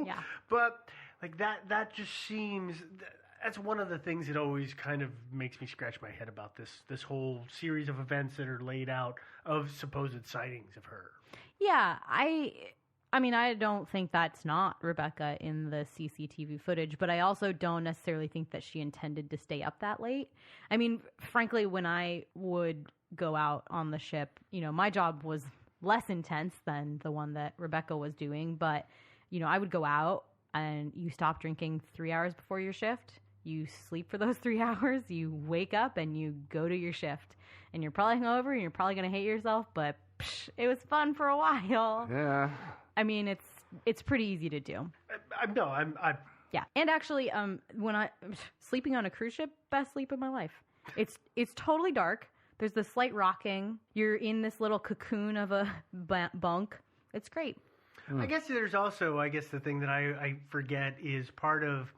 Yeah. But like that just seems. That's one of the things that always kind of makes me scratch my head about this whole series of events that are laid out of supposed sightings of her. Yeah, I mean, I don't think that's not Rebecca in the CCTV footage, but I also don't necessarily think that she intended to stay up that late. I mean, frankly, when I would go out on the ship, my job was less intense than the one that Rebecca was doing, but, I would go out and you stop drinking 3 hours before your shift. You sleep for those 3 hours, you wake up and you go to your shift. And you're probably hungover and you're probably going to hate yourself, but it was fun for a while. Yeah. I mean, it's pretty easy to do. Yeah. And actually, when sleeping on a cruise ship, best sleep of my life. It's totally dark. There's this slight rocking. You're in this little cocoon of a bunk. It's great. I guess there's also, the thing that I forget is part of,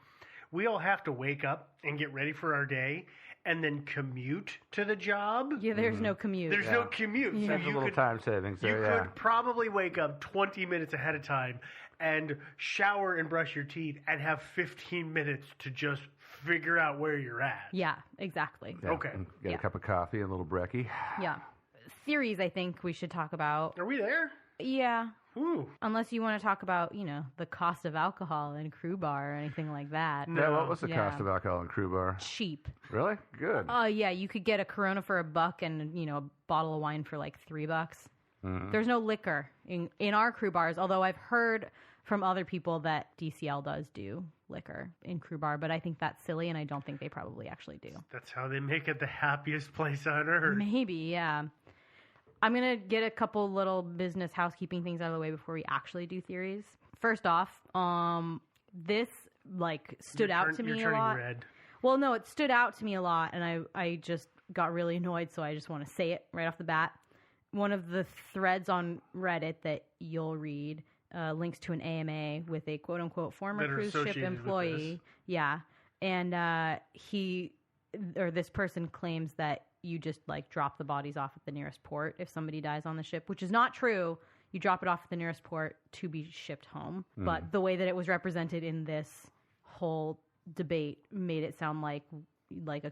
we all have to wake up and get ready for our day and then commute to the job. Yeah, there's no commute. There's no commute. Yeah. So There's a little time savings there, You could probably wake up 20 minutes ahead of time and shower and brush your teeth and have 15 minutes to just figure out where you're at. Yeah, exactly. Yeah. Okay. Get a cup of coffee and a little brekkie. Yeah. Theories I think we should talk about. Are we there? Yeah. Ooh. Unless you want to talk about, the cost of alcohol in Crew Bar or anything like that. Yeah, what was the Yeah. cost of alcohol in Crew Bar? Cheap. Really? Good. Yeah, you could get a Corona for $1 and, a bottle of wine for like $3. Mm-hmm. There's no liquor in our Crew Bars, although I've heard from other people that DCL does do liquor in Crew Bar, but I think that's silly and I don't think they probably actually do. That's how they make it the happiest place on earth. Maybe, yeah. I'm going to get a couple little business housekeeping things out of the way before we actually do theories. First off, this stood out to me a lot. You're turning red. Well, no, it stood out to me a lot, and I just got really annoyed, so I just want to say it right off the bat. One of the threads on Reddit that you'll read links to an AMA with a quote-unquote former cruise ship employee. Yeah, and this person claims that you just drop the bodies off at the nearest port if somebody dies on the ship, which is not true. You drop it off at the nearest port to be shipped home. But the way that it was represented in this whole debate made it sound like a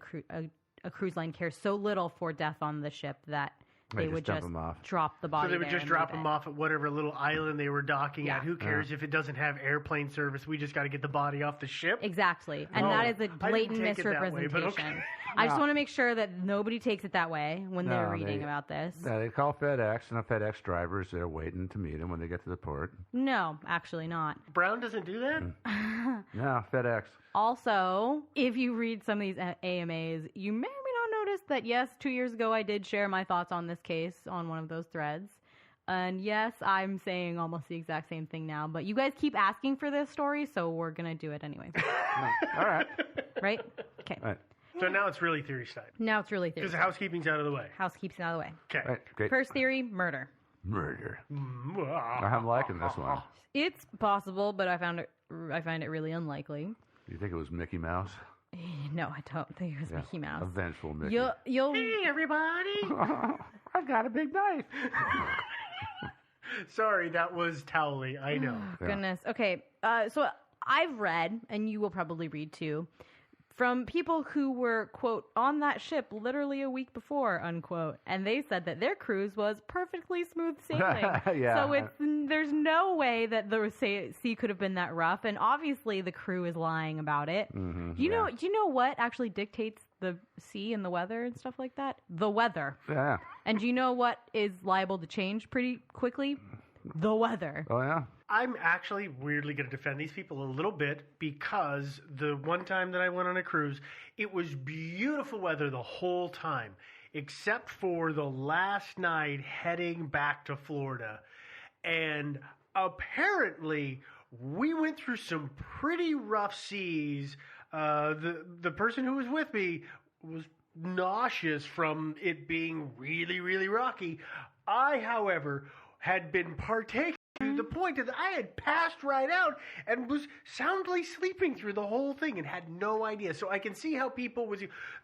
cruise line cares so little for death on the ship that they would just drop the body. So they would just drop them off at whatever little island they were docking at. Who cares if it doesn't have airplane service? We just got to get the body off the ship. Exactly. And that is a blatant misrepresentation. Okay. I just want to make sure that nobody takes it that way when they're reading about this. Yeah, they call FedEx, and the FedEx drivers, they're waiting to meet them when they get to the port. No, actually not. Brown doesn't do that? No, FedEx. Also, if you read some of these AMAs, you may or may not notice that, yes, 2 years ago I did share my thoughts on this case on one of those threads. And yes, I'm saying almost the exact same thing now, but you guys keep asking for this story, so we're going to do it anyway. All right. Right? Okay. All right. So now it's really theory time. Now it's really theory. Because the housekeeping's out of the way. Housekeeping's out of the way. Okay. All right, great. First theory, murder. Murder. I'm liking this one. It's possible, but I find it really unlikely. Do you think it was Mickey Mouse? No, I don't think it was Mickey Mouse. A vengeful Mickey. You'll Hey, everybody! I've got a big knife. Sorry, that was Towley. I know. Yeah. Goodness. Okay, so I've read, and you will probably read too, from people who were, quote, on that ship literally a week before, unquote, and they said that their cruise was perfectly smooth sailing. Yeah. So there's no way that the sea could have been that rough, and obviously the crew is lying about it. Mm-hmm, Do you know what actually dictates the sea and the weather and stuff like that? The weather. Yeah. And do you know what is liable to change pretty quickly? The weather. Oh, yeah? I'm actually weirdly going to defend these people a little bit because the one time that I went on a cruise, it was beautiful weather the whole time, except for the last night heading back to Florida. And apparently, we went through some pretty rough seas. The person who was with me was nauseous from it being really, really rocky. I, however, had been partaking to the point that I had passed right out and was soundly sleeping through the whole thing and had no idea. So I can see how people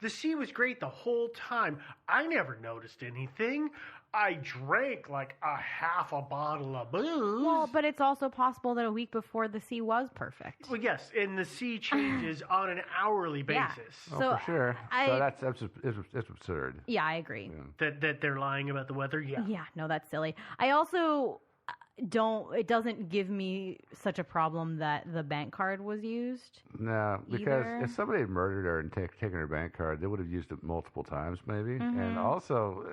the sea was great the whole time. I never noticed anything. I drank like a half a bottle of booze. Well, but it's also possible that a week before the sea was perfect. Well, yes, and the sea changes on an hourly basis. Yeah. Oh, So for sure. So that's it's absurd. Yeah, I agree. Yeah. That they're lying about the weather. Yeah. Yeah, no, that's silly. I also it doesn't give me such a problem that the bank card was used. No, because either. if somebody had murdered her and taken her bank card, they would have used it multiple times, maybe. Mm-hmm. And also,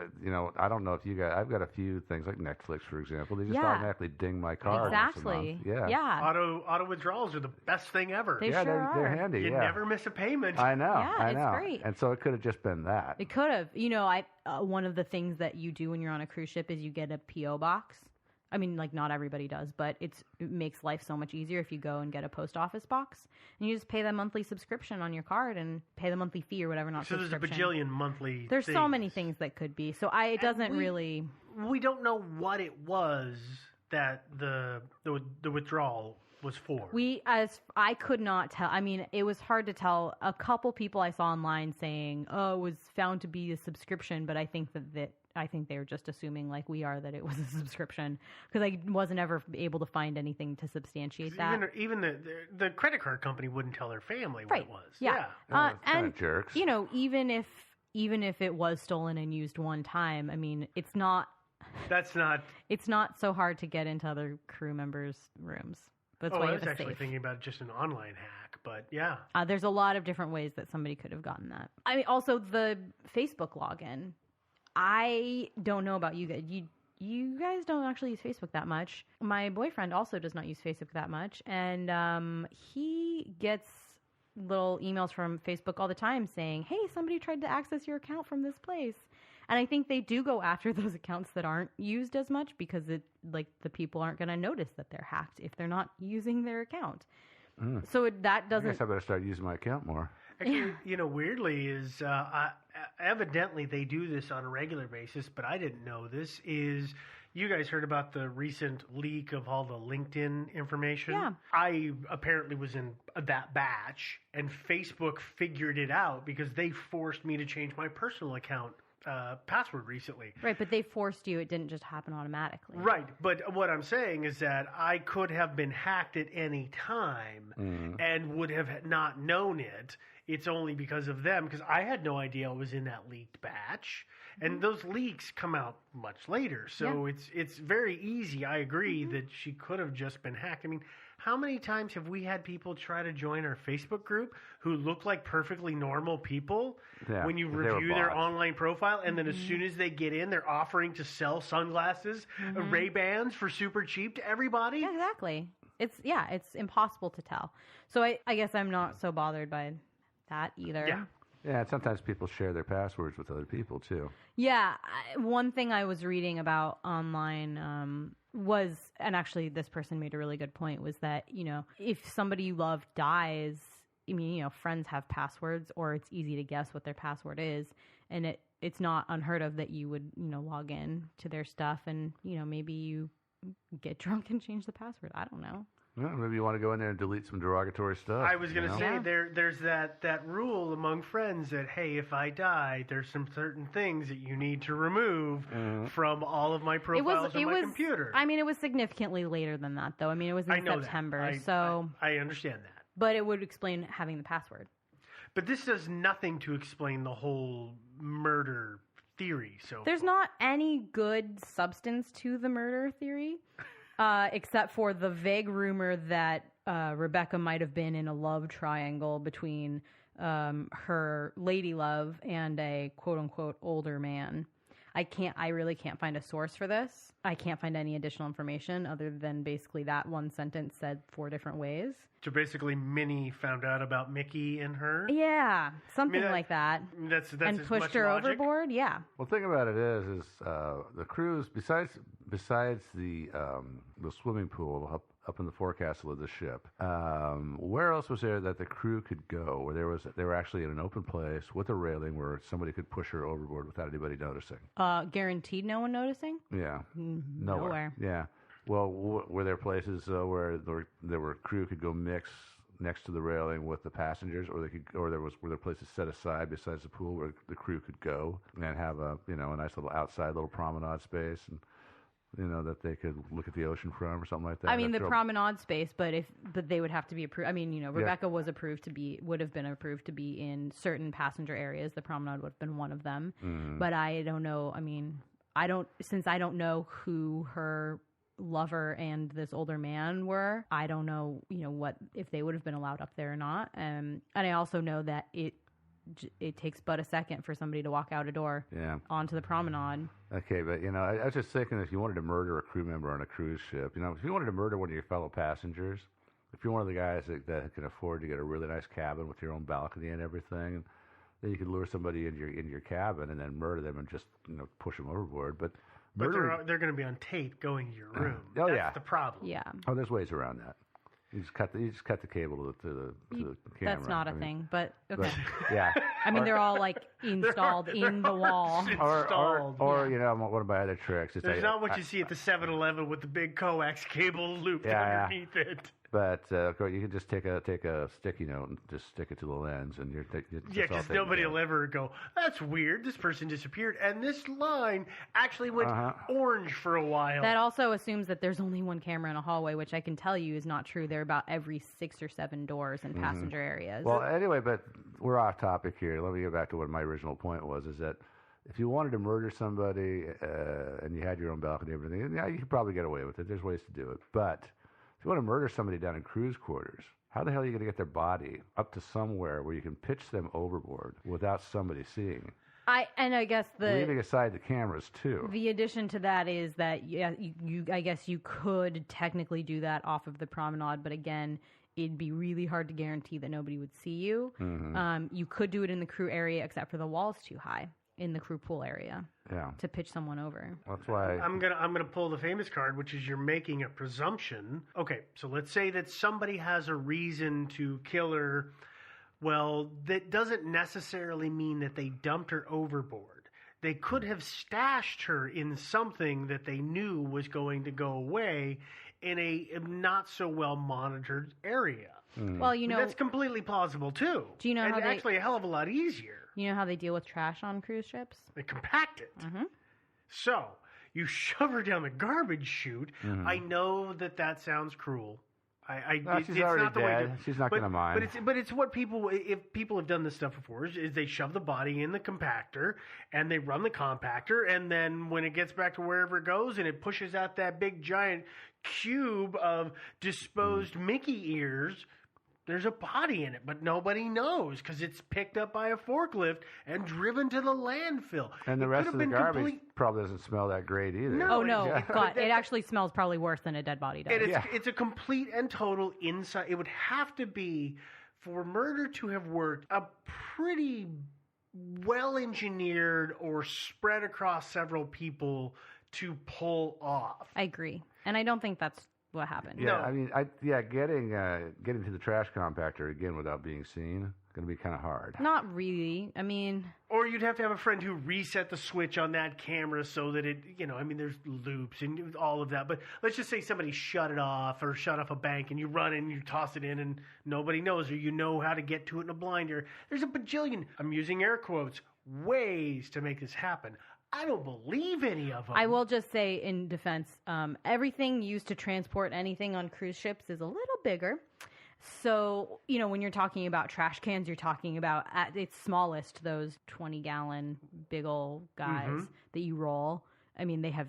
I don't know if you guys. I've got a few things like Netflix, for example. They just Yeah. automatically ding my card. once a Exactly. month. Yeah. Yeah. Auto withdrawals are the best thing ever. They Yeah, sure they're are. handy. You yeah. never miss a payment. I know. Yeah, I it's know. great. And so it could have just been that. It could have. I one of the things that you do when you're on a cruise ship is you get a PO box. I mean, like not everybody does, but it makes life so much easier if you go and get a post office box and you just pay that monthly subscription on your card and pay the monthly fee or whatever. Not So there's a subscription. bajillion monthly. There's so things. many things that could be. So it doesn't really. We don't know what it was that the withdrawal was for. I could not tell. I mean, it was hard to tell. A couple people I saw online saying, "Oh, it was found to be a subscription," but I think I think they were just assuming, like we are, that it was a subscription because I wasn't ever able to find anything to substantiate that. Even the credit card company wouldn't tell their family what Right. it was. Yeah. Oh, kind And of jerks. even if it was stolen and used one time, I mean, it's not so hard to get into other crew members' rooms. That's why I you was have a actually safe. thinking about just an online hack, but yeah. There's a lot of different ways that somebody could have gotten that. I mean, also the Facebook login. I don't know about you guys. You guys don't actually use Facebook that much. My boyfriend also does not use Facebook that much, and he gets little emails from Facebook all the time saying, "Hey, somebody tried to access your account from this place." And I think they do go after those accounts that aren't used as much because the people aren't going to notice that they're hacked if they're not using their account. So that I doesn't. guess I better start using my account more. Actually, weirdly is evidently they do this on a regular basis, but I didn't know this. Is you guys heard about the recent leak of all the LinkedIn information? Yeah. I apparently was in that batch, and Facebook figured it out because they forced me to change my personal account password recently. Right, but they forced you. It didn't just happen automatically. Right, but what I'm saying is that I could have been hacked at any time and would have not known it. It's only because of them, because I had no idea I was in that leaked batch. And those leaks come out much later. So it's very easy. I agree that she could have just been hacked. I mean, how many times have we had people try to join our Facebook group who look like perfectly normal people when you but they were review their bots. online profile, and then as soon as they get in, they're offering to sell sunglasses, Ray-Bans for super cheap to everybody? Yeah, exactly. It's impossible to tell. So I guess I'm not so bothered by that either. Yeah. Yeah, and sometimes people share their passwords with other people too. Yeah, one thing I was reading about online was, and actually this person made a really good point, was that, if somebody you love dies, I mean, friends have passwords, or it's easy to guess what their password is, and it's not unheard of that you would, log in to their stuff and, maybe you get drunk and change the password. I don't know. Well, maybe you want to go in there and delete some derogatory stuff. I was going to say, Yeah. there's that rule among friends that, hey, if I die, there's some certain things that you need to remove from all of my profiles on my computer. I mean, it was significantly later than that, though. I mean, it was I in know September, that. I understand that. but it would explain having the password. But this does nothing to explain the whole murder theory. So There's not any good substance to the murder theory, except for the vague rumor that Rebecca might have been in a love triangle between her lady love and a quote-unquote older man. I really can't find a source for this. I can't find any additional information other than basically that one sentence said 4 different ways. So basically, Minnie found out about Mickey and her. Yeah, something like that. That's And as pushed much her logic. overboard. Yeah. Well, the thing about it is the cruise, besides the swimming pool up in the forecastle of the ship, where else was there that the crew could go? Where they were actually in an open place with a railing where somebody could push her overboard without anybody noticing. Guaranteed no one noticing? Yeah, Nowhere. Yeah. Well, were there places where there were crew could go mix next to the railing with the passengers, or were there places set aside besides the pool where the crew could go and have a nice little outside little promenade space and that they could look at the ocean from or something like that. I mean, the promenade space, but they would have to be approved. I mean, Rebecca would have been approved to be in certain passenger areas. The promenade would have been one of them. Mm-hmm. But I don't know. I mean, since I don't know who her lover and this older man were, I don't know, what if they would have been allowed up there or not. And I also know that it takes but a second for somebody to walk out a door onto the promenade. Okay, but I was just thinking, if you wanted to murder a crew member on a cruise ship, if you wanted to murder one of your fellow passengers, if you're one of the guys that can afford to get a really nice cabin with your own balcony and everything, then you could lure somebody in your cabin and then murder them and just push them overboard. But they're going to be on tape going to your room. That's the problem. Yeah. Oh, there's ways around that. You just cut the cable to the camera. That's not a thing, but okay. But, yeah. I mean, they're all like installed in the wall. Installed. Or one of my other tricks is there's not what you see at the 7-Eleven with the big coax cable looped underneath it. But you can just take a sticky note and just stick it to the lens, and because nobody will ever go, that's weird, this person disappeared, and this line actually went orange for a while. That also assumes that there's only one camera in a hallway, which I can tell you is not true. There are about every 6 or 7 doors in passenger areas. Well, anyway, but we're off topic here. Let me get back to what my original point was, is that if you wanted to murder somebody and you had your own balcony and everything, you could probably get away with it. There's ways to do it. But if you want to murder somebody down in cruise quarters, how the hell are you going to get their body up to somewhere where you can pitch them overboard without somebody seeing? I guess leaving aside the cameras too. The addition to that is that I guess you could technically do that off of the promenade, but again, it'd be really hard to guarantee that nobody would see you. Mm-hmm. You could do it in the crew area, except for the wall's too high in the crew pool area. Yeah. To pitch someone over. That's why I'm gonna pull the famous card, which is you're making a presumption. Okay, so let's say that somebody has a reason to kill her. Well, that doesn't necessarily mean that they dumped her overboard. They could have stashed her in something that they knew was going to go away in a not so well monitored area. Well, that's completely plausible too. Do you know how actually a hell of a lot easier. You know how they deal with trash on cruise ships? They compact it. Mm-hmm. So you shove her down the garbage chute. Mm-hmm. I know that sounds cruel. She's already dead. She's not going to mind. But it's what if people have done this stuff before, is they shove the body in the compactor and they run the compactor, and then when it gets back to wherever it goes and it pushes out that big giant cube of disposed Mickey ears, there's a body in it, but nobody knows because it's picked up by a forklift and driven to the landfill. And the rest of the garbage probably doesn't smell that great either. No, God, it actually smells probably worse than a dead body does. It's a complete and total inside. It would have to be, for murder to have worked, a pretty well-engineered or spread across several people to pull off. I agree. And I don't think that's what happened. Yeah, no. I mean, getting to the trash compactor again without being seen going to be kind of hard. Not really. I mean, or you'd have to have a friend who reset the switch on that camera so that it, there's loops and all of that. But let's just say somebody shut it off or shut off a bank, and you run in and you toss it in and nobody knows, or you know how to get to it in a blinder. There's a bajillion, I'm using air quotes, ways to make this happen. I don't believe any of them. I will just say in defense, everything used to transport anything on cruise ships is a little bigger. So, when you're talking about trash cans, you're talking about at its smallest, those 20-gallon big old guys that you roll. I mean, they have,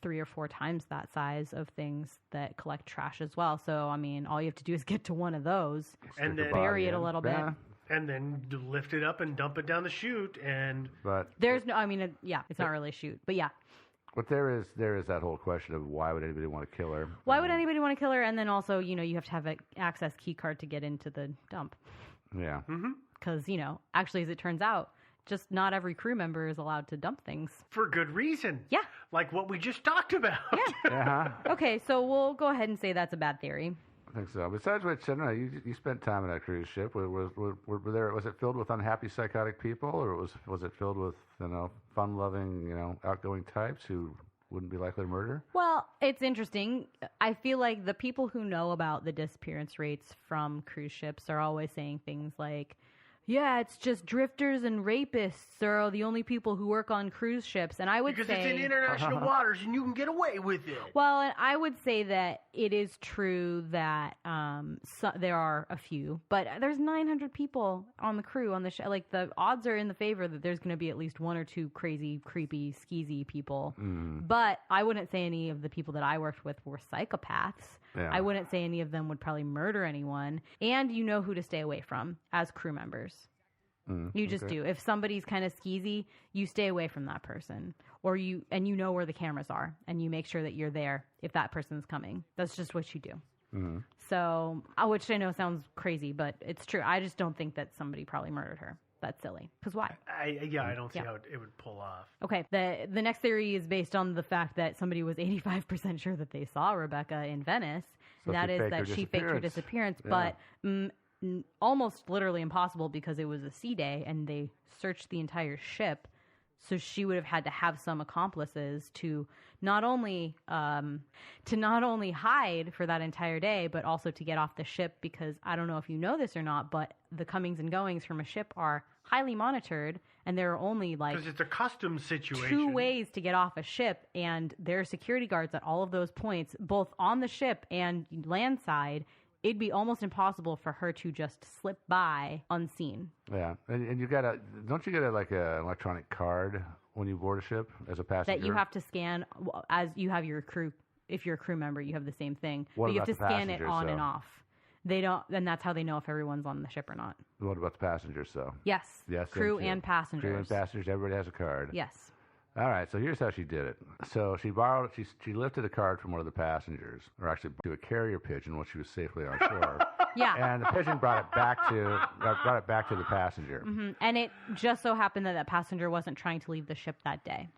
3 or 4 times that size of things that collect trash as well. So, I mean, all you have to do is get to one of those and then bury it a little bit. And then lift it up and dump it down the chute, but there's no. I mean, it's not really a chute, but yeah. But there is that whole question of why would anybody want to kill her? Why would anybody want to kill her? And then also, you have to have an access key card to get into the dump. Yeah. Because actually, as it turns out, just not every crew member is allowed to dump things for good reason. Yeah. Like what we just talked about. Yeah. Okay, so we'll go ahead and say that's a bad theory. I think so. Besides which, I don't know. You spent time on that cruise ship. Was it filled with unhappy, psychotic people, or was it filled with fun-loving, outgoing types who wouldn't be likely to murder? Well, it's interesting. I feel like the people who know about the disappearance rates from cruise ships are always saying things like, yeah, it's just drifters and rapists are the only people who work on cruise ships. And I would because say... it's in international waters and you can get away with it. Well, and I would say that it is true that there are a few, but there's 900 people on the crew on the ship. Like, the odds are in the favor that there's going to be at least one or two crazy, creepy, skeezy people. But I wouldn't say any of the people that I worked with were psychopaths. Yeah. I wouldn't say any of them would probably murder anyone. And you know who to stay away from as crew members. You just do. If somebody's kind of skeezy, you stay away from that person, and you know where the cameras are, and you make sure that you're there if that person's coming. That's just what you do. So, which I know sounds crazy, but it's true. I just don't think that somebody probably murdered her. That's silly. Because why? I don't see how it would pull off. Okay. The next theory is based on the fact that somebody was 85% sure that they saw Rebecca in Venice. So and that is that she faked her disappearance. Yeah. But almost literally impossible because it was a sea day and they searched the entire ship. So she would have had to have some accomplices to not only hide for that entire day, but also to get off the ship, because I don't know if you know this or not, but the comings and goings from a ship are highly monitored, and there are only like because it's a custom situation. 2 ways to get off a ship, and there are security guards at all of those points, both on the ship and landside. It'd be almost impossible for her to just slip by unseen. Yeah, and don't you get an electronic card when you board a ship as a passenger? That you have to scan as you have your crew. If you're a crew member, you have the same thing. What but you about have to the scan it passengers, on and though? off. They don't, and that's how they know if everyone's on the ship or not. What about the passengers, though? Yes. Yes, Crew them too. and passengers. Crew and passengers, everybody has a card. Yes. All right, so here's how she did it. So she lifted a card from one of the passengers, or actually to a carrier pigeon while she was safely on shore. Yeah. And the pigeon brought it back to the passenger. And it just so happened that passenger wasn't trying to leave the ship that day.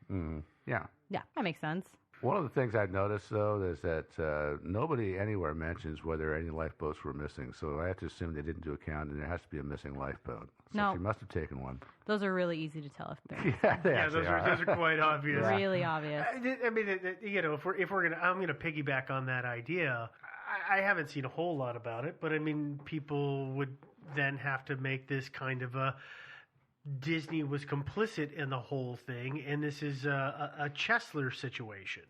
Yeah. Yeah, that makes sense. One of the things I've noticed, though, is that nobody anywhere mentions whether any lifeboats were missing. So I have to assume they didn't do a count, and there has to be a missing lifeboat. So No. she must have taken one. Those are really easy to tell if they're Yeah, they Yeah, actually those are quite obvious. really obvious. I mean, if we're gonna, I'm gonna piggyback on that idea. I haven't seen a whole lot about it, but I mean, people would then have to make this kind of a Disney was complicit in the whole thing, and this is a Chesler situation.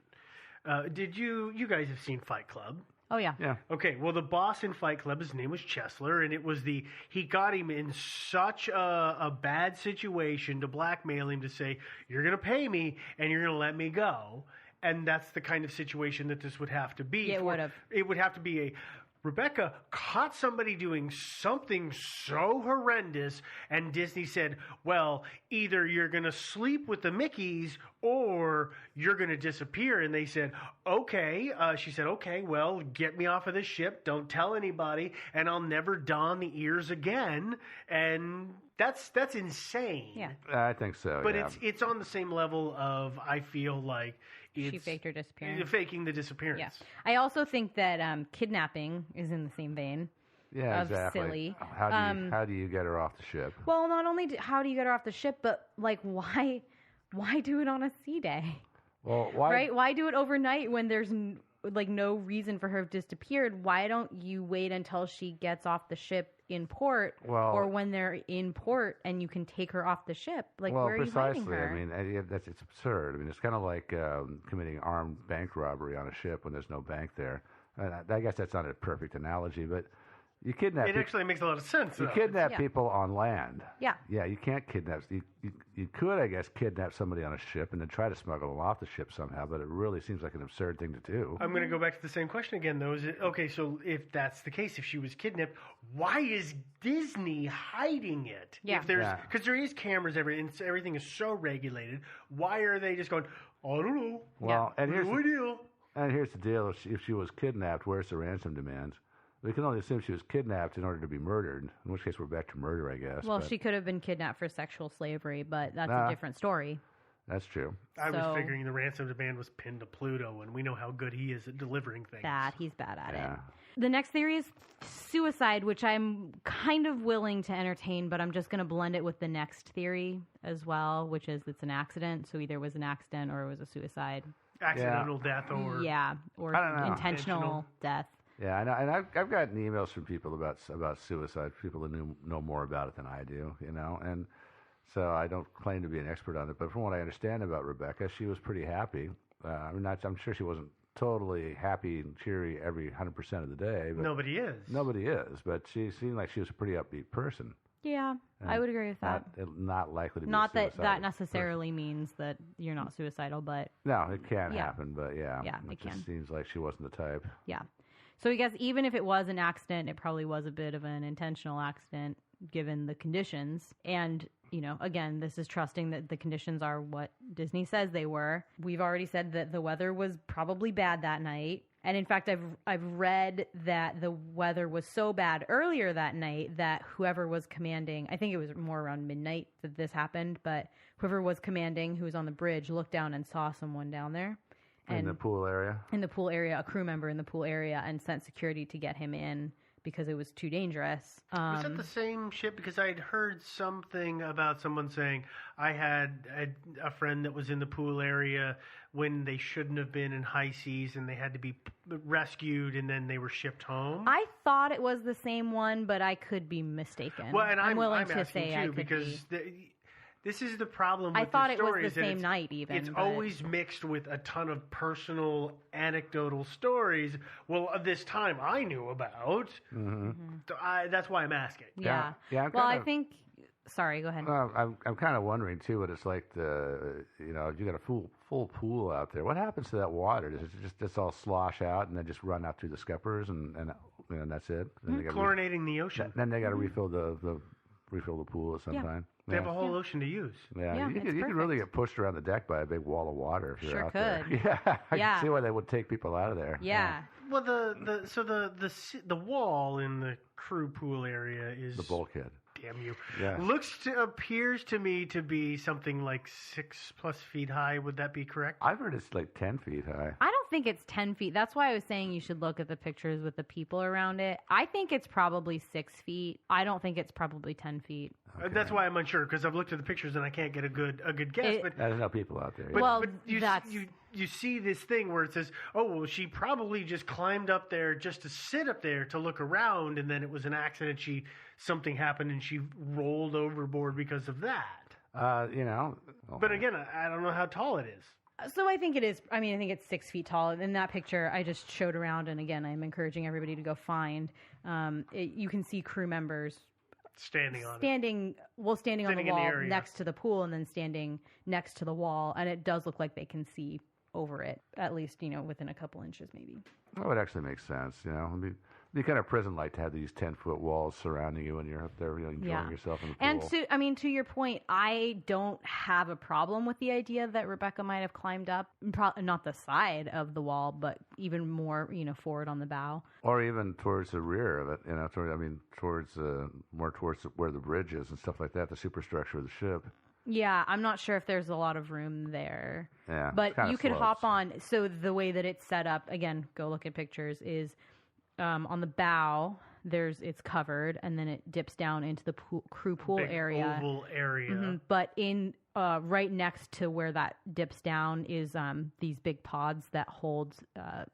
Did you guys have seen Fight Club? Oh, yeah. Yeah. Okay, well, the boss in Fight Club, his name was Chesler, and it was he got him in such a bad situation to blackmail him to say, you're going to pay me and you're going to let me go. And that's the kind of situation that this would have to be. Yeah, it would have. It would have to be Rebecca caught somebody doing something so horrendous, and Disney said, well, either you're going to sleep with the Mickeys or you're going to disappear. And they said, okay. She said, okay, well, get me off of this ship. Don't tell anybody, and I'll never don the ears again. And that's insane. Yeah. I think so, But yeah. it's on the same level of, I feel like, She faked her disappearance. faking the disappearance. Yeah. I also think that kidnapping is in the same vein. Yeah, of exactly. silly. How do you get her off the ship? Well, not only how do you get her off the ship, but like why do it on a sea day? Well, why? Right? Why do it overnight when there's no reason for her to have disappeared? Why don't you wait until she gets off the ship in port, or when they're in port and you can take her off the ship? Like, well, where are you hiding precisely. her? I mean, it's absurd. I mean, it's kind of like committing armed bank robbery on a ship when there's no bank there. I guess that's not a perfect analogy, but you kidnap. It actually makes a lot of sense. You though. kidnap people on land. Yeah. Yeah, you can't kidnap. You could, I guess, kidnap somebody on a ship and then try to smuggle them off the ship somehow, but it really seems like an absurd thing to do. I'm going to go back to the same question again, though. Is it okay? So if that's the case, if she was kidnapped, why is Disney hiding it? Yeah. If there's because there is cameras everything is so regulated. Why are they just going? I don't know. Well, and here's No idea. And here's the deal: if she was kidnapped, where's the ransom demand? We can only assume she was kidnapped in order to be murdered. In which case, we're back to murder, I guess. Well, but she could have been kidnapped for sexual slavery, but that's a different story. That's true. I was So- figuring the ransom demand was pinned to Pluto, and we know how good he is at delivering things. He's bad at Yeah. it. The next theory is suicide, which I'm kind of willing to entertain, but I'm just going to blend it with the next theory as well, which is it's an accident. So either it was an accident or it was a suicide. accidental death or or I don't know. intentional death. Yeah, and I've gotten emails from people about suicide, people that know more about it than I do, and so I don't claim to be an expert on it, but from what I understand about Rebecca, she was pretty happy. I'm sure she wasn't totally happy and cheery every 100% of the day. But nobody is. Nobody is, but she seemed like she was a pretty upbeat person. Yeah, I would agree with that. Not likely to be not a that necessarily means that you're not suicidal, but no, it can happen. But yeah, it just seems like she wasn't the type. Yeah. So I guess even if it was an accident, it probably was a bit of an intentional accident given the conditions. And, again, this is trusting that the conditions are what Disney says they were. We've already said that the weather was probably bad that night. And in fact, I've read that the weather was so bad earlier that night that whoever was commanding, I think it was more around midnight that this happened, but whoever was commanding, who was on the bridge, looked down and saw someone down there. In the pool area? In the pool area, a crew member in the pool area, and sent security to get him in because it was too dangerous. Was that the same ship? Because I'd heard something about someone saying, I had a friend that was in the pool area when they shouldn't have been in high seas and they had to be rescued and then they were shipped home. I thought it was the same one, but I could be mistaken. Well, and I'm willing I'm to asking say too, I could because be. This is the problem with I thought the it was stories. the same night even. It's always mixed with a ton of personal anecdotal stories. Well, of this time I knew about. Mm-hmm. So that's why I'm asking. Yeah. Well, I think... Sorry, go ahead. I'm kind of wondering, too, what it's like you got a full pool out there. What happens to that water? Does it just all slosh out and then just run out through the scuppers and that's it? Then Chlorinating the ocean. Then they got to refill the pool at some time. They have a whole ocean to use. Yeah, you could really get pushed around the deck by a big wall of water if you're out there. Yeah, I can see why they would take people out of there. Yeah. Well, the wall in the crew pool area is the bulkhead. Damn you! Yeah. Appears to me to be something like 6+ feet high. Would that be correct? I've heard it's like 10 feet high. I don't think it's 10 feet. That's why I was saying you should look at the pictures with the people around it. I think it's probably 6 feet. I don't think it's probably 10 feet. Okay. That's why I'm unsure, because I've looked at the pictures and I can't get a good guess. There's no people out there. But you see this thing where it says, oh, well, she probably just climbed up there just to sit up there to look around, and then it was an accident. Something happened and she rolled overboard because of that. But again, I don't know how tall it is. So I think it is. I mean, I think it's 6 feet tall. In that picture I just showed around, and again, I'm encouraging everybody to go find. You can see crew members standing on the wall next to the pool, and then standing next to the wall, and it does look like they can see over it, at least within a couple inches, maybe. That would actually make sense. It'd be kind of prison-like to have these 10-foot walls surrounding you when you're up there enjoying yourself in the pool. And to your point, I don't have a problem with the idea that Rebecca might have climbed up, not the side of the wall, but even more, forward on the bow. Or even towards the rear of it, towards where the bridge is and stuff like that, the superstructure of the ship. Yeah, I'm not sure if there's a lot of room there. Yeah, but you could hop on. So the way that it's set up, again, go look at pictures, is on the bow, it's covered, and then it dips down into the crew pool big area. Oval area. Mm-hmm. But in right next to where that dips down is these big pods that hold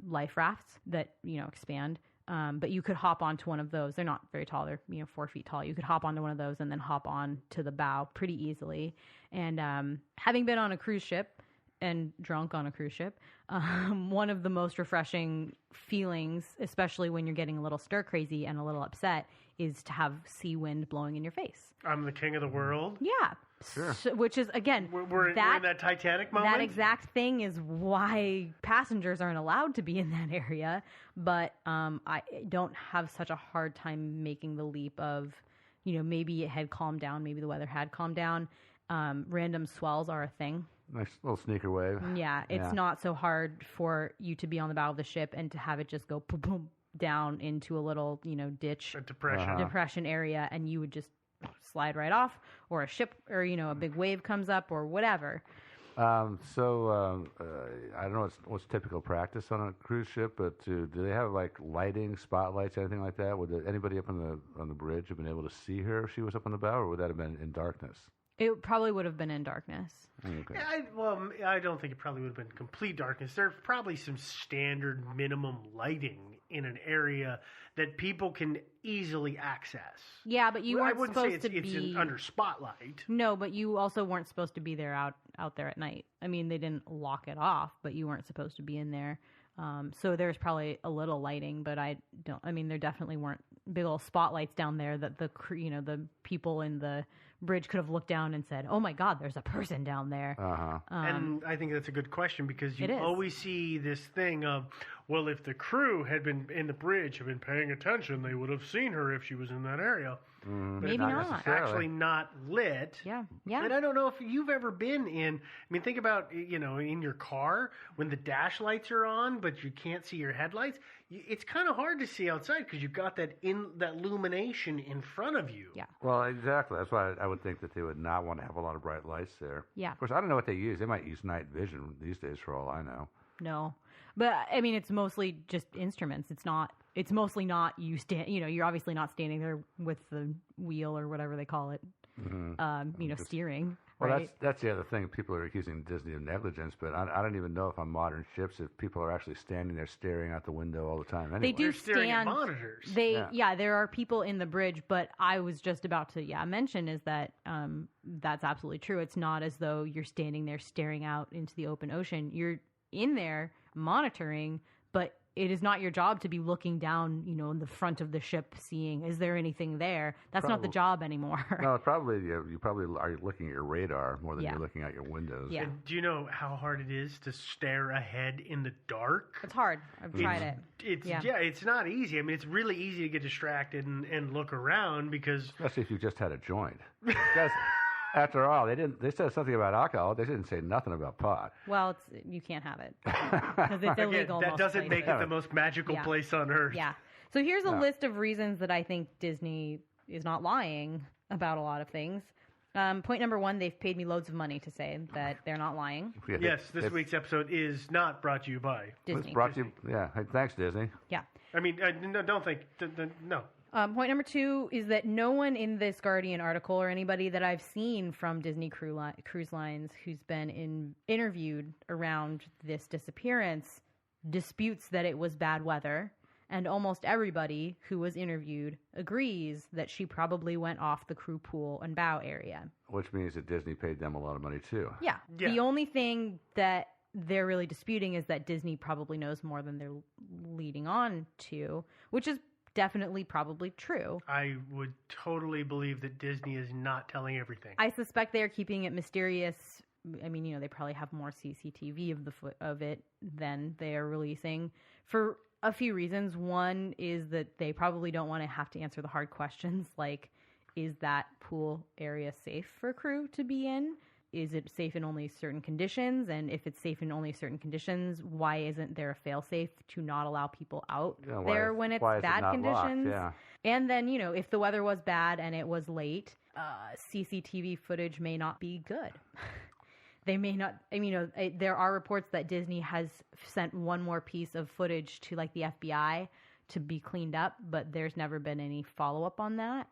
life rafts that expand. But you could hop onto one of those. They're not very tall. They're 4 feet tall. You could hop onto one of those and then hop on to the bow pretty easily. And having been on a cruise ship and drunk on a cruise ship, one of the most refreshing feelings, especially when you're getting a little stir crazy and a little upset, is to have sea wind blowing in your face. I'm the king of the world. Yeah. Sure. So, which is, again, we're in that Titanic moment. That exact thing is why passengers aren't allowed to be in that area. But I don't have such a hard time making the leap of, maybe it had calmed down, maybe the weather had calmed down. Random swells are a thing. Nice little sneaker wave. Yeah, it's not so hard for you to be on the bow of the ship and to have it just go boom, boom, down into a little, ditch, a depression, depression area, and you would just slide right off, or a ship, or a big wave comes up, or whatever. I don't know what's typical practice on a cruise ship, but do they have like lighting, spotlights, anything like that? Would anybody up on the bridge have been able to see her if she was up on the bow, or would that have been in darkness? It probably would have been in darkness. Okay. Yeah, I don't think it probably would have been complete darkness. There's probably some standard minimum lighting in an area that people can easily access. Yeah, but you I weren't wouldn't supposed say to it's be under spotlight. No, but you also weren't supposed to be there out there at night. I mean, they didn't lock it off, but you weren't supposed to be in there. So there's probably a little lighting, but there definitely weren't big old spotlights down there that the people in the bridge could have looked down and said, "Oh my God, there's a person down there." And I think that's a good question because you It is. always see this thing of, well, if the crew had been in the bridge, had been paying attention, they would have seen her if she was in that area. But Maybe not. It's actually not lit. Yeah. And I don't know if you've ever been think about, in your car when the dash lights are on, but you can't see your headlights. It's kind of hard to see outside because you've got that illumination in front of you. Yeah. Well, exactly. That's why I would think that they would not want to have a lot of bright lights there. Yeah. Of course, I don't know what they use. They might use night vision these days, for all I know. No, but I mean, it's mostly just instruments. It's mostly not you you're obviously not standing there with the wheel or whatever they call it. Steering. Well, right? that's the other thing. People are accusing Disney of negligence, but I don't even know if on modern ships if people are actually standing there staring out the window all the time. Anyway. They do They're staring at stand. monitors. There are people in the bridge, but I was just about to mention is that that's absolutely true. It's not as though you're standing there staring out into the open ocean. You're in there monitoring, but it is not your job to be looking down, in the front of the ship, seeing is there anything there. That's not the job anymore. No, probably you probably are looking at your radar more than you're looking out your windows. Yeah. And do you know how hard it is to stare ahead in the dark? It's hard. I've tried it. It's not easy. I mean, it's really easy to get distracted and look around because Especially if you just had a joint. Because after all, they said something about alcohol. They didn't say nothing about pot. Well, you can't have it because it's illegal. Again, that doesn't make it the most magical place on earth. Yeah. So here's a list of reasons that I think Disney is not lying about a lot of things. Point number 1, they've paid me loads of money to say that they're not lying. Yes, this week's episode is not brought to you by Disney. It's brought to you, hey, thanks, Disney. Yeah. I mean, no, don't think. No. Point number 2 is that no one in this Guardian article or anybody that I've seen from Disney Cruise Lines who's been interviewed around this disappearance disputes that it was bad weather. And almost everybody who was interviewed agrees that she probably went off the crew pool and bow area. Which means that Disney paid them a lot of money, too. Yeah. The only thing that they're really disputing is that Disney probably knows more than they're leading on to, which is definitely probably true. I would totally believe that Disney is not telling everything. I suspect they are keeping it mysterious. I mean, they probably have more CCTV of it than they are releasing for a few reasons. One is that they probably don't want to have to answer the hard questions like, is that pool area safe for crew to be in? Is it safe in only certain conditions? And if it's safe in only certain conditions, why isn't there a fail-safe to not allow people out there when it's bad conditions? Yeah. And then, if the weather was bad and it was late, CCTV footage may not be good. They may not, there are reports that Disney has sent one more piece of footage to the FBI to be cleaned up, but there's never been any follow-up on that.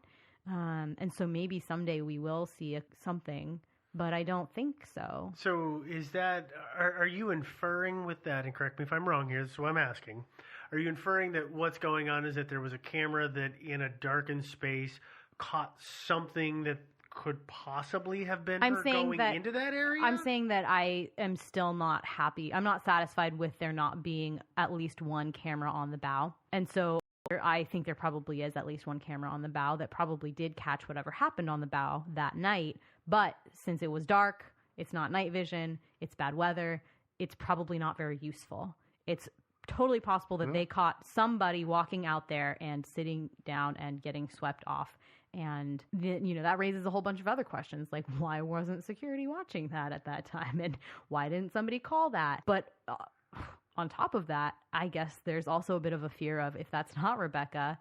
And so maybe someday we will see something, but I don't think so. So is that, are you inferring with that, and correct me if I'm wrong here, this is what I'm asking, are you inferring that what's going on is that there was a camera that in a darkened space caught something that could possibly have been her going into that area? I'm saying that I am still not happy. I'm not satisfied with there not being at least one camera on the bow. And so I think there probably is at least one camera on the bow that probably did catch whatever happened on the bow that night. But since it was dark, it's not night vision, it's bad weather, it's probably not very useful. It's totally possible that they caught somebody walking out there and sitting down and getting swept off. And, that raises a whole bunch of other questions, like why wasn't security watching that at that time? And why didn't somebody call that? But on top of that, I guess there's also a bit of a fear of if that's not Rebecca,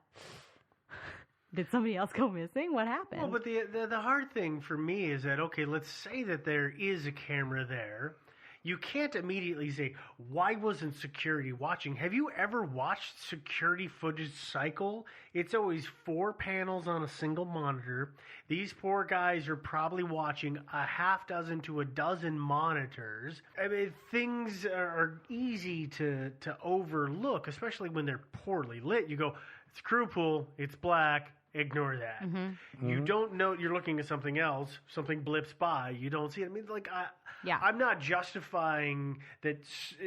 did somebody else go missing? What happened? Well, but the hard thing for me is that, okay, let's say that there is a camera there. you can't immediately say, why wasn't security watching? Have you ever watched security footage cycle? It's always 4 panels on a single monitor. These poor guys are probably watching a half dozen to a dozen monitors. I mean, things are easy to overlook, especially when they're poorly lit. You go, it's crew pool, it's black. Ignore that. You don't know. You're looking at something else. Something blips by. You don't see it. I mean, like, I'm not justifying that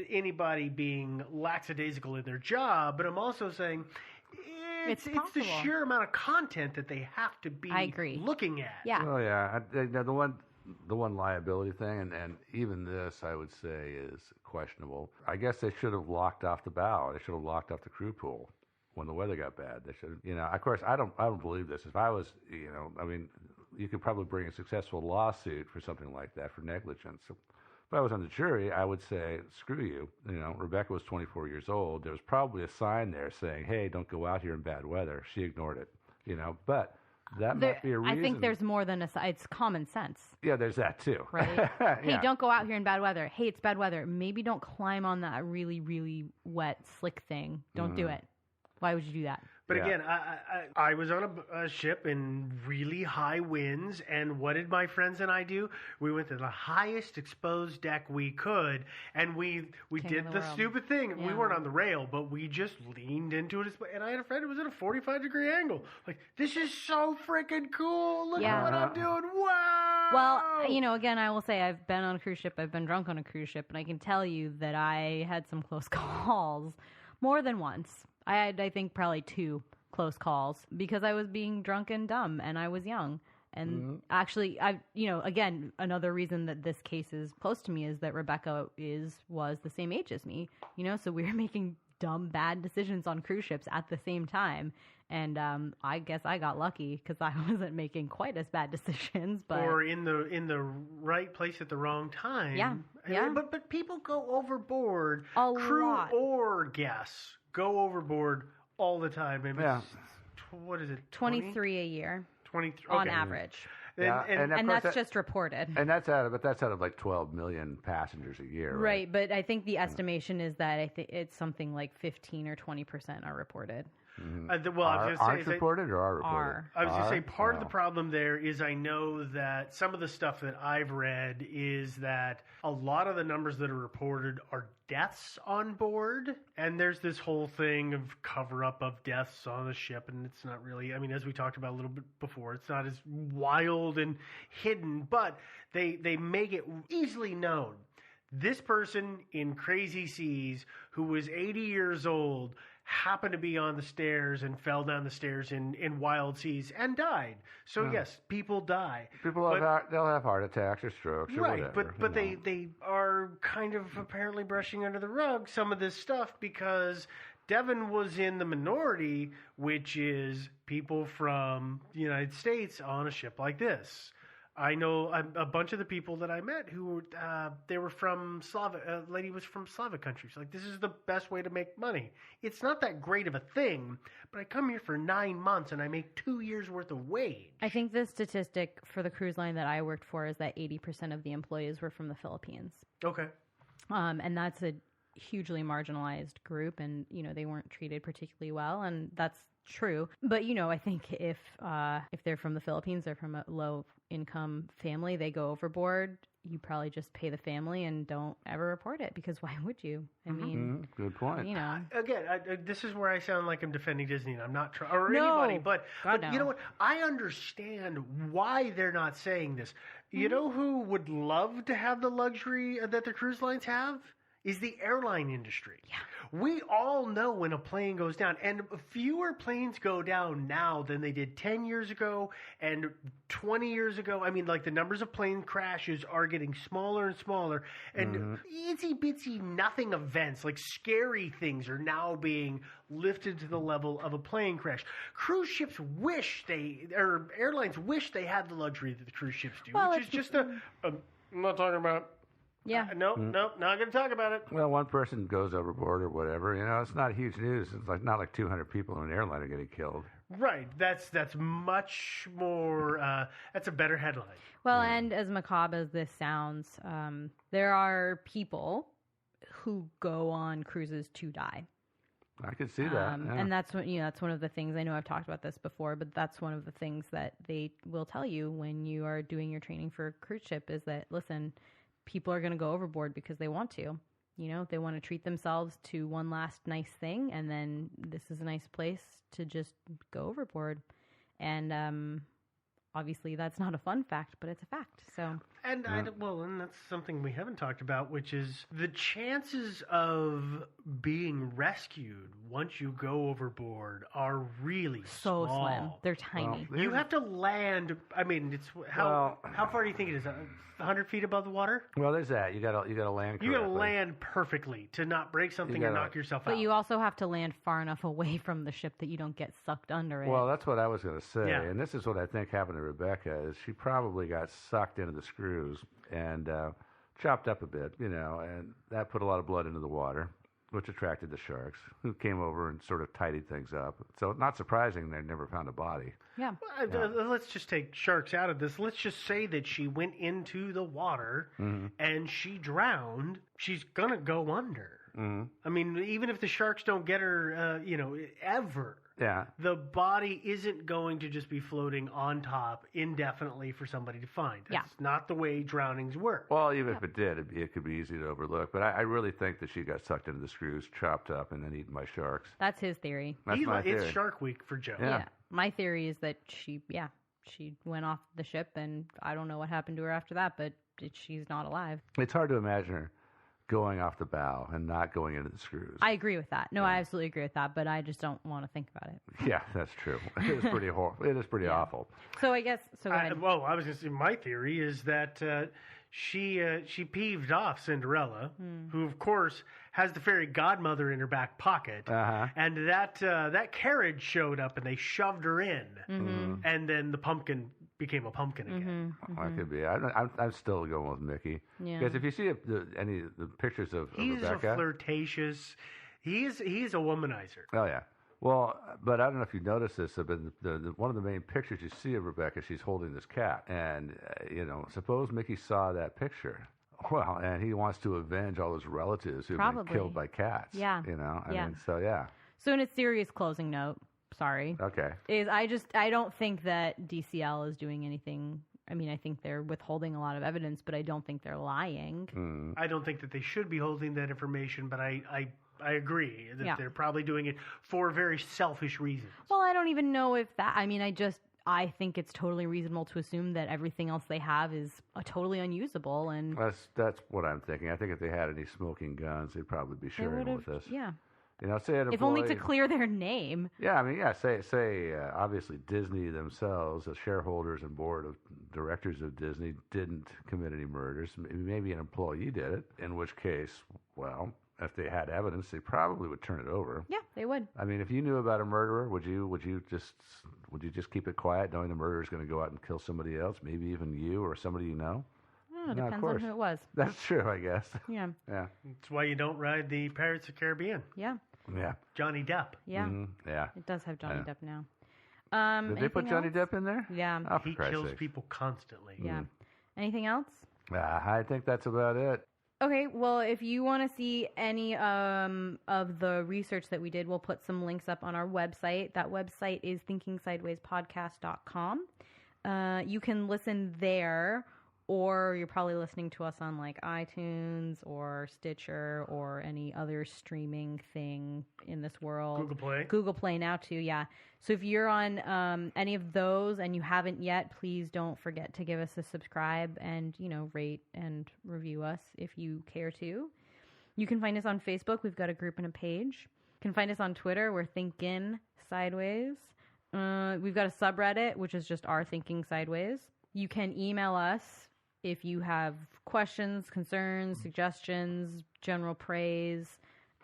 anybody being lackadaisical in their job, but I'm also saying it's the sheer amount of content that they have to be looking at. Yeah. Oh yeah. The one liability thing, and even this, I would say, is questionable. I guess they should have locked off the bow. They should have locked off the crew pool when the weather got bad. They should, of course, I don't believe this. If I was, I mean, you could probably bring a successful lawsuit for something like that for negligence. If I was on the jury, I would say, screw you. Rebecca was 24 years old. There was probably a sign there saying, hey, don't go out here in bad weather. She ignored it, but that might be a reason. I think there's more than it's common sense. Yeah, there's that too. Right? Hey, don't go out here in bad weather. Hey, it's bad weather. Maybe don't climb on that really, really wet, slick thing. Don't do it. Why would you do that? But again, I was on a ship in really high winds, and what did my friends and I do? We went to the highest exposed deck we could, and we did the stupid thing. Yeah. We weren't on the rail, but we just leaned into it. And I had a friend who was at a 45-degree angle. Like, this is so freaking cool. Look at what I'm doing. Wow. Well, again, I will say I've been on a cruise ship. I've been drunk on a cruise ship, and I can tell you that I had some close calls more than once. I had, I think, probably 2 close calls because I was being drunk and dumb and I was young. And actually, again, another reason that this case is close to me is that Rebecca was the same age as me, so we were making dumb, bad decisions on cruise ships at the same time. And I guess I got lucky because I wasn't making quite as bad decisions, or in the right place at the wrong time. Yeah. But people go overboard. Crew lot. Or guests go overboard all the time. And what is it? 23 a year. 23 on average. And that's just reported. And that's out of like 12 million passengers a year, right? But I think the estimation is that it's something like 15 or 20% are reported. Aren't reported or are reported? I was going to say part of the problem there is I know that some of the stuff that I've read is that a lot of the numbers that are reported are deaths on board, and there's this whole thing of cover-up of deaths on a ship, and it's not really, I mean, as we talked about a little bit before, it's not as wild and hidden, but they make it easily known. This person in crazy seas who was 80 years old happened to be on the stairs and fell down the stairs in wild seas and died. So yes, people die. They'll have heart attacks or strokes or whatever. But they are kind of apparently brushing under the rug some of this stuff because Devon was in the minority, which is people from the United States on a ship like this. I know a bunch of the people that I met who they were from a lady was from Slavic countries. Like, this is the best way to make money. It's not that great of a thing, but I come here for 9 months and I make 2 years worth of wage. I think the statistic for the cruise line that I worked for is that 80% of the employees were from the Philippines. Okay. And that's a hugely marginalized group, and they weren't treated particularly well, and that's true. But I think if they're from the Philippines, they're from a low income family, they go overboard, you probably just pay the family and don't ever report it, because why would you? I mean, good point. Again, this is where I sound like I'm defending Disney, and I'm not anybody, but you know what? I understand why they're not saying this. You know who would love to have the luxury that the cruise lines have? Is the airline industry. Yeah. We all know when a plane goes down, and fewer planes go down now than they did 10 years ago and 20 years ago. I mean, like, the numbers of plane crashes are getting smaller and smaller, and itsy-bitsy nothing events, like scary things, are now being lifted to the level of a plane crash. Cruise ships airlines wish they had the luxury that the cruise ships do, which is just I'm not talking about. Yeah. Nope, not going to talk about it. Well, one person goes overboard or whatever. It's not huge news. It's not like 200 people in an airline are getting killed. Right. That's much more. That's a better headline. Well, and as macabre as this sounds, there are people who go on cruises to die. I could see that. And that's that's one of the things. I know I've talked about this before, but that's one of the things that they will tell you when you are doing your training for a cruise ship is that, listen, people are going to go overboard because they want to. They want to treat themselves to one last nice thing, and then this is a nice place to just go overboard. And obviously, that's not a fun fact, but it's a fact. So, and and that's something we haven't talked about, which is the chances of being rescued once you go overboard are really so small. slim. They're tiny. Well, you have to land. I mean, it's how far do you think it is? 100 feet above the water? Well, there's that. You got to land correctly. You got to land perfectly to not break something and knock yourself out. But you also have to land far enough away from the ship that you don't get sucked under it. Well, that's what I was going to say. Yeah. And this is what I think happened to Rebecca, is she probably got sucked into the screws and chopped up a bit, and that put a lot of blood into the water, which attracted the sharks, who came over and sort of tidied things up. So not surprising they never found a body. Yeah. Let's just take sharks out of this. Let's just say that she went into the water and she drowned. She's going to go under. Mm-hmm. I mean, even if the sharks don't get her, ever. Yeah. The body isn't going to just be floating on top indefinitely for somebody to find. That's not the way drownings work. Well, even if it did, it could be easy to overlook. But I really think that she got sucked into the screws, chopped up, and then eaten by sharks. That's his theory. That's my theory. It's Shark Week for Joe. Yeah. My theory is that she went off the ship, and I don't know what happened to her after that, but she's not alive. It's hard to imagine her going off the bow and not going into the screws. I agree with that. No, I absolutely agree with that, but I just don't want to think about it. Yeah, that's true. It is pretty horrible. It is pretty awful. So I guess go ahead. I was going to say my theory is that she peeved off Cinderella, who of course has the fairy godmother in her back pocket, and that carriage showed up and they shoved her in, and then the pumpkin became a pumpkin again. That could be. I'm still going with Mickey. Because if you see any of the pictures of Rebecca, he's a flirtatious. He's a womanizer. Oh yeah. Well, but I don't know if you noticed this, but one of the main pictures you see of Rebecca, she's holding this cat, and suppose Mickey saw that picture. Well, and he wants to avenge all his relatives who've been killed by cats. Yeah. I mean, so yeah. So in a serious closing note, sorry. Okay. I don't think that DCL is doing anything. I mean, I think they're withholding a lot of evidence, but I don't think they're lying. I don't think that they should be holding that information, but I agree that they're probably doing it for very selfish reasons. Well, I don't even know if that. I mean, I think it's totally reasonable to assume that everything else they have is totally unusable, and that's what I'm thinking. I think if they had any smoking guns, they'd probably be sharing with us. Yeah. Say an employee, if only to clear their name. Yeah, I mean, say obviously Disney themselves, as shareholders and board of directors of Disney, didn't commit any murders. Maybe an employee did it, in which case, well, if they had evidence, they probably would turn it over. Yeah, they would. I mean, if you knew about a murderer, would you just keep it quiet, knowing the murderer is going to go out and kill somebody else, maybe even you or somebody you know? Oh, depends on who it was. That's true, I guess. Yeah. Yeah. That's why you don't ride the Pirates of the Caribbean. Yeah. Yeah. Johnny Depp. Yeah. Yeah. It does have Johnny Depp now. Did they put Johnny Depp in there? Yeah. Oh, he kills people constantly. Yeah. Anything else? I think that's about it. Okay, well, if you want to see any of the research that we did, we'll put some links up on our website. That website is thinkingsidewayspodcast.com. You can listen there, or you're probably listening to us on like iTunes or Stitcher or any other streaming thing in this world. Google Play. Google Play now too, yeah. So if you're on any of those and you haven't yet, please don't forget to give us a subscribe and, rate and review us if you care to. You can find us on Facebook. We've got a group and a page. You can find us on Twitter. We're Thinking Sideways. We've got a subreddit, which is just our Thinking Sideways. You can email us if you have questions, concerns, suggestions, general praise.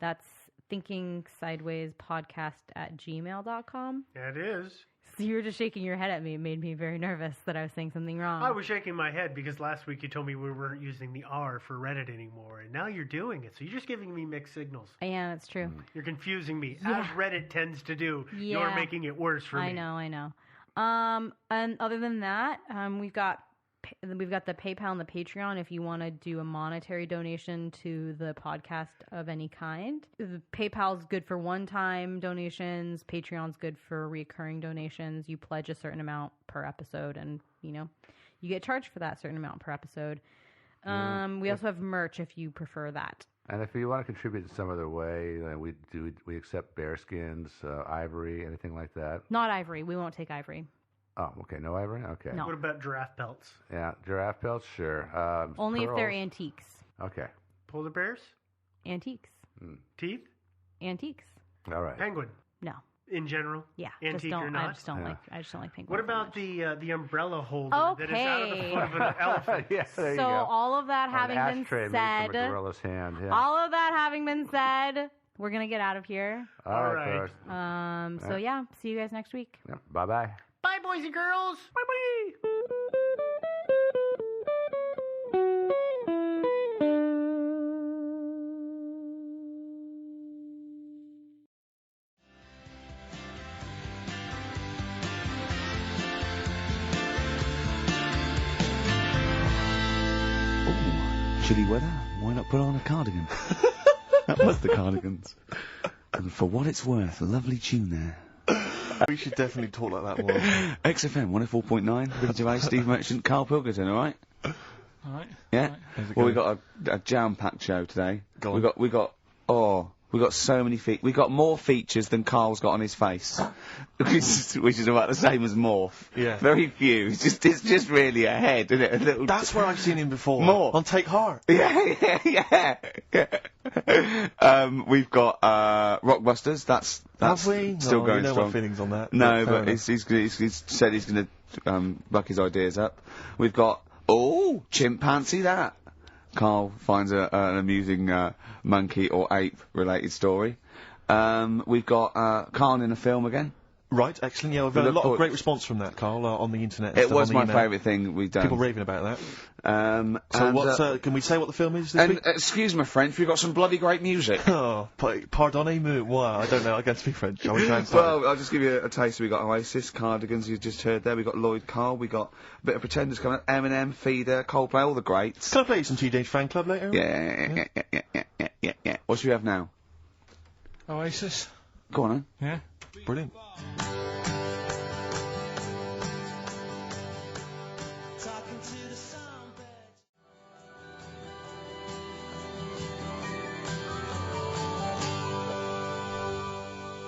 That's thinkingsidewayspodcast@gmail.com. That is. You were just shaking your head at me. It made me very nervous that I was saying something wrong. I was shaking my head because last week you told me we weren't using the R for Reddit anymore, and now you're doing it. So you're just giving me mixed signals. Yeah, that's true. You're confusing me, Yeah. as Reddit tends to do. Yeah. You're making it worse for me. I know. And other than that, we've got the PayPal and the Patreon if you want to do a monetary donation to the podcast of any kind. The PayPal's good for one-time donations. Patreon's good for recurring donations. You pledge a certain amount per episode, and you get charged for that certain amount per episode. We also have merch if you prefer that. And if you want to contribute in some other way, we accept bear skins, ivory, anything like that. Not ivory. We won't take ivory. Oh, okay. No ivory? Okay. No. What about giraffe pelts? Yeah, giraffe pelts, sure. Only if they're pearls. antiques. Okay. Polar bears? Antiques. Teeth? Antiques. All right. Penguin? No. In general? Yeah. Antique or not? I just don't like penguins. What about the umbrella holder that is Okay. out of the foot of an elephant? Yeah, there you So go. all of that An having been ashtray made said, from a gorilla's hand. Yeah. all of that having been said, we're gonna get out of here. All right. Chris. So yeah, see you guys next week. Yeah, bye-bye. Bye, boys and girls! Bye-bye! Chilly weather, why not put on a cardigan? That was the Cardigans. And for what it's worth, a lovely tune there. We should definitely talk like that more. XFM 104.9, Ricky Gervais, Steve Merchant, Carl Pilkington, alright? Alright. Yeah? How's it Well, we going? got a jam-packed show today. Go on. We got so many we got more features than Carl's got on his face. which is about the same as Morph. Yeah. Very few. It's just really a head, isn't it? A little That's where I've seen him before. More. On Take Heart. Yeah. We've got Rockbusters. That's Have we? still No, going you know strong. my feelings on that. No, fair but enough. he's said he's going to buck his ideas up. We've got chimpanzee that. Carl finds an amusing monkey or ape related story. We've got Carl in a film again. Right, excellent. Yeah, I've We had a look lot forward- of great response from that, Carl, on the internet. and It stuff, was on the my email. favourite thing we've done. People raving about that. So and, what's can we say what the film is this and week? excuse my French, we've got some bloody great music. Oh, pardonnez-moi. Wow, I don't know. I can't speak French. I was trying to. Well, I'll just give you a taste. We got Oasis, Cardigans, you just heard there. We got Lloyd Carl. We got a bit of Pretenders coming up. Eminem, Feeder, Coldplay, all the greats. Can I play you some TJ's Fan Club later? Yeah. What should we have now? Oasis. Go on, then. Yeah. Brilliant.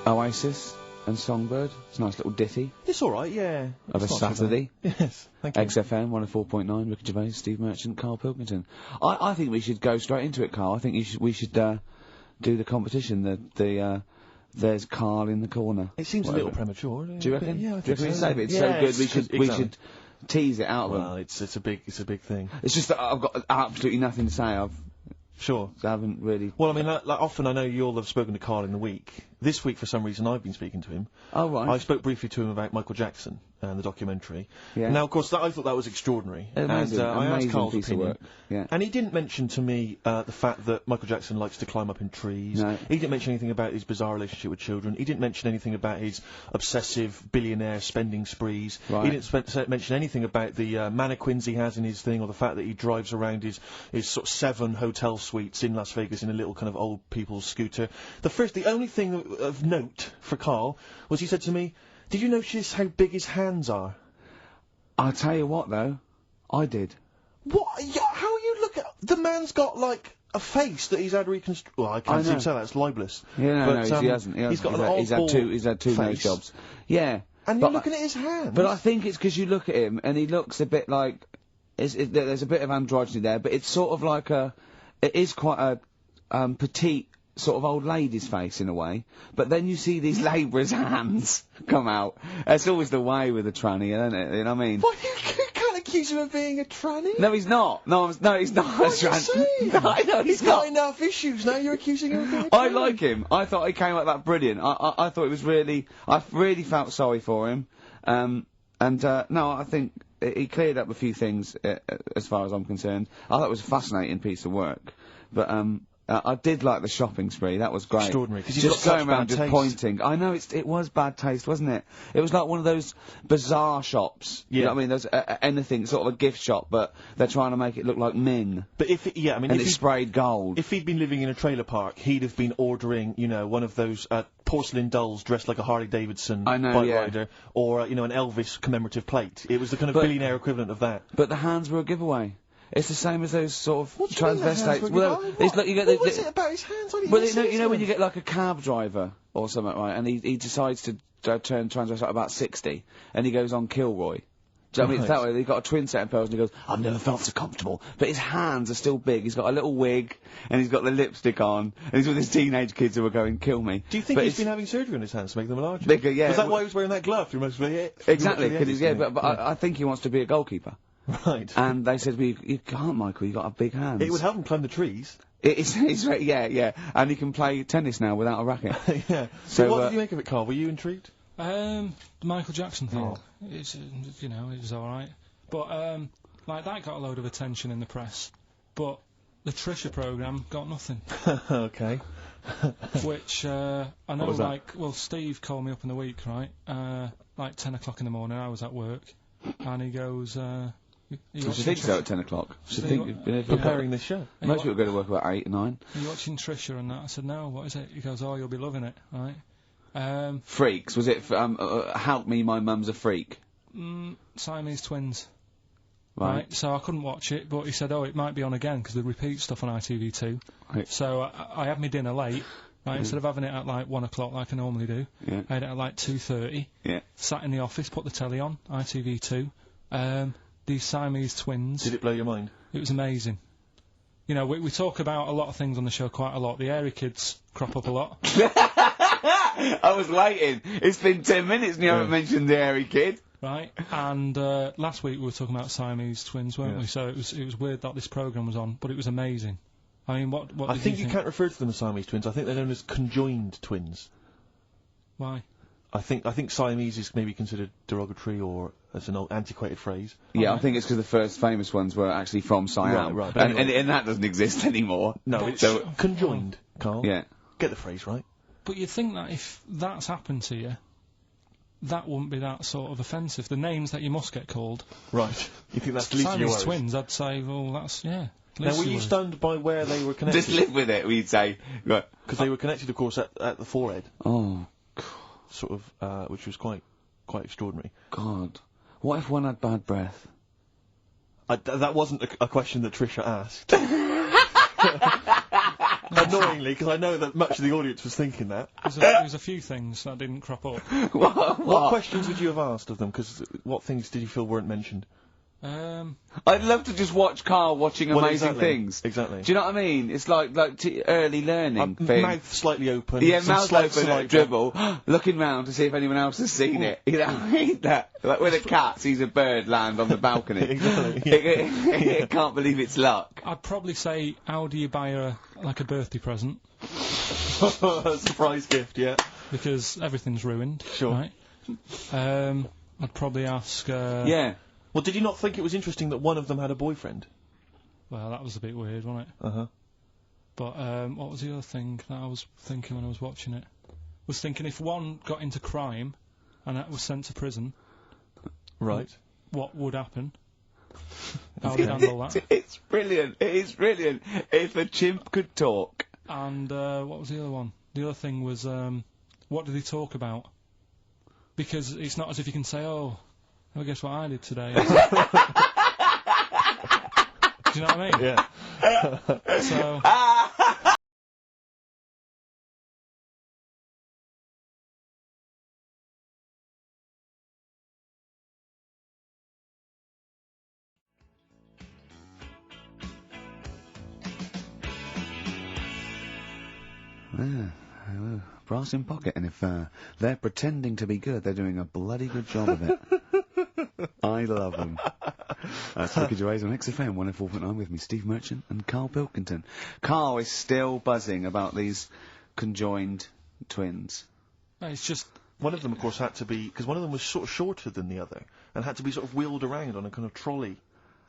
Oasis and Songbird. It's a nice little ditty It's all right. Yeah. of a It's not so Saturday. bad. Yes. Thank you. XFM 104.9, Ricky Gervais, Steve Merchant, Carl Pilkington. I think we should go straight into it, Carl. I think we should do the competition. There's Carl in the corner. It seems Whatever. a little premature. Do you reckon? Yeah, I Do you think reckon we so. save it? It's Yeah, so good. We exactly. should tease it out of Well, them. it's a big thing. It's just that I've got absolutely nothing to say. I Sure. haven't really. Well, I mean, like often I know you'll have spoken to Carl in the week. This week, for some reason, I've been speaking to him. Oh right. I spoke briefly to him about Michael Jackson and the documentary. Yeah. Now, of course, I thought that was extraordinary. Amazing, and I asked amazing Carl's piece opinion. of work. Yeah. And he didn't mention to me the fact that Michael Jackson likes to climb up in trees. No. He didn't mention anything about his bizarre relationship with children. He didn't mention anything about his obsessive billionaire spending sprees. Right. He didn't mention anything about the mannequins he has in his thing, or the fact that he drives around his sort of 7 hotel suites in Las Vegas in a little kind of old people's scooter. The only thing of note for Carl was he said to me, "Did you notice how big his hands are?" I'll tell you what though, I did. What? Yeah, how you look at the man's got like a face that he's had reconstructed. Well, I can't I seem know. to say that's libelous. Yeah, But, no, he hasn't. He's got an he's had oddball he's had two nose face. jobs. Yeah. And but you're looking at his hands. But I think it's because you look at him and he looks a bit like there's a bit of androgyny there, but it's sort of like it is quite a petite sort of old lady's face in a way. But then you see these labourers' hands come out. That's always the way with a tranny, isn't it? You know what I mean? What, you can't accuse him of being a tranny? No, he's not. No, he's not. What are you saying? No, I know He's he's got not. enough issues now. You're accusing him of being a I tranny. like him. I thought he came out that brilliant. I thought it was really. I really felt sorry for him. No, I think he cleared up a few things as far as I'm concerned. I thought it was a fascinating piece of work, but I did like the shopping spree. That was great. Extraordinary. 'Cause Just going around just pointing. I know it was bad taste, wasn't it? It was like one of those bizarre shops. Yeah. You know what I mean? There's anything, sort of a gift shop, but they're trying to make it look like Ming. But if it's sprayed gold. If he'd been living in a trailer park, he'd have been ordering, one of those porcelain dolls dressed like a Harley Davidson bike rider, or an Elvis commemorative plate. It was the kind of billionaire equivalent of that. But the hands were a giveaway. It's the same as those sort of transvestites. Well, it's like you get what was it about his hands? When you get like a cab driver or something, right? And he decides to turn transvestite about 60, and he goes on Kilroy. Do you know what I mean? It's that way. He's got a twin set of pearls, and he goes, "I've never felt so comfortable." But his hands are still big. He's got a little wig, and he's got the lipstick on, and he's with his teenage kids who are going, "Kill me." Do you think he's been having surgery on his hands to make them larger? Bigger, yeah. Was that why he was wearing that glove through most of it? Exactly. But I think he wants to be a goalkeeper. Right. And they said, well, you can't, Michael, you've got a big hands. It would help him climb the trees. Yeah. And he can play tennis now without a racket. Yeah. So what did you make of it, Carl? Were you intrigued? The Michael Jackson thing. It's, it was alright. But, that got a load of attention in the press. But the Trisha programme got nothing. Okay. Which, I know, Steve called me up in the week, right? 10 o'clock in the morning, I was at work. And he goes, So she thinks so at 10 o'clock. She think you've been preparing this show. Most people go to work about 8 or 9. Are you watching Trisha and that? I said, no, what is it? He goes, oh, you'll be loving it, right? Freaks, was it, Help Me, My Mum's a Freak? Siamese twins. Right. So I couldn't watch it, but he said, oh, it might be on again, because they repeat stuff on ITV2. Right. So I had my dinner late. Right, instead of having it at 1 o'clock like I normally do, I had it at 2:30. Yeah. Sat in the office, put the telly on, ITV2. These Siamese twins. Did it blow your mind? It was amazing. We talk about a lot of things on the show quite a lot. The Airy kids crop up a lot. I was waiting. It's been 10 minutes and you haven't mentioned the Airy kid. Right, and last week we were talking about Siamese twins, weren't we? So it was weird that this programme was on, but it was amazing. I mean, what I think you can't refer to them as Siamese twins. I think they're known as conjoined twins. Why? I think Siamese is maybe considered derogatory or as an old antiquated phrase. Yeah, I think it's because the first famous ones were actually from Siam. Right. And that doesn't exist anymore. No, it's conjoined, Carl. Yeah. Get the phrase right. But you'd think that if that's happened to you, that wouldn't be that sort of offensive. The names that you must get called. Right. You think that's the least of your worries? Siamese twins, I'd say, well, that's, yeah. Now, were you stunned by where they were connected? Just live with it, we'd say. Because they were connected, of course, at the forehead. Oh. Sort of, which was quite extraordinary. God. What if one had bad breath? That wasn't a question that Trisha asked. Annoyingly, because I know that much of the audience was thinking that. There was a few things that didn't crop up. What questions would you have asked of them? Because what things did you feel weren't mentioned? I'd love to just watch Carl watching amazing things. Exactly. Do you know what I mean? It's like early learning thing. Mouth slightly open. Yeah, mouth open, dribble, looking round to see if anyone else has seen it. You know, I mean that. Like when a cat sees a bird land on the balcony. Exactly. It can't believe its luck. I'd probably say, how do you buy her a birthday present? A surprise gift, yeah. Because everything's ruined. Sure. Right? I'd probably ask. Yeah. Well, did you not think it was interesting that one of them had a boyfriend? Well, that was a bit weird, wasn't it? Uh-huh. But, what was the other thing that I was thinking when I was watching it? I was thinking if one got into crime and was sent to prison... Right. What would happen? How would you handle that? It's brilliant. It is brilliant. If a chimp could talk. And, what was the other one? The other thing was, what did he talk about? Because it's not as if you can say, oh... Well, guess what I did today? Do you know what I mean? Yeah. So... Brass in pocket, and if they're pretending to be good, they're doing a bloody good job of it. I love them. That's Ricky Gervais on XFM 104.9 with me, Steve Merchant and Carl Pilkington. Carl is still buzzing about these conjoined twins. No, it's just One of them, of course, had to be, because one of them was sort of shorter than the other, and had to be sort of wheeled around on a kind of trolley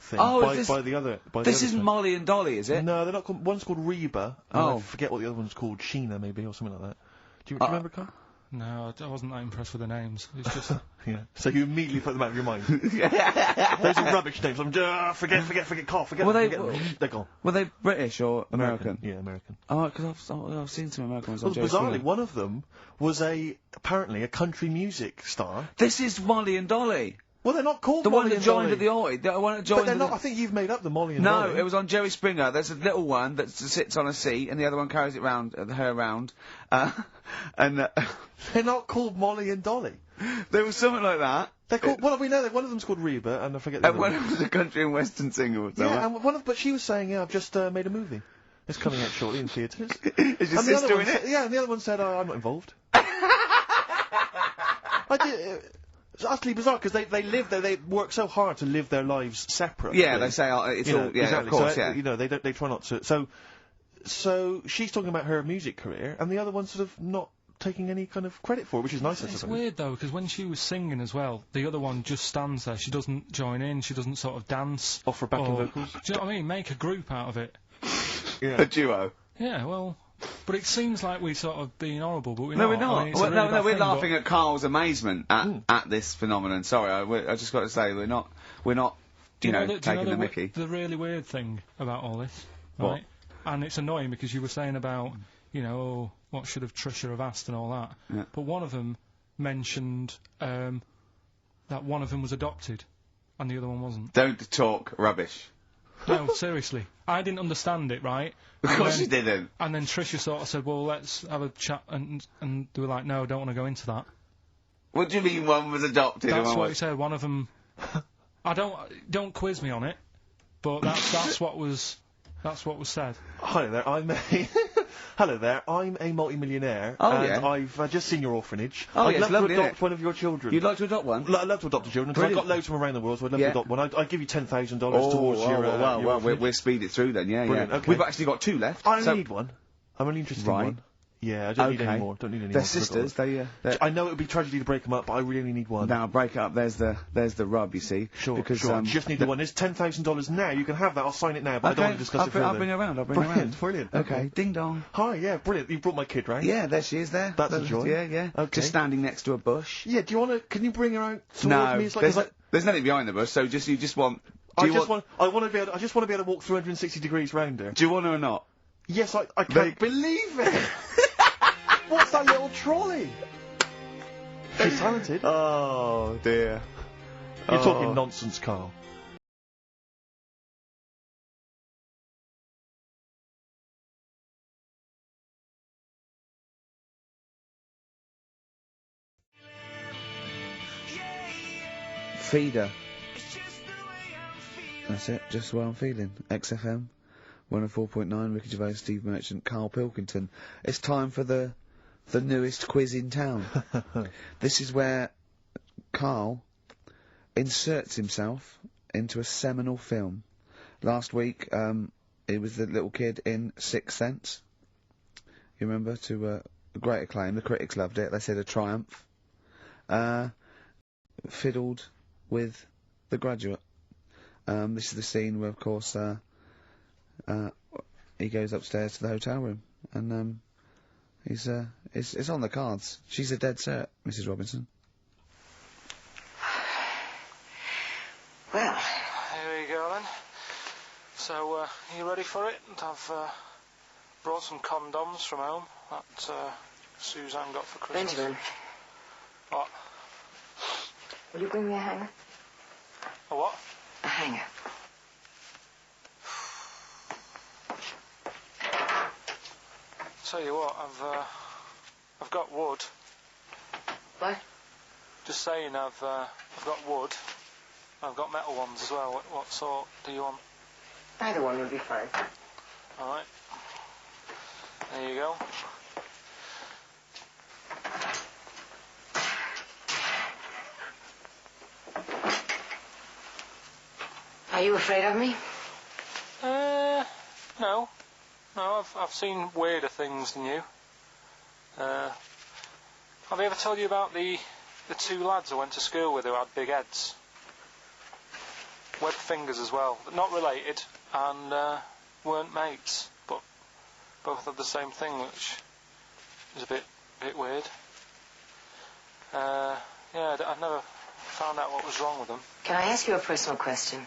thing by the other. This isn't Molly and Dolly, is it? No, they're not called. One's called Reba. And I forget what the other one's called. Sheena, maybe, or something like that. Do you remember, Carl? No, I wasn't that impressed with the names. It's just... Yeah. So you immediately put them out of your mind. Those are rubbish names. I'm forget, Carl, forget them. They're gone. Were they British or American? Yeah, American. Oh, because I've seen some American ones on Jerry bizarrely, Springer. one of them was apparently a country music star. This is Molly and Dolly. Well, they're not called the Molly one that and joined Dolly. at the Oi. The one that joined. But they're not. I think you've made up the Molly and no, Dolly. No, it was on Jerry Springer. There's a little one that sits on a seat, and the other one carries it round, her around. They're not called Molly and Dolly. There was something like that. They're called. Well, we know that one of them's called Reba, and I forget the other one. One was a country and western singer. Or yeah, and but she was saying, "Yeah, I've just made a movie. It's coming out shortly in theatres." Is your sister in it? Yeah, and the other one said, "I'm not involved." It's utterly bizarre because they live there. They work so hard to live their lives separately. Yeah, they say it's all. Yeah, exactly. of course. So, yeah, they try not to. So she's talking about her music career, and the other one's sort of not taking any kind of credit for it, which is nice. It's weird though, because when she was singing as well, the other one just stands there. She doesn't join in. She doesn't sort of dance. Offer backing vocals. Do you know what I mean? Make a group out of it. Yeah. A duo. Yeah, well. But it seems like we're sort of being horrible, but we're not. No, we're not. I mean, no, we're laughing at Carl's amazement at this phenomenon. Sorry, I just got to say we're not. You know, taking the mickey. The really weird thing about all this, right? And it's annoying because you were saying about, what should have Trisha have asked and all that. Yeah. But one of them mentioned that one of them was adopted, and the other one wasn't. Don't talk rubbish. No, seriously. I didn't understand it, right? Of course you didn't. And then Trisha sort of said, well, let's have a chat, and they were like, no, I don't want to go into that. What do you mean one was adopted? That's what he said, one of them... don't quiz me on it, but that's what was said. Hi there, Hello there, I'm a multi-millionaire, and I've just seen your orphanage. I'd love to adopt one of your children. You'd like to adopt one? I'd love to adopt a children, because I've got loads from around the world, so I'd love to adopt one. I'd give you $10,000 towards your well, we'll speed it through then, yeah. Brilliant, okay. We've actually got 2 left. I only need one. I'm only interested in one. Yeah, I don't need any more. They're sisters. I know it would be tragedy to break them up, but I really only need one. Now break it up. There's the rub. You see. Sure. Because you just need the one. There's $10,000 now. You can have that. I'll sign it now, but I don't want to discuss it further. I'll bring her around. Brilliant. Okay. Ding dong. Hi. Yeah. Brilliant. You brought my kid round. Yeah. There she is. There. That's a joy. Yeah. Okay. Just standing next to a bush. Yeah. Do you want to? Can you bring her out towards me? No. There's nothing behind the bush. So you just want. I just want to be able to walk 360 degrees round her. Do you want her or not? Yes. I can't believe it. What's that little trolley? She's talented. Oh, dear. You're talking nonsense, Carl. Feeder. That's it, just the way I'm feeling. XFM, 104.9, Ricky Gervais, Steve Merchant, Carl Pilkington. It's time for the newest quiz in town. This is where Carl inserts himself into a seminal film. Last week, it was the little kid in Sixth Sense. You remember? To great acclaim. The critics loved it. They said a triumph. Fiddled with The Graduate. This is the scene where, of course, he goes upstairs to the hotel room, and it's on the cards. She's a dead cert, Mrs. Robinson. Well, here we go then. So, are you ready for it? I've brought some condoms from home that Suzanne got for Christmas. Benjamin. What? Will you bring me a hanger? A what? A hanger. Tell you what, I've got wood. What? Just saying, I've got wood. I've got metal ones as well. What sort do you want? Either one would be fine. All right. There you go. Are you afraid of me? No, I've seen weirder things than you. Have I ever told you about the two lads I went to school with who had big heads? Webbed fingers as well. Not related, and weren't mates, but both had the same thing, which is a bit weird. Yeah, I've never found out what was wrong with them. Can I ask you a personal question?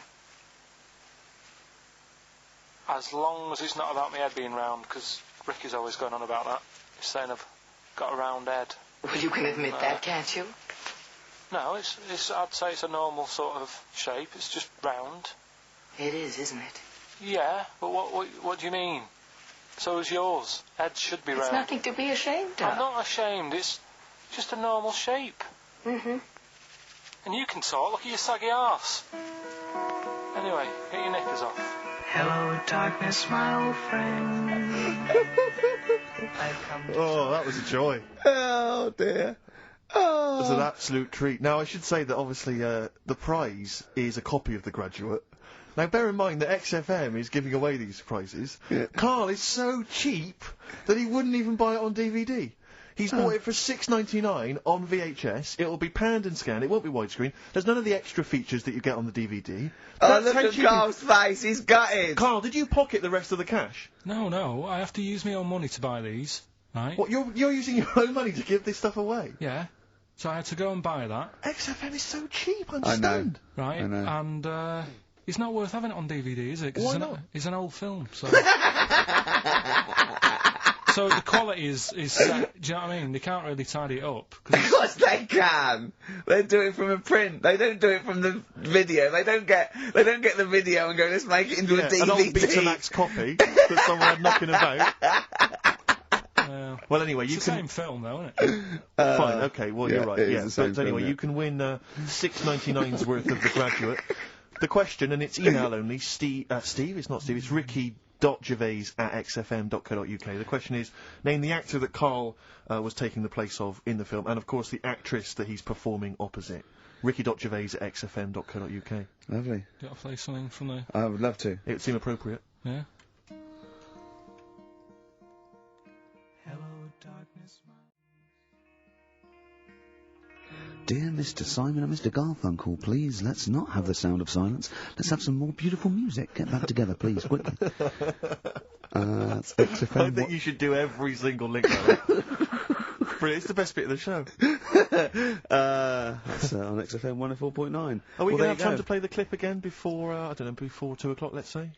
As long as it's not about my head being round, because Ricky's always going on about that. He's saying I've got a round head. Well, you can admit that, can't you? No, it's. I'd say it's a normal sort of shape. It's just round. It is, isn't it? Yeah, but what do you mean? So is yours. Head should be round. It's nothing to be ashamed of. I'm not ashamed. It's just a normal shape. Mm-hmm. And you can talk. Look at your saggy arse. Anyway, get your knickers off. Hello, darkness, my old friend. Oh, that was a joy. Oh dear. Oh. It was an absolute treat. Now, I should say that obviously the prize is a copy of The Graduate. Now, bear in mind that XFM is giving away these prizes. Yeah. Carl is so cheap that he wouldn't even buy it on DVD. He's bought it for $6.99 on VHS. It'll be panned and scanned. It won't be widescreen. There's none of the extra features that you get on the DVD. Oh, look at Carl's face. He's gutted. Carl, did you pocket the rest of the cash? No. I have to use my own money to buy these, right? What, you're using your own money to give this stuff away? Yeah. So I had to go and buy that. XFM is so cheap, I I know. understand. Right. I know. And it's not worth having it on DVD, is it? 'Cause Why not? It's an old film, so. So the quality is set, do you know what I mean? They can't really tidy it up. Of course they can. They do it from a print. They don't do it from the video. They don't get the video and go, let's make it into a DVD. An old Betamax copy that someone had knocking about. Well, anyway, it's you the can. same film, though, isn't it? Fine, okay, well, yeah, you're right, it is yeah. the same But film, anyway, yeah. you can win $6.99's worth of The Graduate. The question, and it's email only, Steve, it's not Steve, it's ricky.gervais@xfm.co.uk. The question is, name the actor that Carl was taking the place of in the film, and of course the actress that he's performing opposite. ricky.gervais@xfm.co.uk. Lovely. Do you want to play something from the... I would love to. It would seem appropriate. Yeah? Hello, darkness, my... Dear Mr. Simon and Mr. Garfunkel, please, let's not have the sound of silence. Let's have some more beautiful music. Get back together, please, quickly. It's XFM. I think you should do every single link on it. Brilliant, it's the best bit of the show. That's on XFM 104.9. Are we Well, going to there have you time go. to play the clip again before, I don't know, before 2 o'clock, let's say?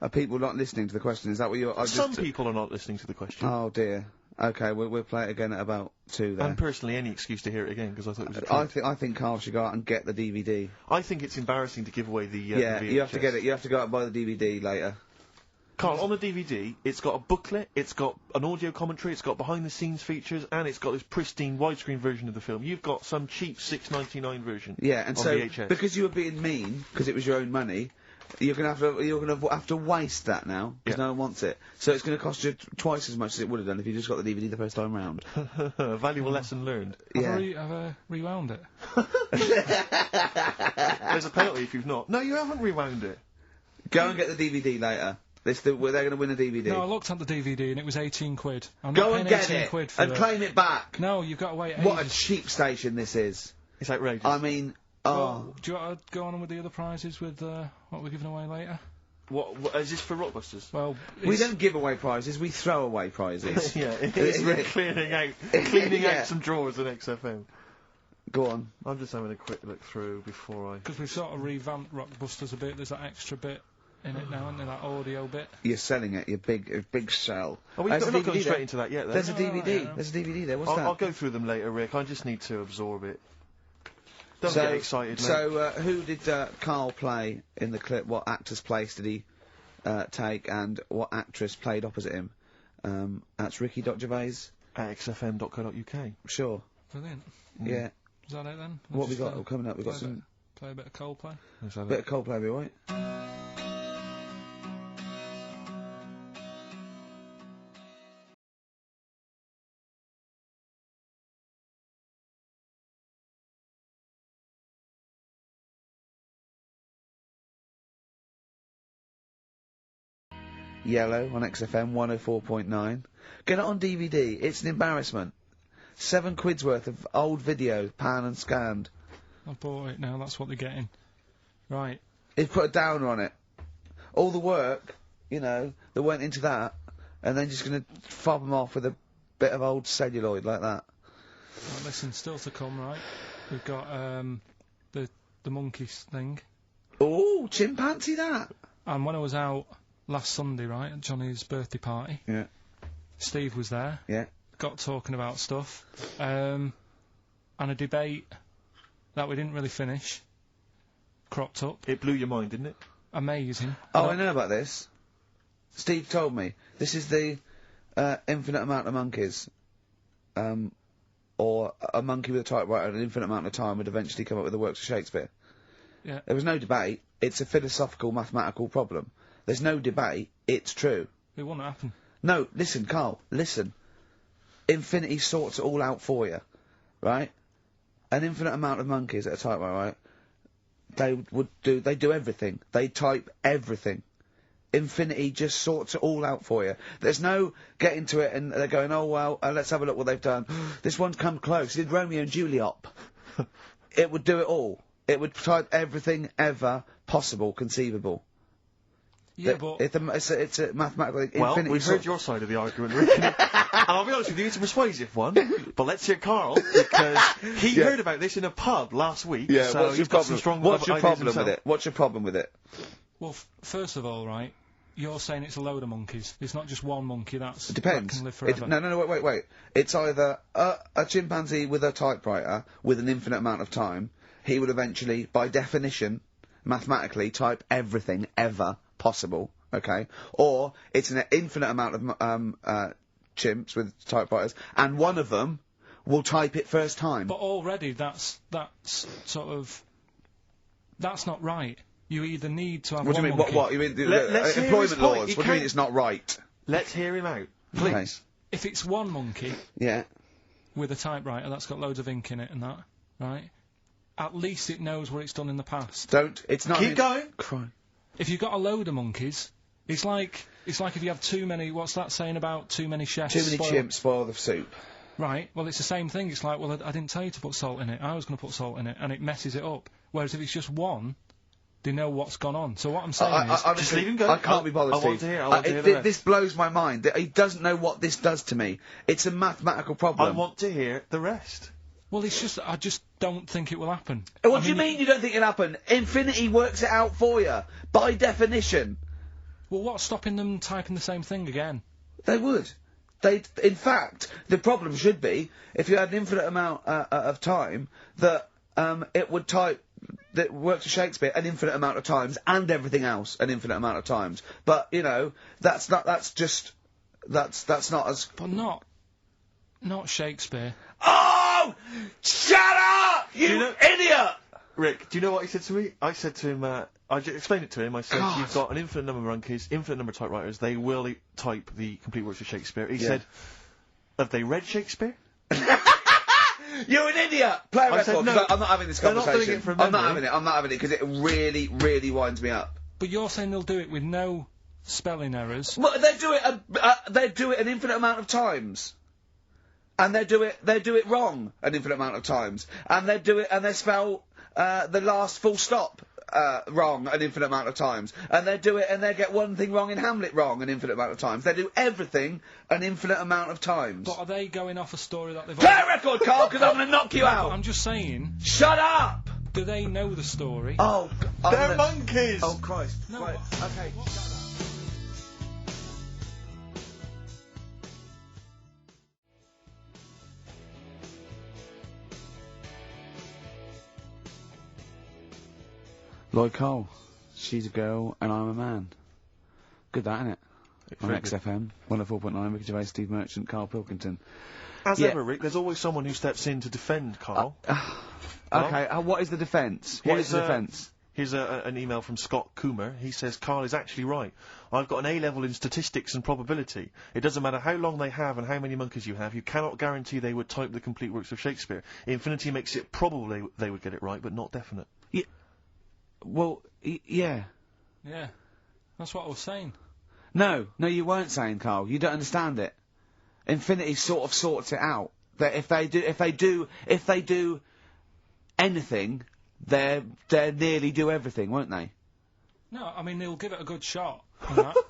Are people not listening to the question? Is that what you're... Some people are not listening to the question. Oh, dear. Okay, we'll play it again at about 2 then. And personally, any excuse to hear it again, because I thought it was a treat. I think Carl should go out and get the DVD. I think it's embarrassing to give away the Yeah, the you have to VHS. get it. You have to go out and buy the DVD later. Carl, on the DVD, it's got a booklet, it's got an audio commentary, it's got behind-the-scenes features, and it's got this pristine widescreen version of the film. You've got some cheap $6.99 version. Yeah, and on so VHS. because you were being mean, because it was your own money, you're gonna have to waste that now because Yeah. no one wants it. So it's gonna cost you twice as much as it would have done if you just got the DVD the first time round. A valuable lesson learned. Yeah. Have I rewound it? There's a penalty if you've not. No, you haven't rewound it. Go and get the DVD later. They're going to win a DVD. No, I looked at the DVD and it was 18 quid. I'm Go not and paying get 18 it quid for and claim it back. No, you've got to wait What a ages. cheap station this is. It's outrageous. I mean, Well, do you want to go on with the other prizes with what we're giving away later? What is this for Rockbusters? Well, we it's- don't give away prizes, we throw away prizes. Yeah, it's Yeah. cleaning out Yeah. some drawers in XFM. Go on. I'm just having a quick look through before I... Because we've sort of revamped Rockbusters a bit. There's that extra bit in it now, isn't there? That audio bit. You're selling it, your big sell. Oh, we're There's not a going DVD straight there. into that yet, then. There's a Oh, DVD. yeah. There's a DVD there. What's I'll, that? I'll go through them later, Rick. I just need to absorb it. Don't so, get excited, mate. So, who did Carl play in the clip? What actor's place did he take, and what actress played opposite him? That's Ricky.Gervais. At xfm.co.uk. Sure. Brilliant. Yeah. Is that it then? What we Just, got coming up? We've got some play a bit of Coldplay. Let's have bit it. of Coldplay, be right? Yellow on XFM 104.9. Get it on DVD. It's an embarrassment. £7 worth of old video, pan and scanned. I bought it now, that's what they're getting. Right. He's put a downer on it. All the work, you know, that went into that, and then just gonna fob them off with a bit of old celluloid like that. Right, listen, still to come, right? We've got, the monkeys thing. Ooh, chimpanzee that! And when I was out last Sunday, right, at Johnny's birthday party, Yeah. Steve was there. Yeah. Got talking about stuff. And a debate that we didn't really finish cropped up. It blew your mind, didn't it? Amazing. Oh, I know about this. Steve told me. This is the, infinite amount of monkeys. Or a monkey with a typewriter and an infinite amount of time would eventually come up with the works of Shakespeare. Yeah. There was no debate. It's a philosophical, mathematical problem. There's no debate. It's true. It won't happen. No, listen, Carl, listen. Infinity sorts it all out for you, right? An infinite amount of monkeys at a typewriter, right? They do everything. They type everything. Infinity just sorts it all out for you. There's no getting to it and they're going, oh well, let's have a look what they've done. This one's come close. It did Romeo and Juliet. It would do it all. It would type everything ever possible, conceivable. Yeah, but... It's a mathematical... Well, infinity we've sort- heard your side of the argument, Rick. And I'll be honest with you, it's a persuasive one. But let's hear Carl, because he heard about this in a pub last week. Yeah, so what's your he's got some problem? strong What's your ideas problem himself. with it? What's your problem with it? Well, first of all, right, you're saying it's a load of monkeys. It's not just one monkey It that depends. can live forever. No, wait. It's either a chimpanzee with a typewriter with an infinite amount of time. He would eventually, by definition, mathematically, type everything ever possible. Okay, or it's an infinite amount of chimps with typewriters, and one of them will type it first time. But already that's sort of... That's not right. You either need to have What do one you mean? monkey... What? You mean Let's hear his employment point. laws? He What do you mean can't- it's not right? Let's hear him out, please. Okay. If it's one monkey Yeah. with a typewriter that's got loads of ink in it and that, right, at least it knows what it's done in the past. It's not... Keep going. Crime. If you've got a load of monkeys, it's like if you have too many... What's that saying about too many chefs? Too many chimps spoil the soup. Right, well, it's the same thing. It's like, well, I didn't tell you to put salt in it. I was going to put salt in it, and it messes it up. Whereas if it's just one, they know what's gone on. So what I'm saying is... Honestly, Just leave him go. I can't be bothered, I want Steve. to hear- I want to hear the rest. This blows my mind. That he doesn't know what this does to me. It's a mathematical problem. I want to hear the rest. Well, it's just... I just don't think it will happen. What do you mean you don't think it'll happen? Infinity works it out for you. By definition. Well, what's stopping them typing the same thing again? They would. In fact, the problem should be, if you had an infinite amount of time, that it would type that works for Shakespeare an infinite amount of times, and everything else an infinite amount of times. But, you know, that's not as... But not Shakespeare. Oh! Shut up! You idiot! Rick, do you know what he said to me? I said to him, I explained it to him. I said, God. you've got an infinite number of monkeys, infinite number of typewriters. They will type the complete works of Shakespeare. He said, have they read Shakespeare? You're an idiot! Play a I said record, no. 'cause I'm not having this They're not conversation. doing it from I'm not memory. having it, because it really, really winds me up. But you're saying they'll do it with no spelling errors. Well, they do it an infinite amount of times. And they do it wrong an infinite amount of times. And they spell the last full stop wrong an infinite amount of times. And they get one thing wrong in Hamlet wrong an infinite amount of times. They do everything an infinite amount of times. But are they going off a story that they've Play a record, Carl, because I'm going to knock you out! I'm just saying, Shut up! do they know the story? Oh, They're monkeys! Oh, Christ. No, Right, okay. Lloyd Cole, she's a girl and I'm a man. Good that, innit? On Very good. XFM, 104.9, Ricky Gervais, Steve Merchant, Carl Pilkington. As Yeah. ever, Rick, there's always someone who steps in to defend Carl. Okay, what is the defence? What is the defence? Here's an email from Scott Coomer. He says, Carl is actually right. I've got an A-level in statistics and probability. It doesn't matter how long they have and how many monkeys you have. You cannot guarantee they would type the complete works of Shakespeare. Infinity makes it probable they would get it right, but not definite. Well, yeah. Yeah, that's what I was saying. No, you weren't saying, Carl. You don't understand it. Infinity sort of sorts it out. That if they do anything, they nearly do everything, won't they? No, I mean, they'll give it a good shot.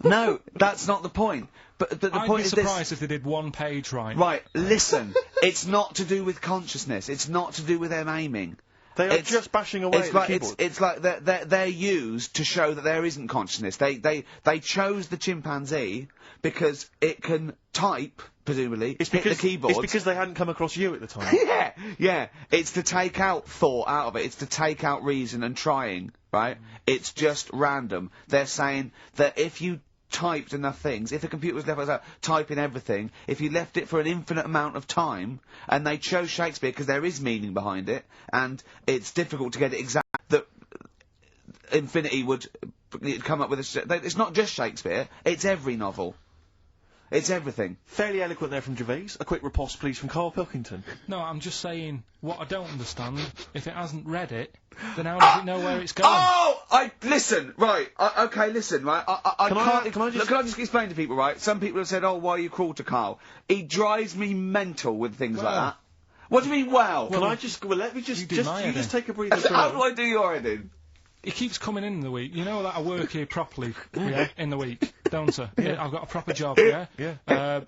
No, that's not the point. But the I'd point be is this. surprised if they did one page right. Right, listen. It's not to do with consciousness. It's not to do with them aiming. They are just bashing away at the keyboard. It's like they're used to show that there isn't consciousness. They chose the chimpanzee because it can type, presumably, hit the keyboard. It's because they hadn't come across you at the time. Yeah. It's to take out thought out of it. It's to take out reason and trying, right? It's just random. They're saying that if you typed enough things, if the computer was left without typing everything, if you left it for an infinite amount of time, and they chose Shakespeare because there is meaning behind it, and it's difficult to get it exact, that infinity would come up with it's not just Shakespeare, it's every novel. It's everything. Fairly eloquent there from Gervais. A quick riposte, please, from Carl Pilkington. No, I'm just saying, what I don't understand, if it hasn't read it, then how does it know where it's going? Listen, right, listen, right, Can I just explain to people, right? Some people have said, why are you cruel to Carl? He drives me mental with things like that. What do you mean, let me just take a breather. How do I do your editing? He keeps coming in the week. You know that I work here properly in the week, don't I? Yeah. I've got a proper job, yeah?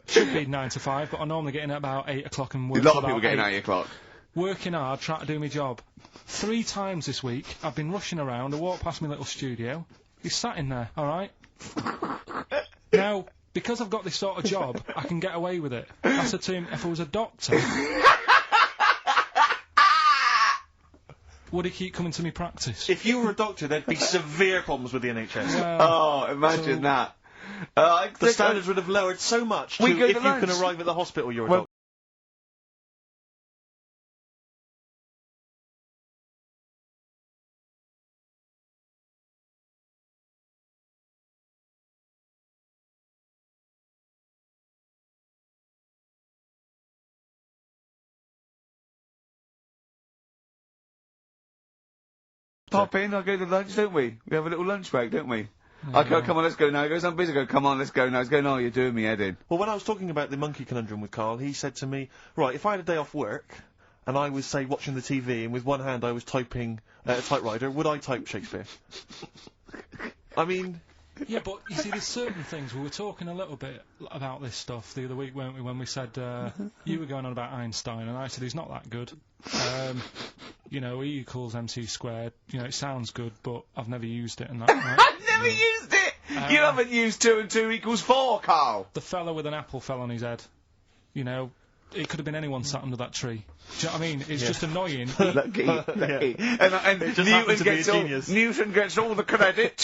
Should be 9 to 5, but I normally get in at about 8 o'clock and work A lot of people getting 8 o'clock. Working hard, trying to do my job. 3 times this week, I've been rushing around. I walked past my little studio. He's sat in there, alright? Now, because I've got this sort of job, I can get away with it. I said to him, if I was a doctor... would he keep coming to me practice? If you were a doctor, there'd be severe problems with the NHS. Imagine that. The standards would have lowered so much if you can arrive at the hospital, you're a doctor. Pop in, I'll go to lunch, don't we? We have a little lunch break, don't we? I go, come on, let's go now. He goes, I'm busy. I go, come on, let's go now. He's going, oh, you're doing me head in. Well, when I was talking about the monkey conundrum with Carl, he said to me, right, if I had a day off work, and I was, say, watching the TV, and with one hand I was typing a typewriter, would I type Shakespeare? I mean... Yeah, but you see, there's certain things. We were talking a little bit about this stuff the other week, weren't we, when we said, you were going on about Einstein, and I said he's not that good. You know, E equals MC squared. You know, it sounds good, but I've never used it and that. Right? I've never used it! You haven't used 2 and 2 equals 4, Carl! The fella with an apple fell on his head. You know, it could have been anyone sat under that tree. Do you know what I mean? It's just annoying. Lucky. And Newton gets all the credit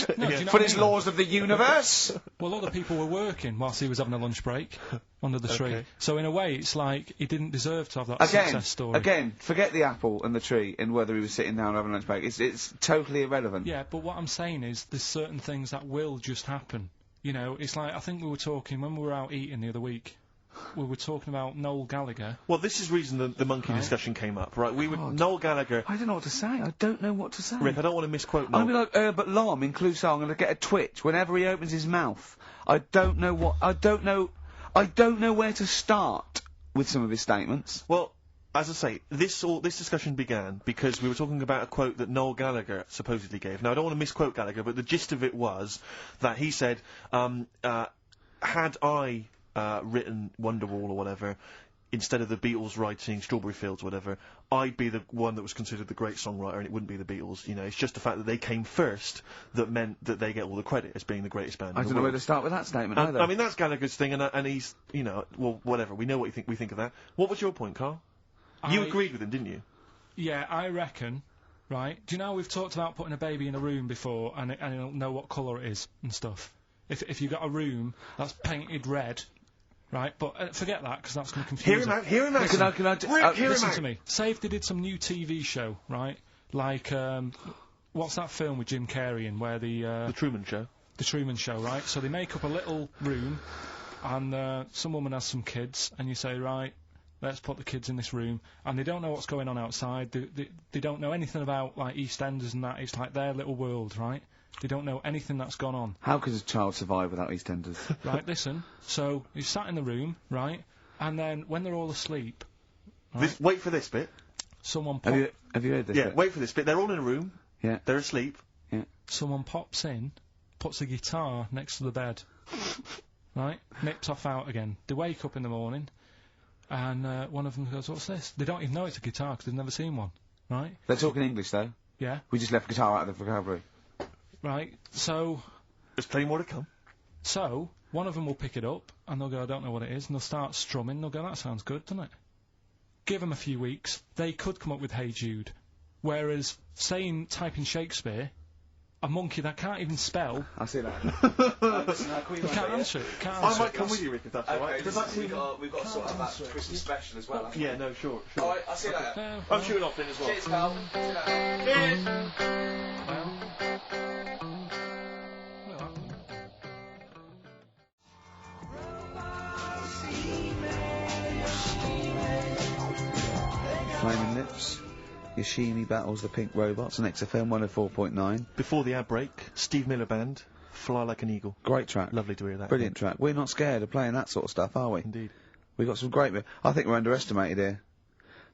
for his laws of the universe. Well, other people were working whilst he was having a lunch break under the tree. So in a way, it's like he didn't deserve to have that success story. Again, forget the apple and the tree and whether he was sitting down having a lunch break. It's totally irrelevant. Yeah, but what I'm saying is there's certain things that will just happen. You know, it's like, I think we were talking, when we were out eating the other week, we were talking about Noel Gallagher. Well, this is the reason the monkey discussion came up, right? Noel Gallagher... I don't know what to say. I don't know what to say. Rick, I don't want to misquote Noel. I'm like Herbert Lom in Clouseau. I'm going to get a twitch whenever he opens his mouth. I don't know where to start with some of his statements. Well, as I say, this discussion began because we were talking about a quote that Noel Gallagher supposedly gave. Now, I don't want to misquote Gallagher, but the gist of it was that he said, had I... written Wonderwall or whatever, instead of the Beatles writing Strawberry Fields or whatever, I'd be the one that was considered the great songwriter and it wouldn't be the Beatles. You know, it's just the fact that they came first that meant that they get all the credit as being the greatest band in the world. I don't know where to start with that statement either. I mean, that's Gallagher's thing and he's, you know, well, whatever, we know what we think of that. What was your point, Carl? You agreed with him, didn't you? Yeah, I reckon, right, do you know we've talked about putting a baby in a room before and it'll know what colour it is and stuff? If you've got a room that's painted red... Right, but forget that, because that's going to confuse him. Hear him out. Listen to me. Say if they did some new TV show, right? Like, what's that film with Jim Carrey in, where the Truman Show. The Truman Show, right? So they make up a little room, and some woman has some kids, and you say, right, let's put the kids in this room, and they don't know what's going on outside. They don't know anything about, like, EastEnders and that. It's like their little world, right? They don't know anything that's gone on. How could a child survive without EastEnders? Right, listen. So, you sat in the room, right? And then, when they're all asleep, Wait for this bit. Someone Have you heard this? Yeah, bit? wait for this bit. They're all in a room. Yeah. They're asleep. Yeah. Someone pops in, puts a guitar next to the bed, right? Nips off out again. They wake up in the morning, and one of them goes, "What's this?" They don't even know it's a guitar because they've never seen one, right? They're talking English though. Yeah. We just left guitar out of the vocabulary. Right. So There's plenty more to come. one of them will pick it up, and they'll go, "I don't know what it is," and they'll start strumming. They'll go, "That sounds good, doesn't it?" Give them a few weeks, they could come up with Hey Jude. Whereas, typing Shakespeare, a monkey that can't even spell. I see that. You can't answer it. I might come with you, Rick, if that's alright. We've got to sort of that Christmas special as well. Yeah, no, sure. Alright, I'll see you later. I'm shooting off then as well. Cheers, pal. See you later. Flaming Lips, Yoshimi battles the Pink Robots on XFM 104.9. Before the ad break, Steve Miller Band, Fly Like an Eagle. Great track. Lovely to hear that. Brilliant track. We're not scared of playing that sort of stuff, are we? Indeed. We've got some great... I think we're underestimated here.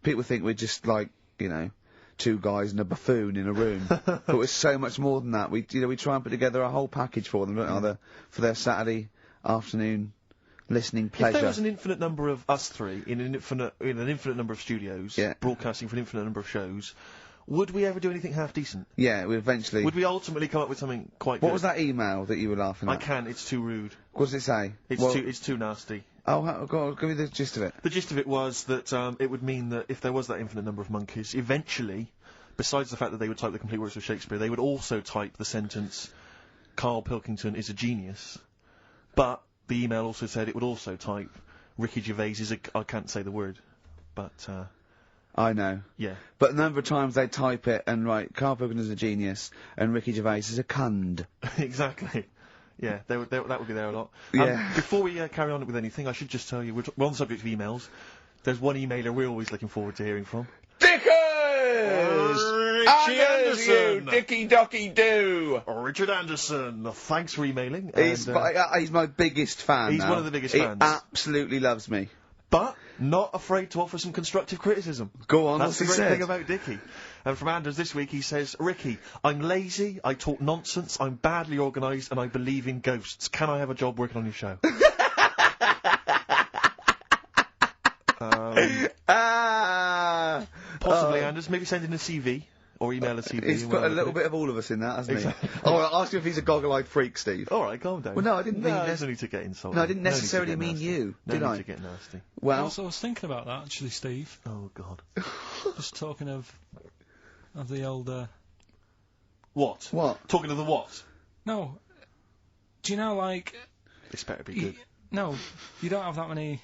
People think we're just like, you know, two guys and a buffoon in a room. But we're so much more than that. We try and put together a whole package for them, don't we? For their Saturday afternoon listening pleasure. If there was an infinite number of us three in an infinite number of studios, broadcasting for an infinite number of shows, would we ever do anything half decent? Yeah, we eventually... Would we ultimately come up with something quite good? What was that email that you were laughing at? I can't, it's too rude. What does it say? It's too nasty. Oh, go on, give me the gist of it. The gist of it was that it would mean that if there was that infinite number of monkeys, eventually, besides the fact that they would type the complete works of Shakespeare, they would also type the sentence, Carl Pilkington is a genius. But the email also said it would also type, Ricky Gervais is a... I can't say the word, but... I know. Yeah. But a number of times they type it and write, Carl Pilkington is a genius, and Ricky Gervais is a cund. Exactly. Yeah, that would be there a lot. Yeah. Before we carry on with anything, I should just tell you, we're on the subject of emails. There's one emailer we're always looking forward to hearing from. Dickers! Richie Anderson! Dicky Docky Doo! Richard Anderson, thanks for emailing. He's my biggest fan. He's now. one of the biggest fans. He absolutely loves me. But not afraid to offer some constructive criticism. Go on, that's the what's great he thing about Dickie. And from Anders this week, he says, Ricky, I'm lazy, I talk nonsense, I'm badly organised, and I believe in ghosts. Can I have a job working on your show? Possibly, Anders. Maybe send in a CV. Or email a CV. He's put a little bit of all of us in that, hasn't he? Oh, I'll ask you if he's a goggle-eyed freak, Steve. Alright, calm down. Well, no, I didn't mean... there's no need to get insulted. No, I didn't necessarily mean you, did I? No need to get nasty. Well... Also, I was thinking about that, actually, Steve. Oh, God. Just talking of the old, What? What? Talking of the what? No. Do you know, like... This better be good. No, you don't have that many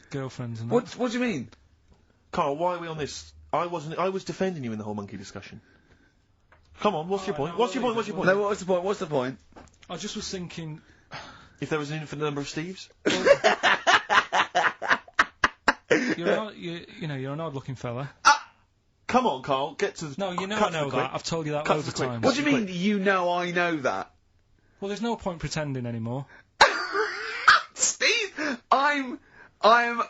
girlfriends and that. What do you mean? Carl, why are we on this? I was defending you in the whole monkey discussion. Come on, what's your point? What's your point? What's your point? No, what's the point? What's the point? I just was thinking... If there was an infinite number of Steves? You're an odd-looking fella. Come on, Carl, get to the... No, I know that. I've told you that loads of times. What do you mean, you know I know that? Well, there's no point pretending anymore. Steve, I'm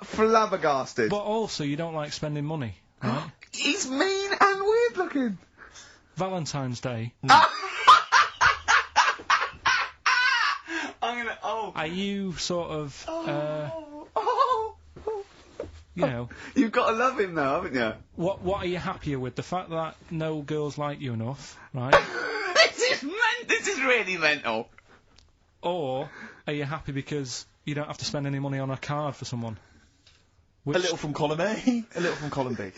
flabbergasted. But also, you don't like spending money, right? He's mean and weird looking. Valentine's Day. Are you sort of, you know... You've got to love him now, haven't you? What are you happier with? The fact that no girls like you enough, right? This is really mental. Or are you happy because you don't have to spend any money on a card for someone? Which... A little from column A, a little from column B.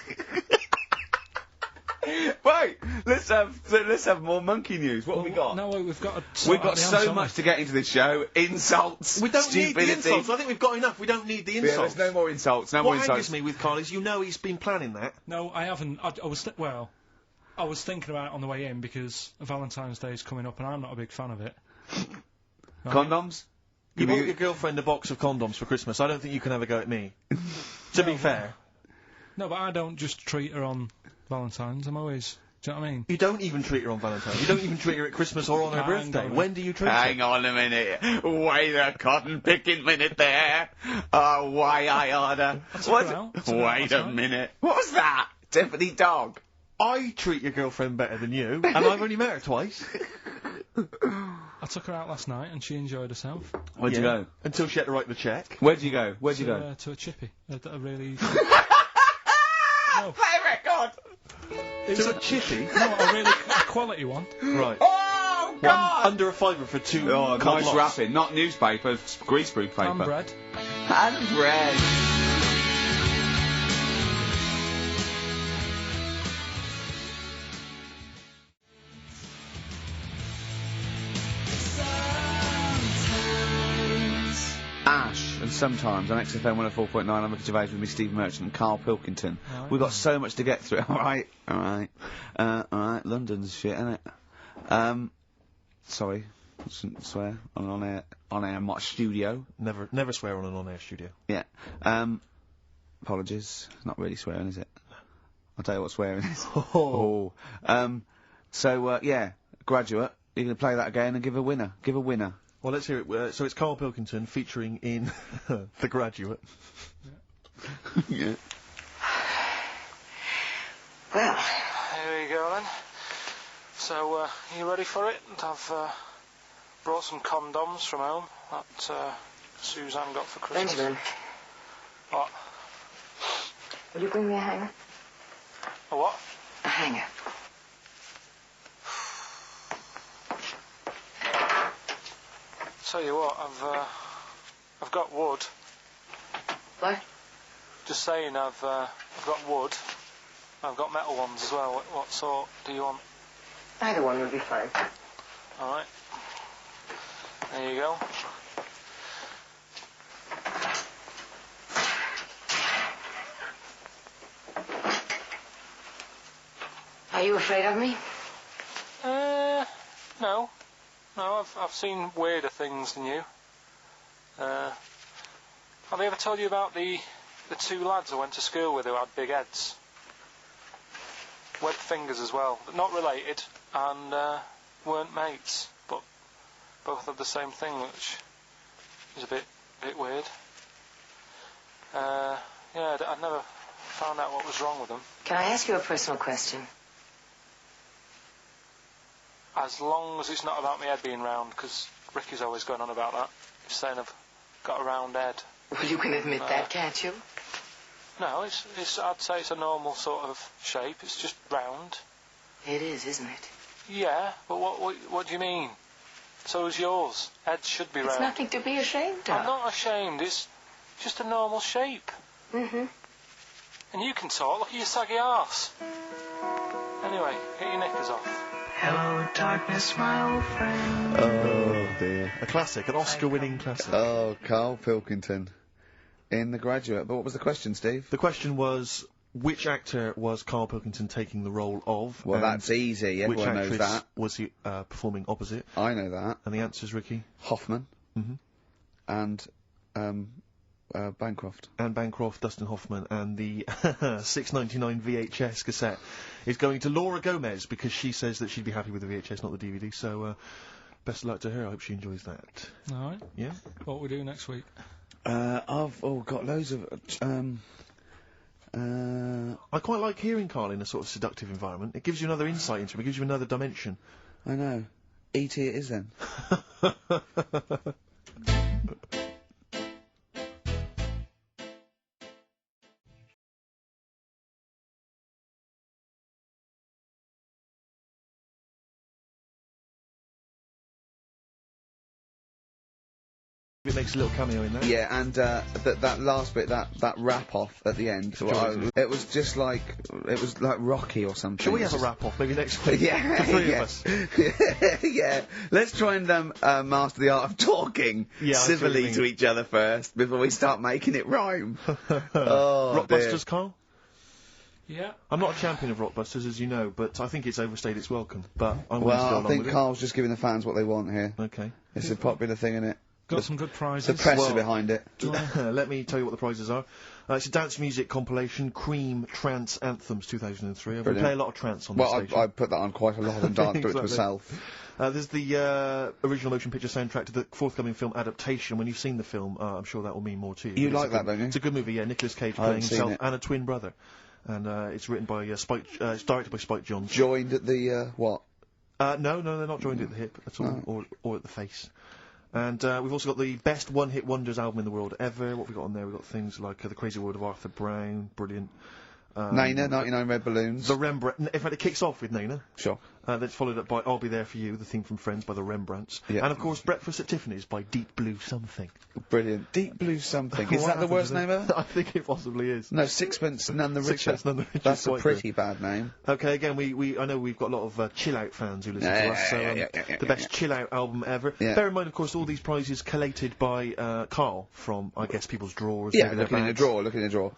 Right, let's have more monkey news. What have we got? No, we've got so much to get into this show. Insults. We don't stupidity. need the insults. I think we've got enough. We don't need the insults. Yeah, there's no more insults. What angers me with Carl is you know he's been planning that. No, I haven't. I was thinking about it on the way in because Valentine's Day is coming up and I'm not a big fan of it. Right? Condoms? You bought your girlfriend a box of condoms for Christmas. I don't think you can have a go at me. To be fair. No, but I don't just treat her on Valentine's. I'm always Do you know what I mean? You don't even treat her on Valentine's. You don't even treat her at Christmas or on her Hang birthday. on. When do you treat her? Hang on a minute. Wait a cotton picking minute there. Oh, why I order. Took her out Wait a last night. minute. What was that? Tiffany Dog. I treat your girlfriend better than you, and I've only met her twice. I took her out last night and she enjoyed herself. Where'd you go? Until she had to write the cheque. Where'd you go? Where'd you to, go? To a chippy. A really... Play record! It's To a chippy? No, a really quality one. Right. Oh, God! Under a fiver for 2 Oh, cold nice lots. wrapping. Not newspaper, greaseproof paper. And bread. And bread. Ash, and sometimes on XFM 104.9, I'm Ricky Gervais with me, Steve Merchant and Carl Pilkington. Right. We've got so much to get through. Alright. London's shit, isn't it? Sorry. Shouldn't swear on air my studio. Never swear on an on-air studio. Yeah. Apologies. Not really swearing, is it? I'll tell you what swearing is. Oh. Yeah, Graduate. You're going to play that again and give a winner. Give a winner. Well, let's hear it. So it's Carl Pilkington featuring in The Graduate. Yeah. Well, Here we go then. So, you ready for it? I've brought some condoms from home that Suzanne got for Christmas. Benjamin, What? will you bring me a hanger? A what? A hanger. Tell you what, I've got wood. What? Just saying, I've got wood. I've got metal ones as well. What sort do you want? Either one would be fine. All right. There you go. Are you afraid of me? No. No, I've seen weirder things than you. Have I ever told you about the 2 lads I went to school with who had big heads? Webbed fingers as well. But not related, and weren't mates, but both had the same thing, which is a bit weird. I'd never found out what was wrong with them. Can I ask you a personal question? As long as it's not about my head being round, because Ricky's always going on about that. He's saying I've got a round head. Well, you can admit that, can't you? No, it's I'd say it's a normal sort of shape. It's just round. It is, isn't it? Yeah, but what do you mean? So is yours. Heads should be It's round. nothing to be ashamed of. I'm not ashamed. It's just a normal shape. Mm-hmm. And you can talk. Look at your saggy arse. Anyway, get your knickers off. Hello, darkness, my old friend. Oh, dear. A classic, an Oscar-winning classic. Oh, Carl Pilkington. In The Graduate. But what was the question, Steve? The question was, which actor was Carl Pilkington taking the role of? Well, and that's easy. which Everyone knows actress that. was he performing opposite? I know that. And the answer's Ricky? Hoffman. Mm-hmm. And, Bancroft. Anne Bancroft, Dustin Hoffman, and the $6.99 VHS cassette is going to Laura Gomez because she says that she'd be happy with the VHS, not the DVD. So, best of luck to her. I hope she enjoys that. All right. Yeah. What we do next week? I've got loads of, I quite like hearing Carl in a sort of seductive environment. It gives you another insight into him. It gives you another dimension. I know. E.T. it is then. It makes a little cameo in there. Yeah, and that last bit, that wrap off at the end, it was just like Rocky or something. Shall we have a wrap off maybe next week? Yeah, The three yeah. of us. Yeah. Let's try and master the art of talking Yeah, I see what you civilly mean. to each other first before we start making it rhyme. Oh, Rockbusters, Carl? Yeah. I'm not a champion of Rockbusters, as you know, but I think it's overstayed its welcome. But I'm willing to go Well, I along think with Carl's just giving the fans what they want here. it. Okay. It's a popular thing, isn't it? Got some good prizes. The press Well- are behind it. Let me tell you what the prizes are. It's a dance music compilation, Cream Trance Anthems 2003. We Brilliant. play a lot of trance on this Well, station. I put that on quite a lot and danced to it Exactly. myself. There's the original motion picture soundtrack to the forthcoming film adaptation. When you've seen the film, I'm sure that will mean more to you. You But like it's that, a good, don't you? It's a good movie, yeah. Nicolas Cage I playing haven't seen himself it. and a twin brother. And it's written by Spike. It's directed by Spike Jonze. Joined at the, what? No, they're not joined at the hip at all, or at the face. And we've also got the best one-hit wonders album in the world ever. What have we got on there? We've got things like The Crazy World of Arthur Brown, brilliant. Nana, 99 Red Balloons. The Rembrandt. In fact, it kicks off with Nana. Sure. That's followed up by I'll Be There For You, the theme from Friends by the Rembrandts. Yeah. And of course, Breakfast at Tiffany's by Deep Blue Something. Brilliant. Deep Blue Something. Is What that the happens worst to name them? ever? I think it possibly is. No, Sixpence None the Richer. Sixpence None the Richer That's is a quite pretty bad name. Okay, again, I know we've got a lot of chill-out fans who listen to us, so the best chill-out album ever. Yeah. Bear in mind, of course, all these prizes collated by Carl from, I guess, people's drawers. Yeah, maybe their looking in the bags. drawer, looking in the drawer.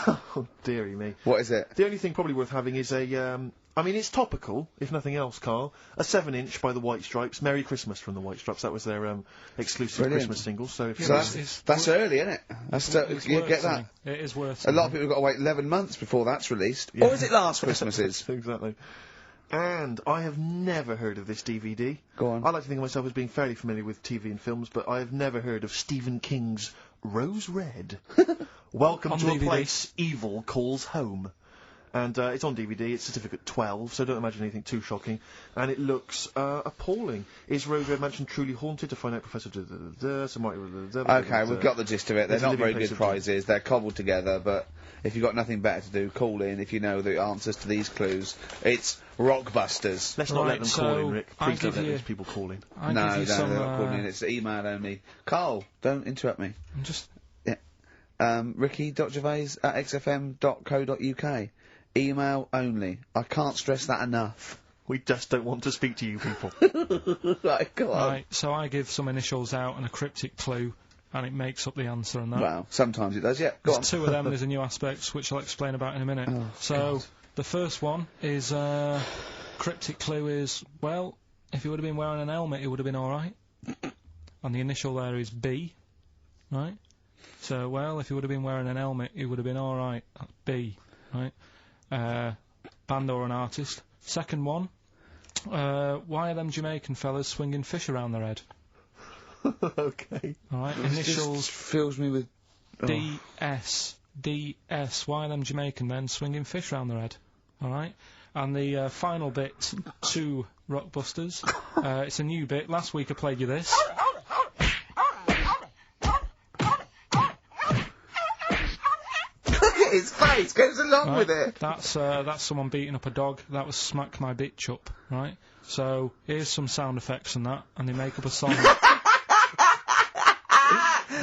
Oh, dearie me. What is it? The only thing probably worth having is a, I mean, it's topical, if nothing else, Carl. A 7-inch by the White Stripes. Merry Christmas from the White Stripes. That was their exclusive Brilliant. Christmas single. So if So you that's early, isn't it? That's It's you worth get that. something. It is worth A something. lot of people have got to wait 11 months before that's released. Yeah. Or is it last Christmases? Exactly. And I have never heard of this DVD. Go on. I like to think of myself as being fairly familiar with TV and films, but I have never heard of Stephen King's Rose Red. Welcome On to DVD. a place evil calls home. And it's on DVD, it's certificate 12, so don't imagine anything too shocking. And it looks appalling. Is Rose Red Mansion truly haunted? To find out, Professor... Okay, we've got the gist of it. They're It's a not living very place good of doom. prizes. They're cobbled together, but if you've got nothing better to do, call in if you know the answers to these clues. It's Rockbusters. Let's not let Right, them call in, so Rick. I Please don't give let you- these people call in. I No, give you no, some, they're not calling in. It's email only. Carl, don't interrupt me. I'm just Ricky.gervais@xfm.co.uk. Email only. I can't stress that enough. We just don't want to speak to you people. Right, go on. right. So I give some initials out and a cryptic clue, and it makes up the answer and that. Well, sometimes it does, yeah. Go on. There's two of them. There's a new aspect which I'll explain about in a minute. Oh, so the first one is cryptic clue is, well, if he would have been wearing an helmet, it would have been all right. And the initial there is B, right? So, well, if he would have been wearing an helmet, it would have been all right. That's B, right? Band or an artist. Second one, why are them Jamaican fellas swinging fish around their head? Okay. All right, This initials just fills me with... DS. Why are them Jamaican men swinging fish around their head? All right. And the final bit to Rockbusters. It's a new bit. Last week I played you this. Look at his face, goes along Right? with it. That's someone beating up a dog. That was Smack My Bitch Up. Right. So here's some sound effects and that, and they make up a song.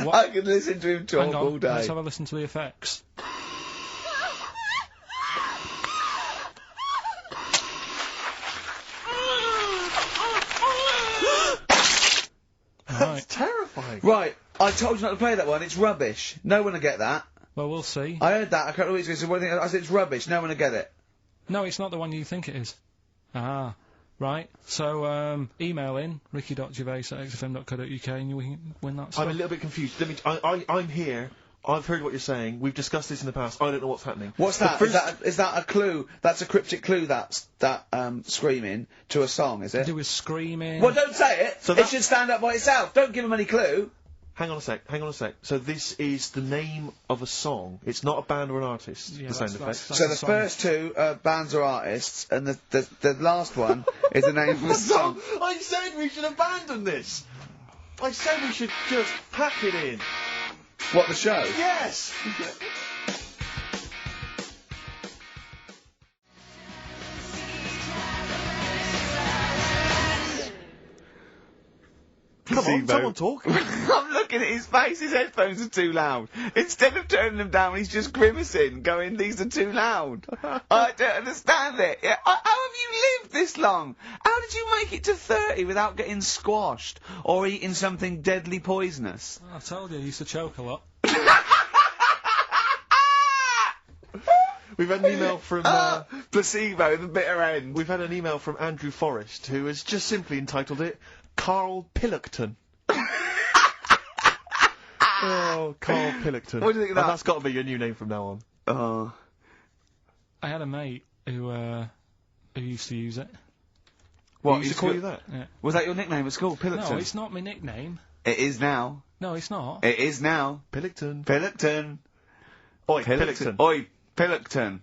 What? I can listen to him talk Hang all on. day. Let's have a listen to the effects. Right. Terrifying. Right, I told you not to play that one. It's rubbish. No one will get that. Well, we'll see. I heard that a couple of weeks ago. So what do you think? I said it's rubbish. No one will get it. No, it's not the one you think it is. Ah, right. So, email in, ricky.gervais@xfm.co.uk and you win that stuff. I'm a little bit confused. I'm here. I've heard what you're saying. We've discussed this in the past. I don't know what's happening. What's The that? first- Is that a clue? That's a cryptic clue. That screaming to a song, is it? Do with screaming. Well, don't say it. So It that- should stand up by itself. Don't give him any clue. Hang on a sec. So this is the name of a song. It's not a band or an artist. Yeah, the sound that's- effect. that's So the the song. first two are bands or artists, and the last one is the name of a song. I said we should abandon this. I said we should just pack it in. What, the show? Yes. Come on, Placebo. someone talk. I'm looking at his face. His headphones are too loud. Instead of turning them down, he's just grimacing, going, "These are too loud." I don't understand it. Yeah. How have you lived this long? How did you make it to 30 without getting squashed or eating something deadly poisonous? I told you, I used to choke a lot. We've had an email from. Placebo, the bitter end. We've had an email from Andrew Forrest, who has just simply entitled it Carl Pillockton. Oh, Carl Pillington. What do you think of that? That's got to be your new name from now on. Oh. I had a mate who used to use it. What, He used to call you that? Yeah. Was that your nickname at school, Pillington? No, it's not my nickname. It is now. No, it's not. It is now. Pillington. Pillington. Oi, Pillington. Oi, Pillington.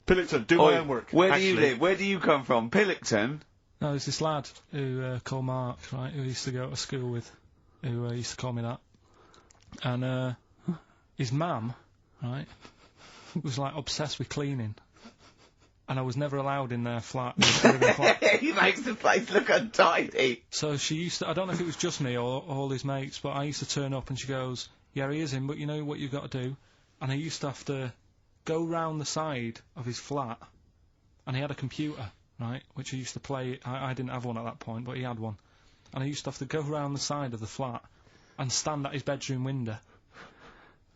Pillington, do Oi, my homework. Where do you Actually. live? Where do you come from? Pillington? No, there's this lad who called Mark, right, who used to go to school with, who used to call me that. And his mum, right, was like obsessed with cleaning. And I was never allowed in their flat. He makes the place look untidy. So she used to, I don't know if it was just me or all his mates, but I used to turn up and she goes, yeah, he is in, but you know what you've got to do? And I used to have to go round the side of his flat, and he had a computer, right, which he used to play. I didn't have one at that point, but he had one. And I used to have to go round the side of the flat and stand at his bedroom window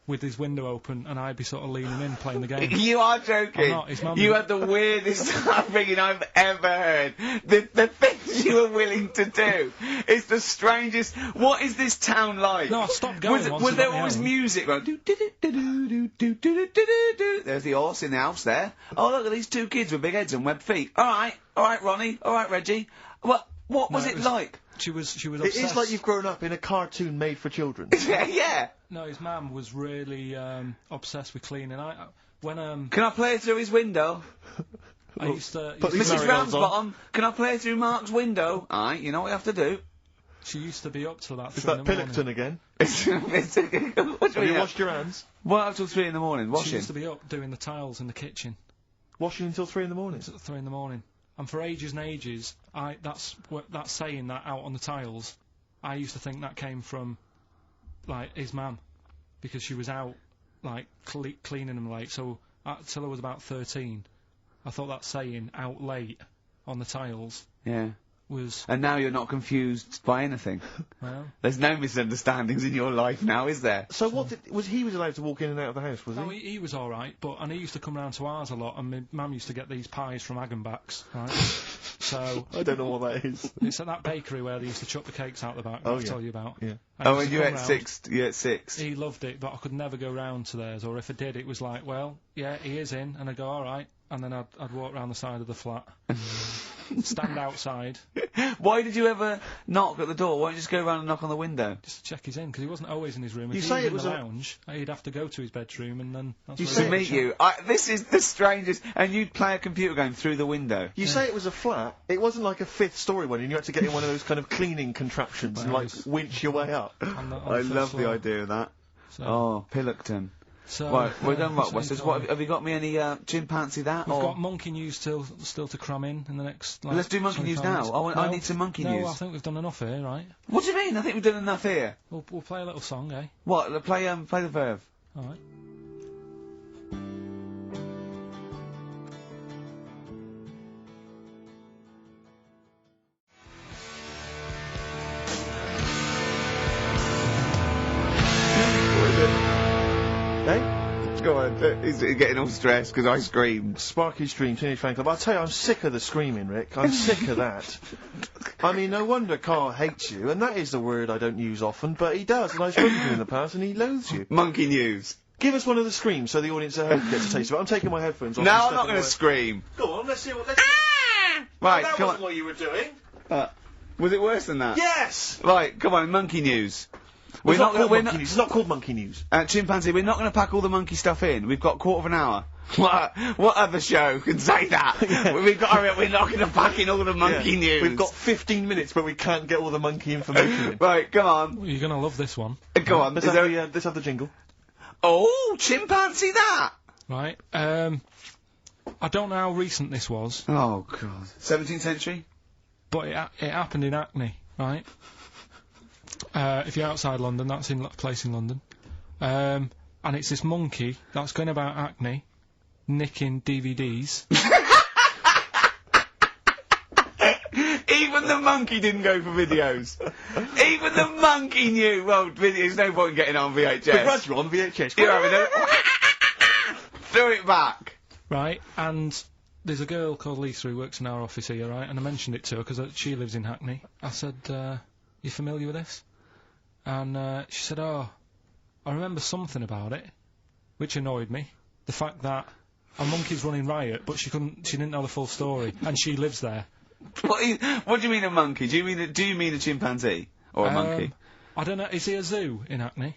with his window open, and I'd be sort of leaning in playing the game. You are joking. I'm not, his mum You had the weirdest upbringing I've ever heard. The things you were willing to do. It's the strangest. What is this town like? No, I stopped going once Was I there got my always own. music? Like, do-do-do-do-do-do-do-do-do-do-do. There's the horse in the house there. Oh, look at these two kids with big heads and webbed feet. All right, Ronnie. All right, Reggie. What was it like? She was obsessed. It is like you've grown up in a cartoon made for children. Yeah. No, his mum was really obsessed with cleaning. Can I play through his window? I used to... Put these Mrs. marigolds on. Ramsbottom, can I play through Mark's window? Aye, you know what you have to do. She used to be up till about Is 3 that in the morning. Pillington again? What Have you washed your hands? What up till 3 in the morning? She Washing? used to be up doing the tiles in the kitchen Washing until 3 in the morning? at 3 in the morning. And for ages and ages, that's saying that out on the tiles, I used to think that came from, like, his mum. Because she was out, like, cleaning them late. So, till I was about 13, I thought that saying, out late, on the tiles, Yeah. was... And now you're not confused by anything. Well... There's no misunderstandings in your life now, is there? So what he was allowed to walk in and out of the house, was No, he? he was alright, and he used to come round to ours a lot, and my mum used to get these pies from Hagenbach's, right? So... I don't know what that is. It's at that bakery where they used to chuck the cakes out the back, Oh, I'll yeah. tell you about. Yeah. Oh, and you at 6? You at 6? He loved it, but I could never go round to theirs, or if I did, it was like, well, yeah, he is in, and I'd go, alright, and then I'd walk round the side of the flat, stand outside, Why did you ever knock at the door? Why don't you just go around and knock on the window? just to check he's in, because he wasn't always in his room. If You he say was it in was the a- lounge, he'd have to go to his bedroom, and then that's You where say To he'd meet be. you. This is the strangest. And you'd play a computer game through the window. You say it was a flat. It wasn't like a 5th story one, and you had to get in one of those kind of cleaning contraptions and, Well, like, it's- winch your way up. On the I first love the floor. idea of that. So, Oh, Pillington. so, Right, we're yeah, done. What? so What's he this? told me. Have you got me any chimpanzee that? We've or got monkey news still to cram in the next. Like, Let's do monkey 25 news now. minutes. I No, need some monkey no, news. I think we've done enough here, right? What do you mean? I think we've done enough here. We'll play a little song, eh? What? Play the verve. All right. Eh? Go on. He's getting all stressed because I screamed. Sparky's Dream, Teenage Fan Club. I'll tell you, I'm sick of the screaming, Rick. I'm sick of that. I mean, no wonder Carl hates you, and that is the word I don't use often, but he does, and I've spoken to him in the past, and he loathes you. Monkey news. Give us one of the screams so the audience at home gets a taste of it. I'm taking my headphones off. No, and I'm not stepping going to away. scream. Go on, let's see what... Right, that come wasn't on. what you were doing. Was it worse than that? Yes! Right, come on, monkey news. It's not called we're monkey news. It's not called monkey news. Chimpanzee, we're not going to pack all the monkey stuff in. We've got a quarter of an hour. What other show can say that? We're not going to pack in all the monkey news. We've got 15 minutes, but we can't get all the monkey information in. Right, come on. Well, you're gonna love this one, Go on. Let's have the jingle. Oh, chimpanzee that! right? I don't know how recent this was, Oh, God. 17th century? but it happened in Hackney, right? If you're outside London, that's in a place in London, and it's this monkey that's going about Hackney, nicking DVDs. Even the monkey didn't go for videos. Even the monkey knew. Well, there's no point in getting on VHS. The grudge on VHS. You're having a... Throw it back. Right, and there's a girl called Lisa who works in our office here, right, and I mentioned it to her because she lives in Hackney. I said, you familiar with this? And she said, oh, I remember something about it, which annoyed me. The fact that a monkey's running riot, but she didn't know the full story, and she lives there. What do you mean a monkey? Do you mean a chimpanzee or a monkey? I don't know. Is there a zoo in Hackney?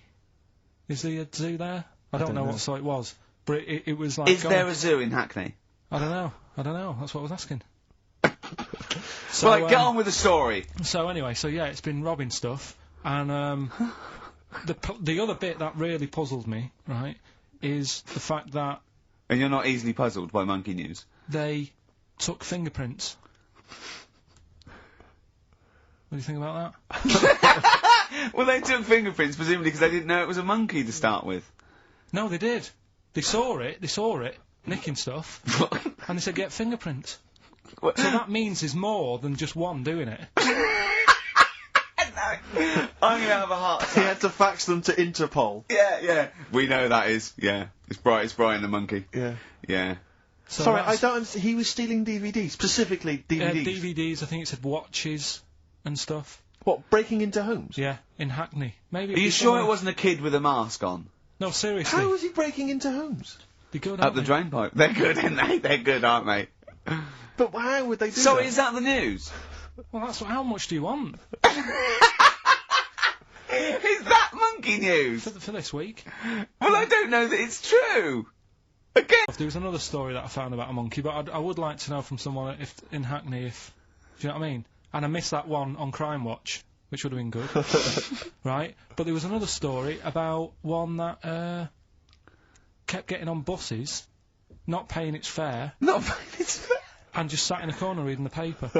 Is there a zoo there? I don't know what sort it was, but it was like. Is there a zoo in Hackney? I don't know. That's what I was asking. So, right, get on with the story. So anyway, it's been robbing stuff, and the other bit that really puzzled me, right, is the fact that. And you're not easily puzzled by monkey news. They took fingerprints. What do you think about that? Well, they took fingerprints presumably because they didn't know it was a monkey to start with. No, they did. They saw it, nicking stuff, and they said get fingerprints. So that means there's more than just one doing it. I'm gonna have a heart attack. He had to fax them to Interpol. Yeah. We know that is. Yeah. It's Brian the monkey. Yeah. Yeah. So sorry, I don't. He was stealing DVDs, specifically DVDs. DVDs. I think it said watches and stuff. What, breaking into homes? Yeah, in Hackney. Maybe. Are you sure it wasn't a kid with a mask on? No, seriously. How was he breaking into homes? They're good, Up the drain pipe. They're good, aren't they? They're good, aren't they? But how would they do that? So is that the news? Well, that's how much do you want? Is that monkey news? For this week. Well, I don't know that it's true. Again. There was another story that I found about a monkey, but I would like to know from someone in Hackney do you know what I mean? And I missed that one on Crime Watch, which would have been good. Right? But there was another story about one that, kept getting on buses, not paying its fare. Not paying its fare? And just sat in a corner reading the paper.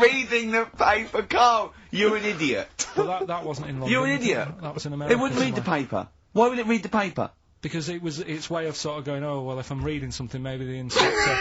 Reading the paper, Carl! You're an idiot. But that wasn't in London. You're an idiot. That was in America. It wouldn't read the paper. Why would it read the paper? Because it was its way of sort of going, oh, well, if I'm reading something, maybe the inspector...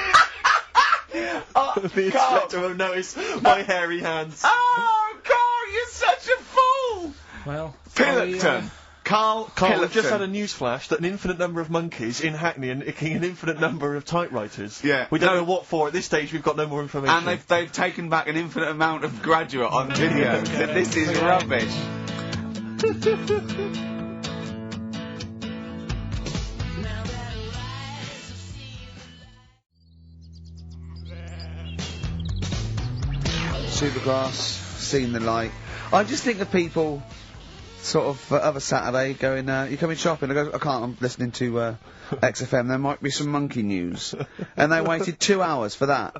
The inspector will notice my hairy hands. Oh, Carl, you're such a fool! Well... Pillockton. Carl, we've just had a news flash that an infinite number of monkeys in Hackney are nicking an infinite number of typewriters. Yeah. We don't know what for. At this stage, we've got no more information. And they've taken back an infinite amount of graduate on video. This is rubbish. Supergrass, seen the light. I just think of people... sort of other Saturday going, you coming shopping? I go, I can't, I'm listening to XFM, there might be some monkey news. And they waited 2 hours for that.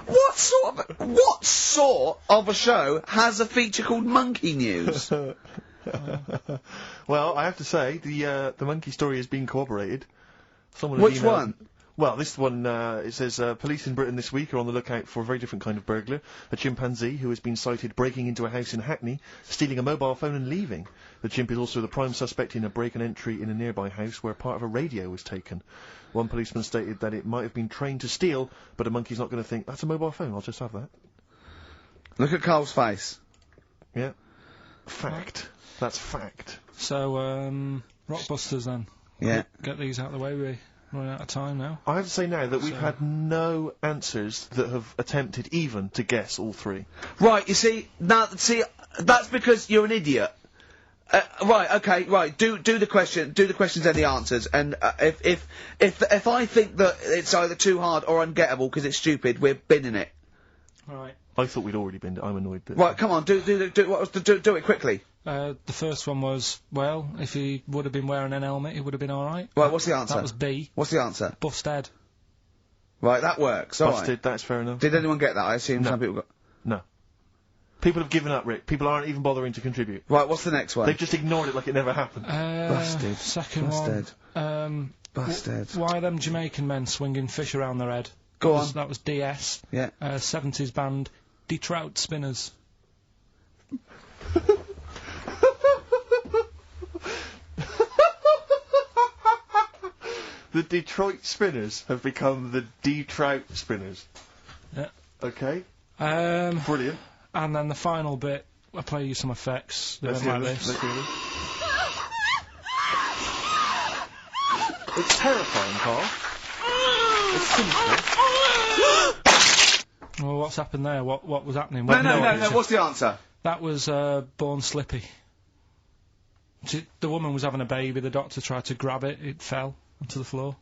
What sort of a show has a feature called Monkey News? Well, I have to say, the monkey story has been corroborated. Which one? Well, this one, it says, police in Britain this week are on the lookout for a very different kind of burglar. A chimpanzee who has been sighted breaking into a house in Hackney, stealing a mobile phone and leaving. The chimp is also the prime suspect in a break and entry in a nearby house where part of a radio was taken. One policeman stated that it might have been trained to steal, but a monkey's not going to think, that's a mobile phone, I'll just have that. Look at Carl's face. Yeah. Fact. That's fact. So, Rockbusters then. Yeah. Get these out of the way, we're running out of time now. I have to say now that we've had no answers that have attempted even to guess all three. Right, you see, that's because you're an idiot. Right, okay, right, do the questions and the answers, and if I think that it's either too hard or ungettable because it's stupid, we're binning it. Alright. I thought we'd already binned it, I'm annoyed that... Right, come on, do it quickly. The first one was, well, if he would have been wearing an helmet, he would have been alright. Right, what's the answer? That was B. What's the answer? Busted. Right, that works, alright. Busted, that's fair enough. Did anyone get that? I assume some people got... No. People have given up, Rick. People aren't even bothering to contribute. Right, what's the next one? They've just ignored it like it never happened. Busted. Second one. Busted. Why are them Jamaican men swinging fish around their head? Go on. That was DS. Yeah. 70s band, Detroit Spinners. The Detroit Spinners have become the D-Trout Spinners. Yeah. Okay. Brilliant. And then the final bit, I'll play you some effects. Let's hear this. It's terrifying, Carl. It's sinister. Well, what's happened there? What was happening? No, what's the answer? That was, Born Slippy. The woman was having a baby. The doctor tried to grab it. It fell onto the floor.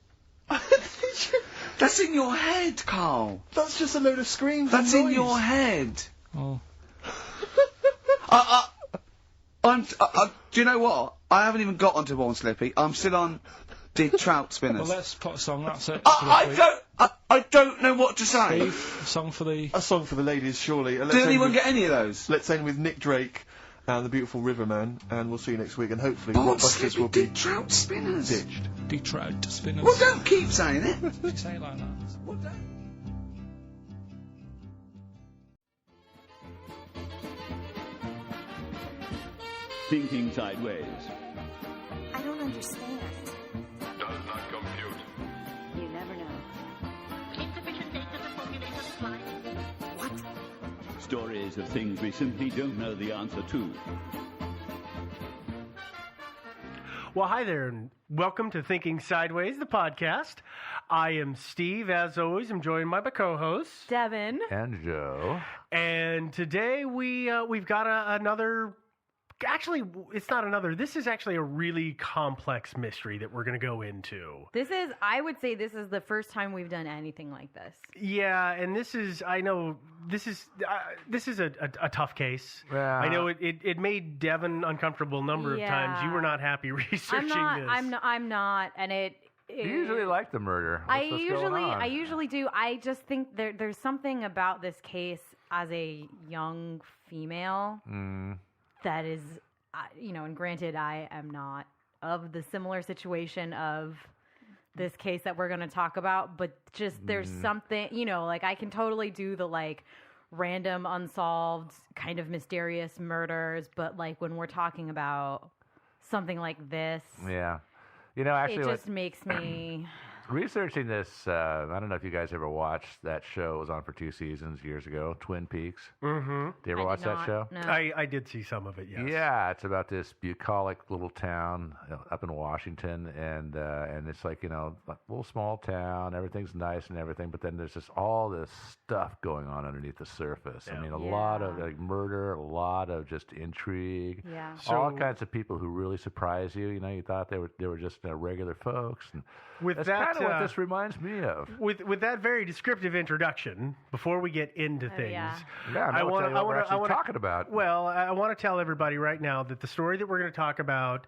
That's in your head, Carl. That's just a load of screams. That's and in noise. your head. Oh. Do you know what? I haven't even got onto Warm Slippy. I'm still on Did Trout Spinners. Well, let's put a song. That's it. I don't know what to say. Steve, a song for the... A song for the ladies, surely. Did anyone get any of those? Let's end with Nick Drake and the Beautiful Riverman, and we'll see you next week, and hopefully Warm Rockbusters Slippy will be Did Trout Spinners. ditched. Did Trout Spinners. Well, don't keep saying it. You say it like that. Well, don't. Thinking sideways. I don't understand. Does not compute. You never know. Insufficient data to formulate a reply. What? Stories of things we simply don't know the answer to. Well, hi there, and welcome to Thinking Sideways, the podcast. I am Steve. As always, I'm joined by my co-hosts, Devin. And Joe. And today we've got another... Actually, it's not another. This is actually a really complex mystery that we're going to go into. I would say this is the first time we've done anything like this. Yeah, and this is a tough case. Yeah. I know it made Devin uncomfortable a number of times. You were not happy researching this. I'm not, and it. You usually like the murder. I usually do. I just think there's something about this case as a young female. That is, and granted, I am not of the similar situation of this case that we're going to talk about, but just there's something, like I can totally do the like random unsolved kind of mysterious murders, but like when we're talking about something like this, yeah, actually, it just makes me. Researching this, I don't know if you guys ever watched that show. It was on for 2 seasons years ago, Twin Peaks. Mm-hmm. Did you ever watch that show? No. I did see some of it, yes. Yeah, it's about this bucolic little town up in Washington, and it's like, like a little small town. Everything's nice and everything, but then there's just all this stuff going on underneath the surface. Yeah. I mean, a lot of like murder, a lot of just intrigue. Yeah. All kinds of people who really surprise you. You thought they were just regular folks. And that's kind of what this reminds me of. With that very descriptive introduction, before we get into things, I want to talking about. Well, I want to tell everybody right now that the story that we're going to talk about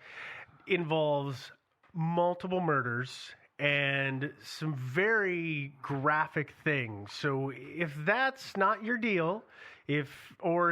involves multiple murders and some very graphic things. So if that's not your deal, if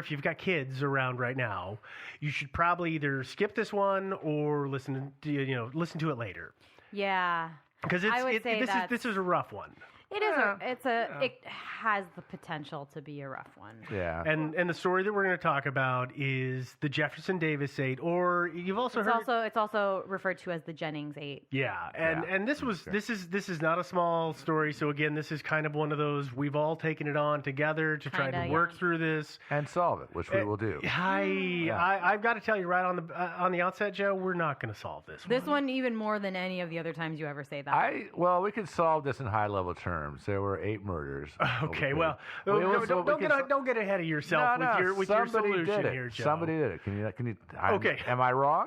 you've got kids around right now, you should probably either skip this one or listen to it later. Yeah. Because this is a rough one. It is. It has the potential to be a rough one. Yeah. And the story that we're going to talk about is the Jefferson Davis 8, or you've also heard. It's also referred to as the Jennings 8. Yeah, and this is not a small story. So again, this is kind of one of those we've all taken it on together to try to work through this and solve it, which we will do. I've got to tell you right on the outset, Joe, we're not going to solve this. This one even more than any of the other times you ever say that. We could solve this in high level terms. There were 8 murders. Okay, well, don't get ahead of yourself with your solution here, Joe. Somebody did it. Can you? Okay. Am I wrong?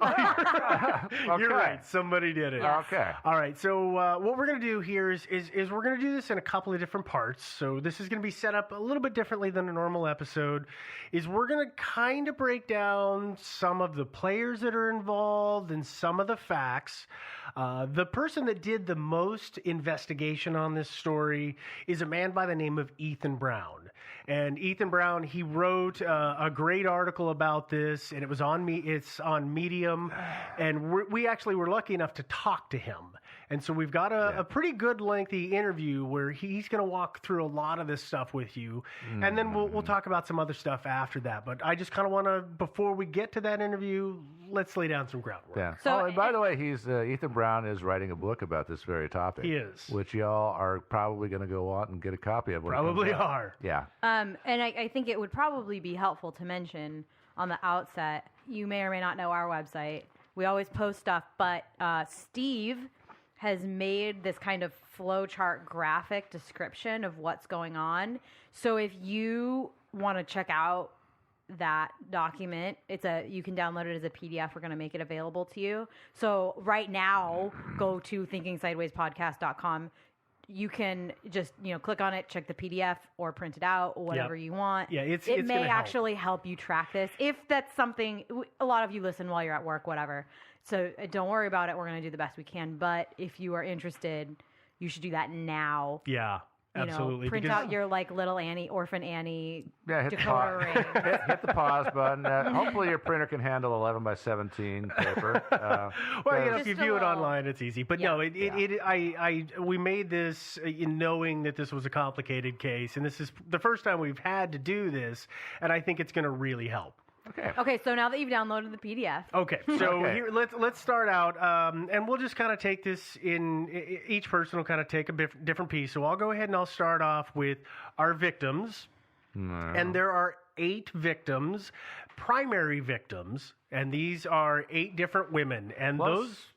You're right. Somebody did it. Okay. All right. So what we're going to do here is we're going to do this in a couple of different parts. So this is going to be set up a little bit differently than a normal episode. We're going to kind of break down some of the players that are involved and some of the facts. The person that did the most investigation on this story is a man by the name of Ethan Brown. And Ethan Brown, he wrote a great article about this, and it's on Medium, and we actually were lucky enough to talk to him. And so we've got a pretty good lengthy interview where he's going to walk through a lot of this stuff with you, and then we'll talk about some other stuff after that. But I just kind of want to, before we get to that interview, let's lay down some groundwork. Yeah. So, and by the way, Ethan Brown is writing a book about this very topic. He is. Which y'all are probably going to go out and get a copy of. Probably are. Yeah. And I think it would probably be helpful to mention on the outset, you may or may not know our website. We always post stuff, but Steve has made this kind of flowchart graphic description of what's going on. So if you want to check out that document. You can download it as a PDF. We're going to make it available to you. So right now, go to thinkingsidewayspodcast.com. You can just, click on it, check the PDF, or print it out, or whatever you want. Yeah, it may gonna help. actually help you track this. If that's something, a lot of you listen while you're at work, whatever. So don't worry about it. We're going to do the best we can. But if you are interested, you should do that now. Yeah, absolutely. Print out your little Annie, Orphan Annie hit Dakota ring. hit the pause button. Hopefully your printer can handle 11 by 17 paper. Well, if you view it online, it's easy. But no, we made this knowing that this was a complicated case, and this is the first time we've had to do this, and I think it's going to really help. Okay, so now that you've downloaded the PDF. Okay, so here, let's start out, and we'll just kind of take this in. Each person will kind of take a different piece. So I'll go ahead and I'll start off with our victims, and there are 8 victims, primary victims, and these are 8 different women, and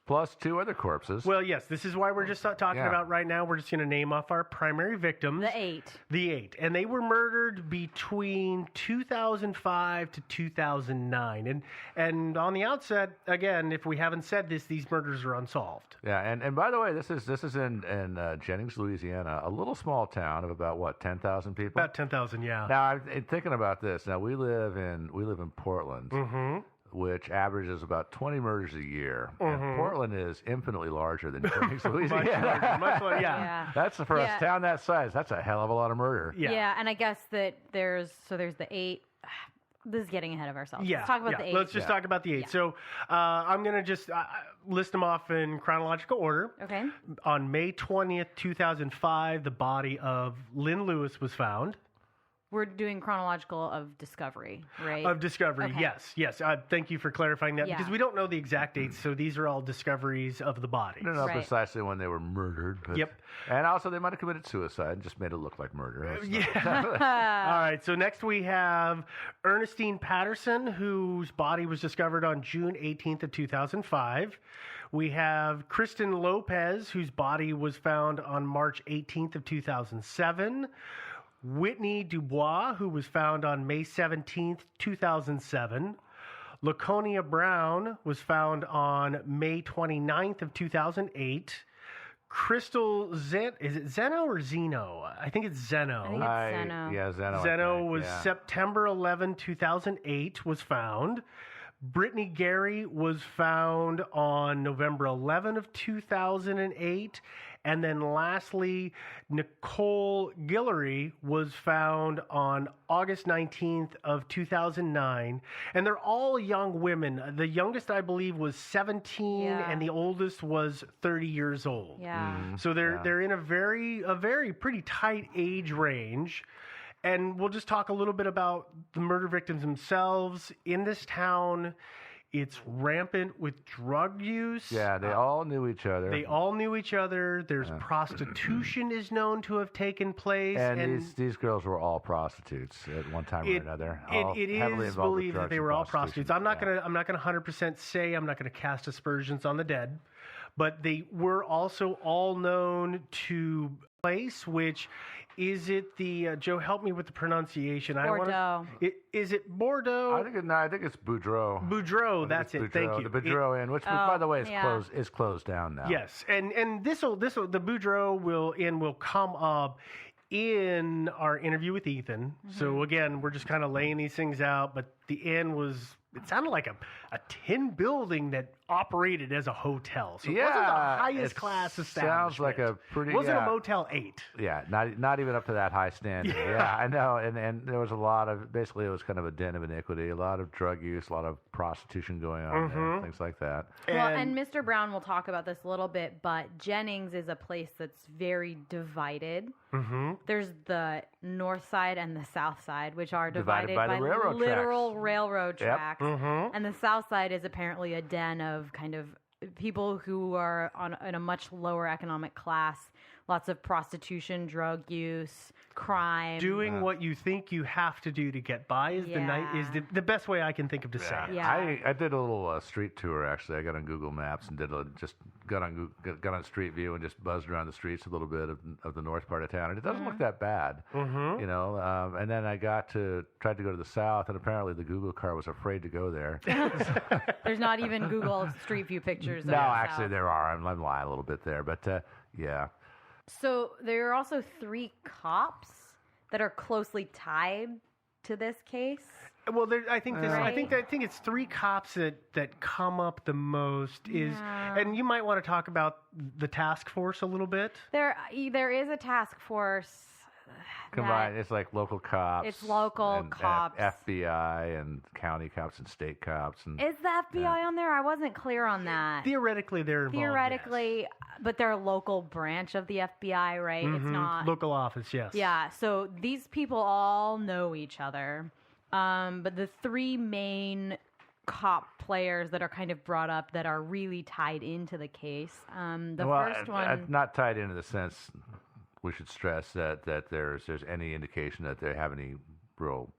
plus 2 other corpses. Well, yes, this is why we're just talking about right now. We're just going to name off our primary victims. The 8. And they were murdered between 2005 to 2009. And on the outset, again, if we haven't said this, these murders are unsolved. Yeah, and by the way, this is in Jennings, Louisiana, a little small town of about 10,000 people. About 10,000, yeah. Now, I'm thinking about this. Now, we live in Portland. Mm-hmm. Which averages about 20 murders a year. And Portland is infinitely larger than Jennings, Louisiana. much larger, yeah. That's for a town that size. That's a hell of a lot of murder. Yeah, and I guess that there's the 8. This is getting ahead of ourselves. Yeah, let's talk about the 8. Let's just talk about the 8. Yeah. So I'm going to just list them off in chronological order. Okay. On May 20th, 2005, the body of Lynn Lewis was found. We're doing chronological of discovery, right? Of discovery, yes. Thank you for clarifying that, because we don't know the exact dates, so these are all discoveries of the body. I don't know precisely when they were murdered. But, and also, they might have committed suicide and just made it look like murder. All right, so next we have Ernestine Patterson, whose body was discovered on June 18th of 2005. We have Kristen Lopez, whose body was found on March 18th of 2007. Whitney Dubois, who was found on May 17th, 2007. Laconia Brown was found on May 29th of 2008. Crystal is it Zeno or Zeno? I think it's Zeno. I think it's Zeno. Yeah, Zeno. Zeno was September 11, 2008 was found. Brittany Gary was found on November 11 of 2008. And then lastly, Nicole Guillory was found on August 19th of 2009. And they're all young women. The youngest, I believe, was 17, and the oldest was 30 years old. Yeah. So they're in a very pretty tight age range. And we'll just talk a little bit about the murder victims themselves. In this town, it's rampant with drug use. Yeah, they all knew each other. There's prostitution is known to have taken place. And these girls were all prostitutes at one time or another. It is believed that they were all prostitutes. I'm not gonna 100% say, I'm not gonna cast aspersions on the dead, but they were also all known to place, which is it the Joe? Help me with the pronunciation. Bordeaux. Is it Bordeaux? I think it's Boudreaux. Boudreaux. That's it. Thank you. The Boudreaux Inn, which by the way is closed down now. Yes, and the Boudreaux will come up in our interview with Ethan. So again, we're just kind of laying these things out, but the inn it sounded like a tin building that operated as a hotel. So it wasn't the highest class establishment. Sounds like a pretty... It wasn't a Motel 8. Yeah, not even up to that high standard. Yeah, I know. And there was a lot of... Basically, it was kind of a den of iniquity, a lot of drug use, a lot of prostitution going on there, things like that. Well, and Mr. Brown will talk about this a little bit, but Jennings is a place that's very divided. There's the north side and the south side, which are divided by the railroad literal tracks. Railroad tracks. And the south side is apparently a den of kind of people who are in a much lower economic class, lots of prostitution, drug use, crime. Doing what you think you have to do to get by is the best way I can think of to say it. Yeah. I did a little street tour, actually. I got on Google Maps and got on Street View and just buzzed around the streets a little bit of the north part of town. And it doesn't look that bad, you know. And then I tried to go to the south, and apparently the Google car was afraid to go there. There's not even Google Street View pictures. No, actually there are. I'm lying a little bit there, but yeah. So there are also 3 cops that are closely tied to this case. Well, I think it's 3 cops that come up the most. And you might want to talk about the task force a little bit. There is a task force. Combined, it's like local cops. It's local cops. FBI and county cops and state cops. And, is the FBI on there? I wasn't clear on that. Theoretically, they're involved. Yes. But they're a local branch of the FBI, right? It's not local office. Yes. Yeah. So these people all know each other. But the 3 main cop players that are kind of brought up that are really tied into the case. First one, not tied into the sense. We should stress that there's any indication that they have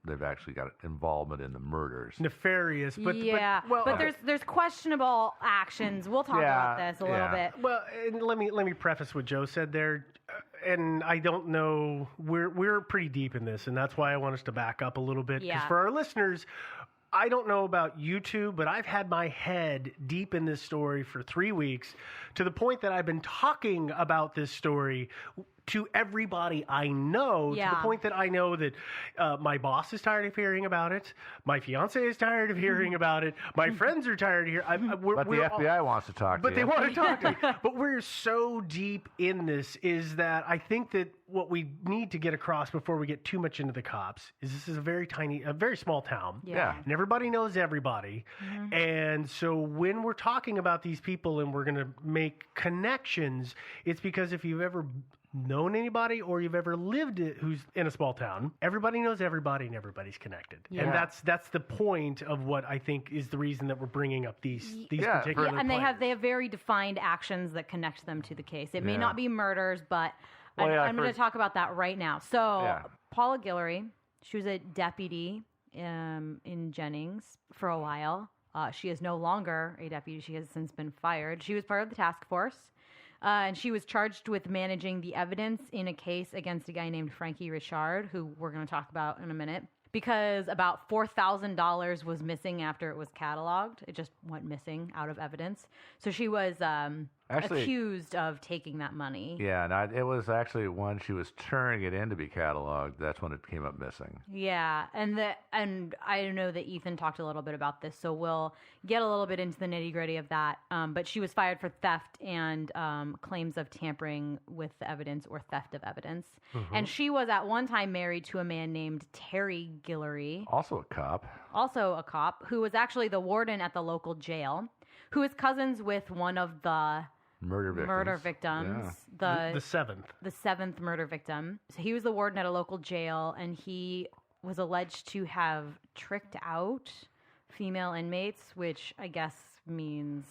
they've actually got involvement in the murders. Nefarious, but there's questionable actions. We'll talk about this a little bit. Well, and let me preface what Joe said there, and I don't know. We're pretty deep in this, and that's why I want us to back up a little bit. Because for our listeners, I don't know about you two, but I've had my head deep in this story for 3 weeks, to the point that I've been talking about this story to everybody I know, to the point that I know that my boss is tired of hearing about it, my fiance is tired of hearing about it, my friends are tired of hearing. But the FBI wants to talk to you. But they want to talk to you. But we're so deep in this is that I think that what we need to get across before we get too much into the cops is this is a very small town. Yeah. And everybody knows everybody. And so when we're talking about these people and we're going to make connections, it's because if you've ever known anybody or you've ever lived who's in a small town, everybody knows everybody and everybody's connected. Yeah. And that's the point of what I think is the reason that we're bringing up these particular and players. they have very defined actions that connect them to the case. It may not be murders, but I'm going to talk about that right now. So Paula Guillory, she was a deputy in Jennings for a while. She is no longer a deputy. She has since been fired. She was part of the task force. And she was charged with managing the evidence in a case against a guy named Frankie Richard, who we're going to talk about in a minute, because about $4,000 was missing after it was cataloged. It just went missing out of evidence. So she was accused of taking that money. Yeah, it was actually when she was turning it in to be cataloged, that's when it came up missing. Yeah, and I know that Ethan talked a little bit about this, so we'll get a little bit into the nitty-gritty of that. But she was fired for theft and claims of tampering with the evidence or theft of evidence. And she was at one time married to a man named Terry Guillory. Also a cop, who was actually the warden at the local jail, who is cousins with one of the murder victims. Yeah. The seventh murder victim. So he was the warden at a local jail, and he was alleged to have tricked out female inmates, which I guess means...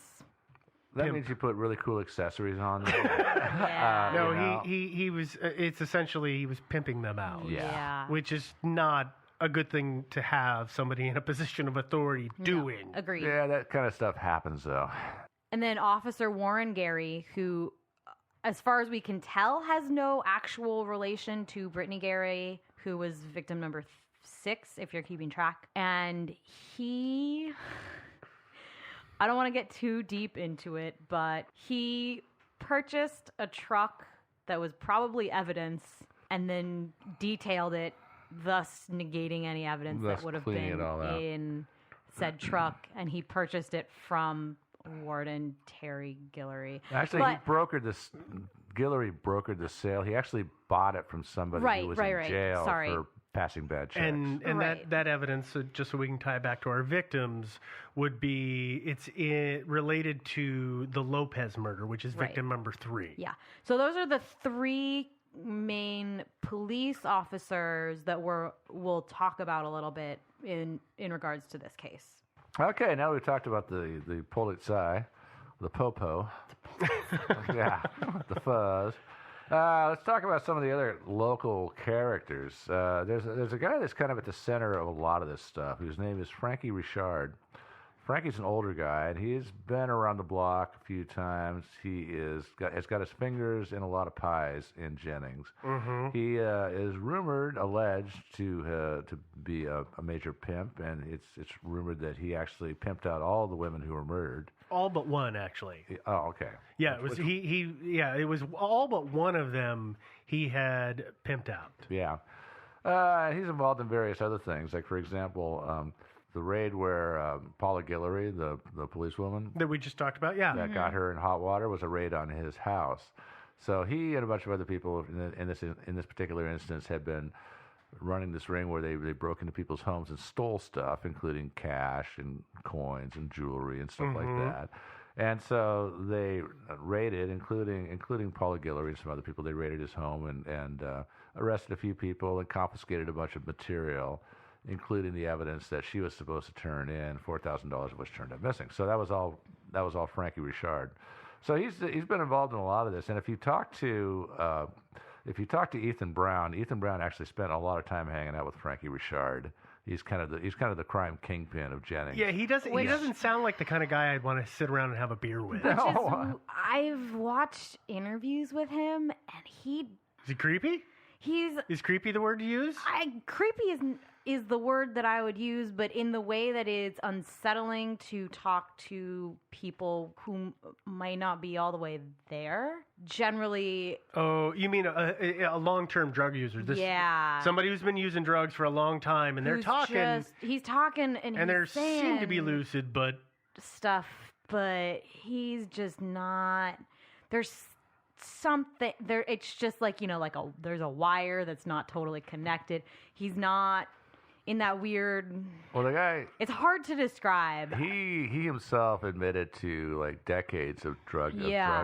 That means you put really cool accessories on them. He was. It's essentially he was pimping them out. Yeah. Which is not a good thing to have somebody in a position of authority doing. Agreed. Yeah, that kind of stuff happens though. And then Officer Warren Gary, who, as far as we can tell, has no actual relation to Brittany Gary, who was victim number 6, if you're keeping track. And he... I don't want to get too deep into it, but he purchased a truck that was probably evidence and then detailed it, thus negating any evidence that would have been in said truck. And he purchased it from Warden Terry Guillory. Actually, Guillory brokered the sale. He actually bought it from somebody who was in jail for passing bad checks. And that evidence, just so we can tie it back to our victims, would be related to the Lopez murder, which is victim number 3. Yeah. So those are the 3 main police officers that we'll talk about a little bit in regards to this case. Okay, now we've talked about the Polizei, the Popo, yeah, the fuzz. Let's talk about some of the other local characters. There's a guy that's kind of at the center of a lot of this stuff, whose name is Frankie Richard. Frankie's an older guy, and he's been around the block a few times. Has got his fingers in a lot of pies in Jennings. Mm-hmm. He is alleged to be a major pimp, and it's rumored that he actually pimped out all the women who were murdered. All but one, actually. Oh, okay. Yeah, it was it was all but one of them he had pimped out. Yeah. He's involved in various other things, like, for example, the raid where Paula Guillory, the policewoman that we just talked about, that got her in hot water, was a raid on his house. So he and a bunch of other people in this particular instance had been running this ring where they broke into people's homes and stole stuff, including cash and coins and jewelry and stuff like that. And so they raided, including Paula Guillory and some other people. They raided his home and arrested a few people and confiscated a bunch of material, including the evidence that she was supposed to turn in, $4,000 of which turned up missing. So that was all Frankie Richard. So he's been involved in a lot of this. And if you talk to Ethan Brown actually spent a lot of time hanging out with Frankie Richard. He's kind of the crime kingpin of Jennings. Yeah, he doesn't sound like the kind of guy I'd want to sit around and have a beer with. I've watched interviews with him, and is he creepy? Is creepy the word to use? Creepy is the word that I would use, but in the way that it's unsettling to talk to people who might not be all the way there. Generally. Oh, you mean a long-term drug user? Yeah. Somebody who's been using drugs for a long time, and they're talking. He's talking, and they seem to be lucid, but stuff. But he's just not. There's something there. It's just like there's a wire that's not totally connected. He's not in that weird. Well, the guy. It's hard to describe. He himself admitted to like decades of drug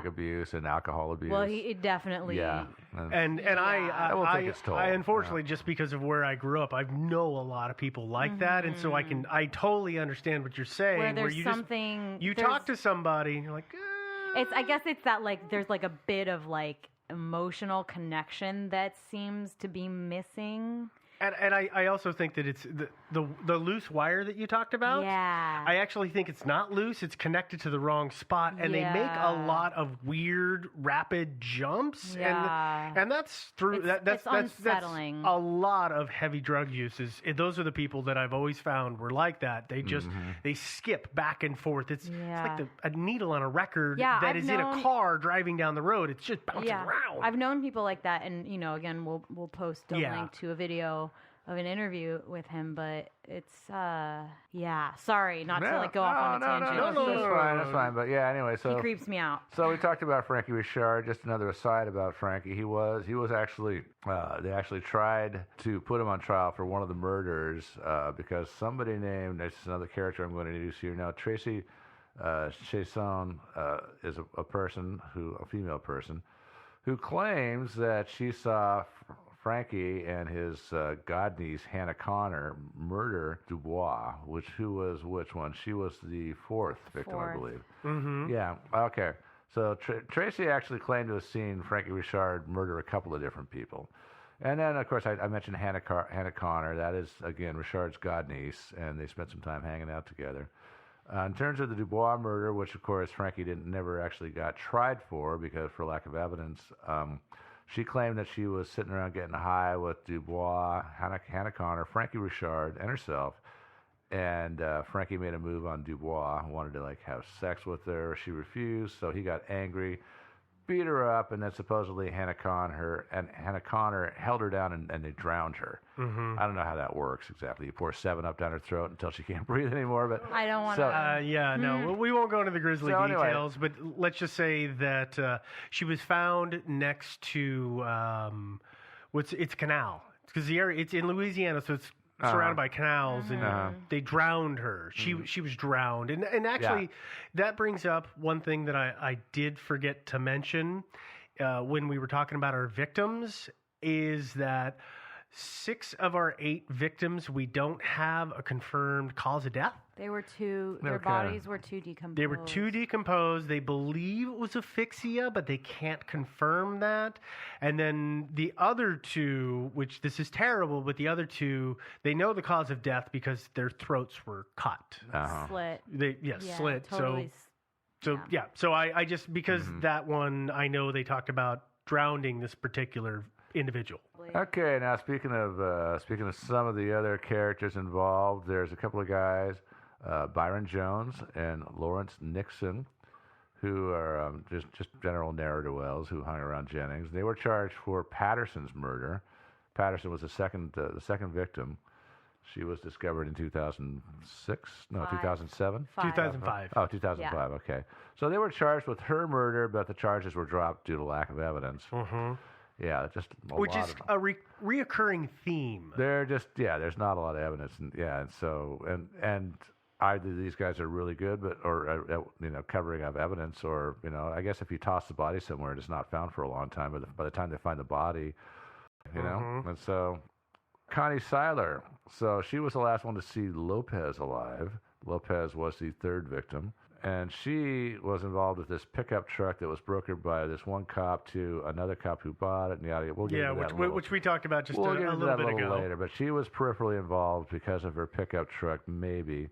abuse and alcohol abuse. Well, he definitely. Yeah. And that will take its toll. I unfortunately, just because of where I grew up, I know a lot of people like that, and so I totally understand what you're saying. Where there's you something. You talk to somebody, and you're like. I guess it's that there's a bit of emotional connection that seems to be missing. And I also think that it's the loose wire that you talked about. Yeah. I actually think it's not loose. It's connected to the wrong spot, and they make a lot of weird, rapid jumps. Yeah. And that's through that's unsettling. That's a lot of heavy drug uses. Those are the people that I've always found were like that. They just they skip back and forth. It's like a needle on a record that is in a car driving down the road. It's just bouncing around. I've known people like that, and again, we'll post a link to a video of an interview with him, but it's sorry not to go off on a tangent. No, that's fine. But yeah, anyway, so he creeps me out. So we talked about Frankie Richard. Just another aside about Frankie. He was actually they actually tried to put him on trial for one of the murders because somebody named, there's another character I'm going to introduce here now, Tracy Chasson is a female person who claims that she saw Frankie and his godniece Hannah Connor murder Dubois, who was which one? She was the fourth victim, I believe. Mm-hmm. Yeah. Okay. So Tracy actually claimed to have seen Frankie Richard murder a couple of different people, and then of course I mentioned Hannah Connor. That is again Richard's godniece, and they spent some time hanging out together. In terms of the Dubois murder, which of course Frankie never actually got tried for because for lack of evidence. She claimed that she was sitting around getting high with Dubois, Hannah Connor, Frankie Richard, and herself. And Frankie made a move on Dubois, wanted to have sex with her. She refused, so he got angry, beat her up, and then supposedly Hannah Connor held her down and they drowned her. Mm-hmm. I don't know how that works exactly. You pour 7-Up down her throat until she can't breathe anymore. But I don't want to. No, we won't go into the grisly details. But let's just say that she was found next to it's canal because the area it's in Louisiana, so it's surrounded by canals, and they drowned her. She was drowned, and actually that brings up one thing that I did forget to mention when we were talking about our victims is that 6 of our 8 victims, we don't have a confirmed cause of death. They were too. They Their were kinda- bodies were too decomposed. They were too decomposed. They believe it was asphyxia, but they can't confirm that. And then the other 2, which this is terrible, but the other 2, they know the cause of death because their throats were cut. Slit. Yeah, slit. Totally. So I just, because that one, I know they talked about drowning this particular individual. Okay, now speaking of some of the other characters involved, there's a couple of guys, Byron Jones and Lawrence Nixon, who are just general ne'er-do-wells who hung around Jennings. They were charged for Patterson's murder. Patterson was the second victim. She was discovered in 2006? No, 2007? 2005. Oh, 2005, okay. So they were charged with her murder, but the charges were dropped due to lack of evidence. Yeah, just a Which lot is of a reoccurring theme. there's not a lot of evidence, and so either these guys are really good, or covering up evidence, or I guess if you toss the body somewhere, it's not found for a long time, but by the time they find the body, and so Connie Seiler, so she was the last one to see Lopez alive. Lopez was the 3rd victim. And she was involved with this pickup truck that was brokered by this one cop to another cop who bought it. And we'll get into that which we talked about just a get into little that bit ago. later. But she was peripherally involved because of her pickup truck, maybe.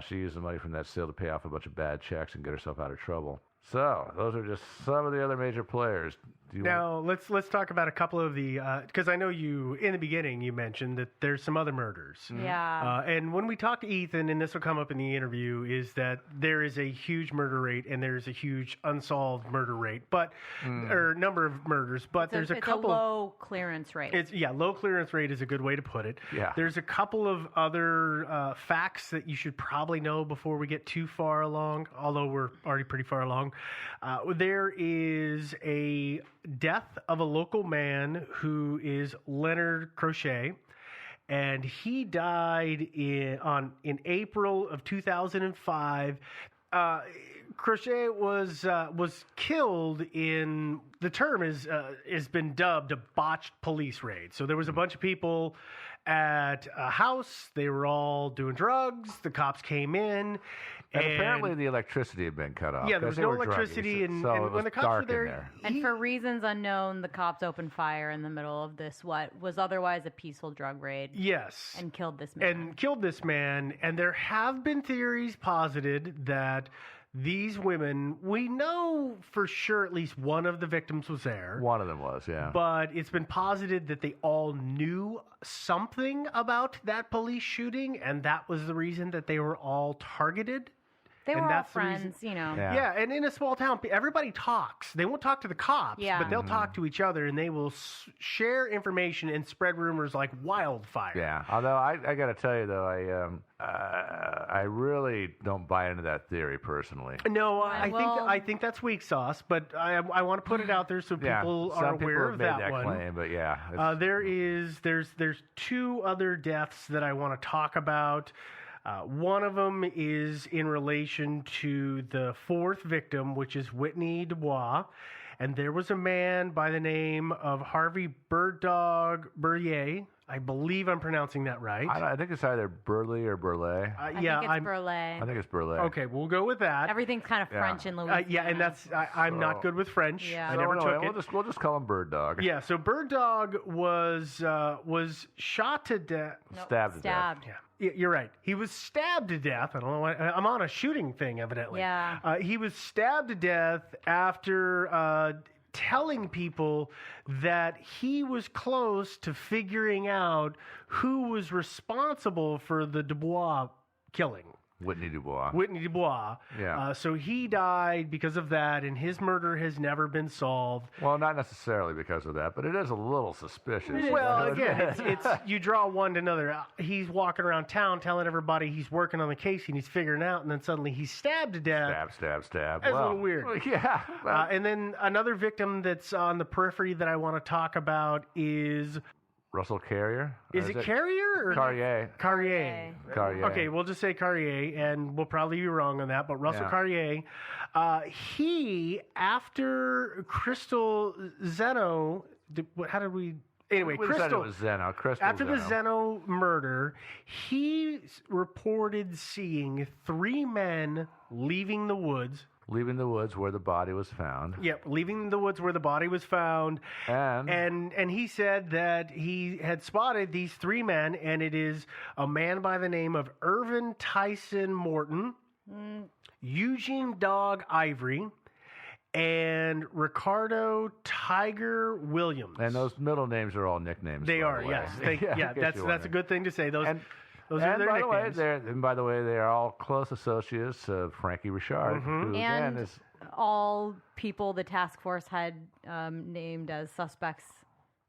She used the money from that sale to pay off a bunch of bad checks and get herself out of trouble. So those are just some of the other major players. Let's talk about a couple of the, because I know you, in the beginning, you mentioned that there's some other murders. Yeah. And when we talked to Ethan, and this will come up in the interview, is that there is a huge murder rate and there's a huge unsolved murder rate, or number of murders, but there's a couple. It's a low clearance rate. Low clearance rate is a good way to put it. Yeah. There's a couple of other facts that you should probably know before we get too far along, although we're already pretty far along. There is a death of a local man who is Leonard Crochet, and he died in April of 2005. Crochet was killed in, the term has been dubbed a botched police raid. So there was a bunch of people at a house. They were all doing drugs. The cops came in. And apparently the electricity had been cut off. Yeah, there was no electricity, and when the cops were there, and for reasons unknown, the cops opened fire in the middle of this, what was otherwise a peaceful drug raid. Yes. And killed this man. And there have been theories posited that these women, we know for sure at least one of the victims was there. One of them was, yeah. But it's been posited that they all knew something about that police shooting, and that was the reason that they were all targeted. They And were all that's the reason- friends, you know. Yeah, and in a small town, everybody talks. They won't talk to the cops, Yeah. but they'll talk to each other, and they will share information and spread rumors like wildfire. Yeah, although I got to tell you though, I really don't buy into that theory personally. No, I think that's weak sauce, but I want to put it out there so people are some people aware have of made that that one. claim, but yeah, There's 2 other deaths that I want to talk about. One of them is in relation to the 4th victim, which is Whitney Dubois. And there was a man by the name of Harvey Bird Dog Burlier. I believe I'm pronouncing that right. I think it's either Burley or Burley. I think it's Burley. I think it's Burley. Okay, we'll go with that. Everything's kind of French in Louisiana. Yeah, and I'm not good with French. Yeah. I never took it. We'll just call him Bird Dog. Yeah, so Bird Dog was shot to death. Stabbed to death. Yeah, you're right. He was stabbed to death. I don't know why. I'm on a shooting thing, evidently. Yeah. He was stabbed to death after telling people that he was close to figuring out who was responsible for the Dubois killing. Whitney Dubois. Whitney Dubois. Yeah. So he died because of that, and his murder has never been solved. Well, not necessarily because of that, but it is a little suspicious. Well, again, it's you draw one to another. He's walking around town telling everybody he's working on the case and he's figuring out, and then suddenly he's stabbed to death. Stab. That's a little weird. Yeah. And then another victim that's on the periphery that I want to talk about is Russell Carrier? Is it Carrier or Carrier? Carrier. Okay, we'll just say Carrier, and we'll probably be wrong on that. But Russell Carrier, he after Crystal Zeno, how did we? Anyway, We decided Crystal. it was Zeno. Crystal After the Zeno. Zeno murder, he reported seeing 3 men leaving the woods. Leaving the woods where the body was found. Yep, leaving the woods where the body was found. And he said that he had spotted these 3 men, and it is a man by the name of Irvin Tyson Morton, Eugene Dog Ivory, and Ricardo Tiger Williams. And those middle names are all nicknames. They by are, the way. yes. Yeah, that's a good thing to say. Those are their nicknames. By the way, they are all close associates of Frankie Richard, who again And is all people the task force had named as suspects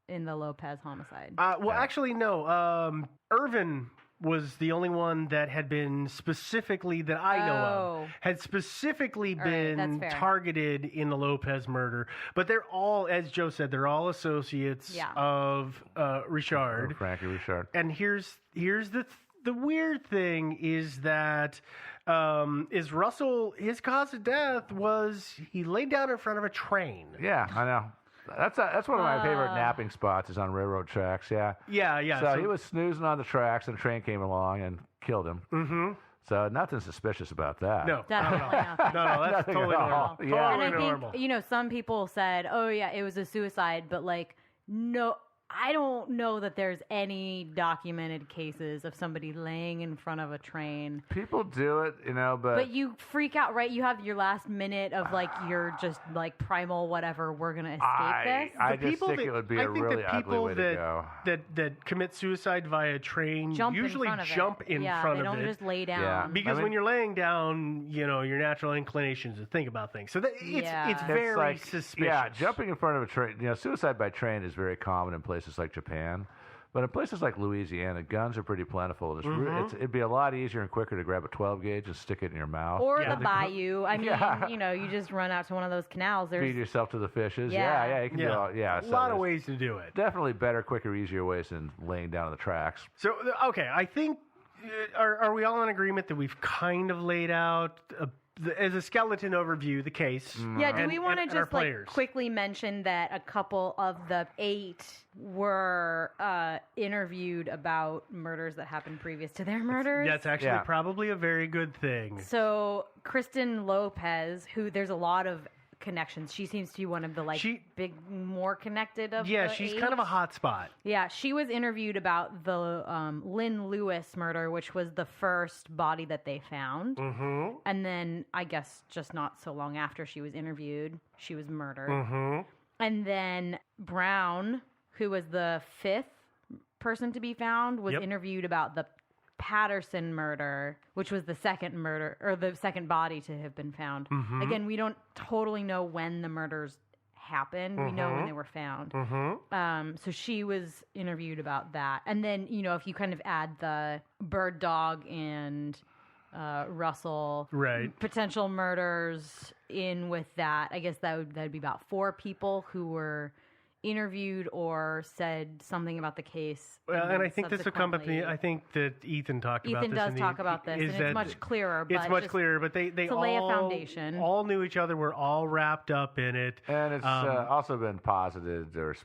in the Lopez homicide. Actually, no. Irvin was the only one that had been specifically, that I know of, had specifically been that's fair. targeted in the Lopez murder. But they're all, as Joe said, they're all associates of Richard. Frankie Richard. And here's the weird thing is that is Russell, his cause of death was he laid down in front of a train. Yeah, I know. That's one of my favorite napping spots is on railroad tracks. Yeah. Yeah. So he was snoozing on the tracks, and a train came along and killed him. Mm-hmm. So nothing suspicious about that. No, Definitely nothing. no, that's Nothing totally at all. normal. Yeah. And I Totally think, normal. some people said, oh, yeah, it was a suicide, but, no, I don't know that there's any documented cases of somebody laying in front of a train. People do it, but... But you freak out, right? You have your last minute of, you're just, primal, whatever, we're going to escape this. I just think it would be a really ugly way to go. That commit suicide via train usually jump in yeah, front they of it. don't just lay down. Yeah. Because when you're laying down, your natural inclinations to think about things. So it's very suspicious. Yeah, jumping in front of a train. Suicide by train is very common in places like Japan. But in places like Louisiana, guns are pretty plentiful. It'd be a lot easier and quicker to grab a 12 gauge and stick it in your mouth. Or the bayou. I mean, you just run out to one of those canals. Feed yourself to the fishes. Yeah. Yeah, you can do all, a lot of ways to do it. Definitely better, quicker, easier ways than laying down on the tracks. So, okay, I think, are we all in agreement that we've kind of laid out, as a skeleton overview, the case? Yeah, do we want to our just players? quickly mention that a couple of the 8 were interviewed about murders that happened previous to their murders? That's actually probably a very good thing. So Kristen Lopez, who there's a lot of connections. She seems to be one of the big, more connected of the she's 8. kind of a hot spot. Yeah, she was interviewed about the Lynn Lewis murder, which was the first body that they found. Mm-hmm. And then, I guess, just not so long after she was interviewed, she was murdered. Mm-hmm. And then Brown, who was the 5th person to be found, was interviewed about the Patterson murder, which was the second murder, or the second body to have been found. Mm-hmm. Again, we don't totally know when the murders happened. We know when they were found. Mm-hmm. So she was interviewed about that. And then, if you kind of add the Bird Dog and Russell potential murders in with that, I guess that'd be about 4 people who were interviewed or said something about the case. Well, and I think this will come up. I think that Ethan talked about this. Ethan does talk about this, and it's much clearer. But it's much clearer, but they to lay a foundation. All knew each other. Were all wrapped up in it. And it's also been posited, or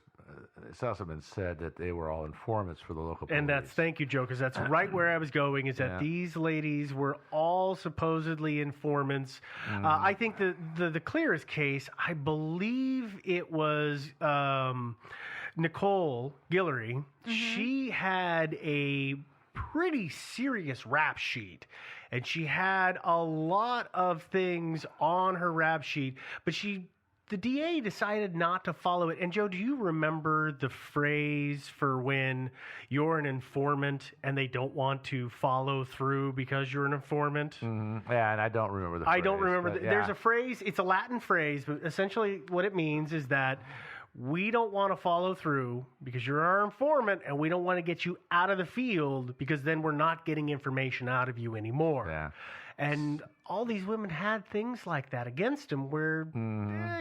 it's also been said that they were all informants for the local police. And thank you, Joe, because that's right where I was going, is that these ladies were all supposedly informants. I think the clearest case, I believe it was Nicole Guillory. Mm-hmm. She had a pretty serious rap sheet, and she had a lot of things on her rap sheet, but the DA decided not to follow it. And Joe, do you remember the phrase for when you're an informant and they don't want to follow through because you're an informant? Mm-hmm. Yeah, and I don't remember the phrase. I don't remember. There's a phrase. It's a Latin phrase, but essentially what it means is that we don't want to follow through because you're our informant, and we don't want to get you out of the field because then we're not getting information out of you anymore. Yeah. And all these women had things like that against them, where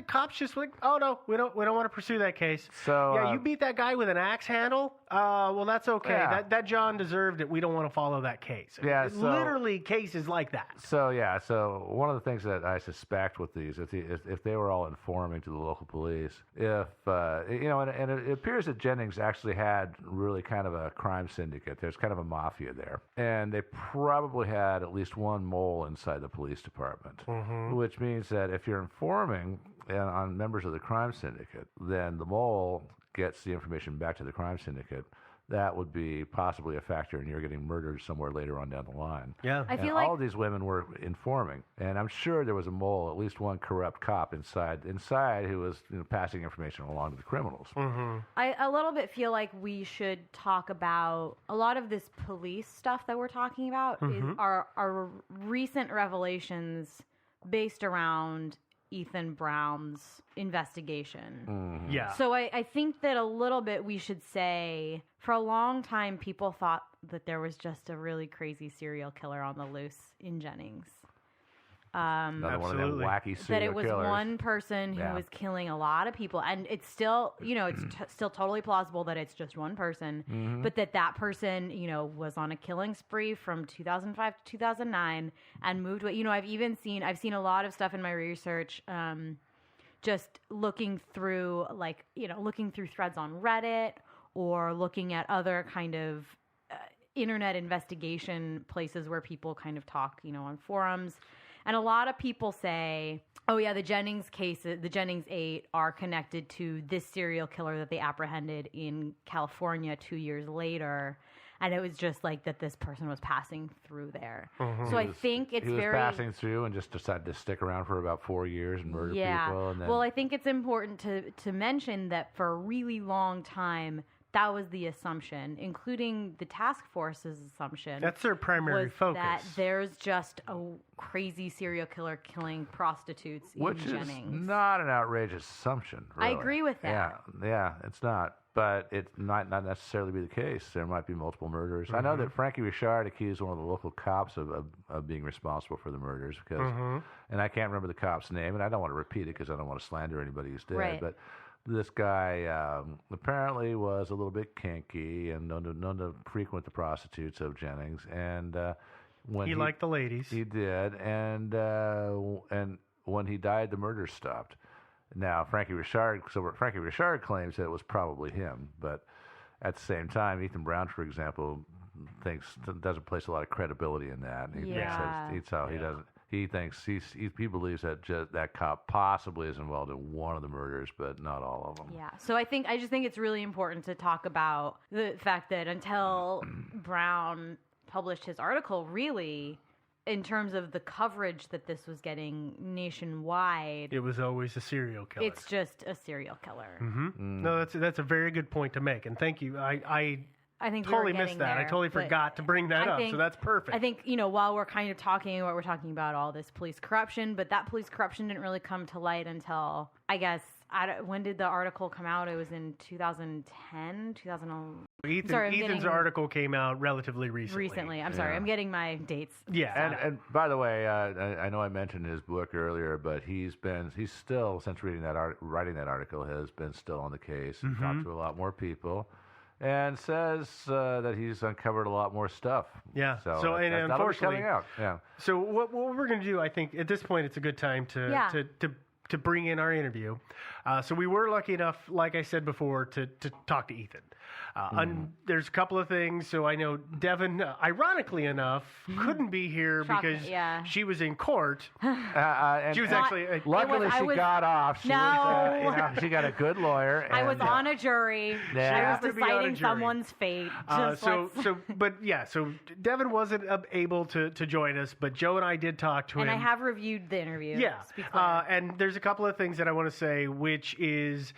cops just like, oh no, we don't want to pursue that case. So yeah, you beat that guy with an axe handle. Well, that's okay. Yeah. That John deserved it. We don't want to follow that case. Yeah, Literally cases like that. So one of the things that I suspect with these, if they were all informing to the local police, and it appears that Jennings actually had really kind of a crime syndicate. There's kind of a mafia there, and they probably had at least one mole inside the police department, which means that if you're informing on members of the crime syndicate, then the mole gets the information back to the crime syndicate. That would be possibly a factor in your getting murdered somewhere later on down the line. Yeah. I feel all of these women were informing, and I'm sure there was a mole, at least one corrupt cop inside who was passing information along to the criminals. I a little bit feel like we should talk about a lot of this police stuff that we're talking about are recent revelations based around Ethan Brown's investigation. Yeah. So I think that a little bit we should say, for a long time, people thought that there was just a really crazy serial killer on the loose in Jennings. Another one of them wacky serial that it was killers. one person who was killing a lot of people, and it's still, it's still totally plausible that it's just one person, but that person, was on a killing spree from 2005 to 2009 and moved away. I've seen a lot of stuff in my research, just looking through looking through threads on Reddit or looking at other kind of internet investigation places where people kind of talk, on forums. And a lot of people say, oh, yeah, the Jennings cases, the Jennings 8 are connected to this serial killer that they apprehended in California 2 years later. And it was just like that this person was passing through there. So I think it's he was very... passing through and just decided to stick around for about 4 years and murder people. And then... Well, I think it's important to mention that for a really long time, that was the assumption, including the task force's assumption. That's their primary focus. That there's just a crazy serial killer killing prostitutes Which in Jennings. Which is not an outrageous assumption, really. I agree with that. Yeah, it's not. But it might not necessarily be the case. There might be multiple murders. I know that Frankie Richard accused one of the local cops of being responsible for the murders, because, and I can't remember the cop's name, and I don't want to repeat it because I don't want to slander anybody who's dead. Right. But this guy apparently was a little bit kinky and known to frequent the prostitutes of Jennings. And when he liked the ladies. He did, and when he died, the murders stopped. Now, Frankie Richard claims that it was probably him, but at the same time, Ethan Brown, for example, doesn't place a lot of credibility in that. He believes that that cop possibly is involved in one of the murders, but not all of them. Yeah. So I just think it's really important to talk about the fact that until Brown published his article, really, in terms of the coverage that this was getting nationwide, it was always a serial killer. It's just a serial killer. No, that's a very good point to make, and thank you. I think totally missed that. I totally forgot to bring that up, so that's perfect. I think, while we're kind of talking about, we're talking about all this police corruption, but that police corruption didn't really come to light until, I guess, when did the article come out? It was in 2010, 2011. Ethan's article came out relatively recently. I'm sorry. I'm getting my dates. Yeah. And by the way, I know I mentioned his book earlier, but he's still, since writing that article, has been still on the case and talked to a lot more people. And says that he's uncovered a lot more stuff. Yeah. So and unfortunately, coming out. Yeah. So what we're going to do, I think, at this point, it's a good time to bring in our interview. So we were lucky enough, like I said before, to talk to Ethan. There's a couple of things. So I know Devin, ironically enough, couldn't be here because she was in court. She was actually... luckily, she got off. She got a good lawyer. I was on a jury. Yeah. I was deciding someone's fate. So Devin wasn't able to join us, but Joe and I did talk to him. And I have reviewed the interview. Yeah. And there's a couple of things that I want to say, which is,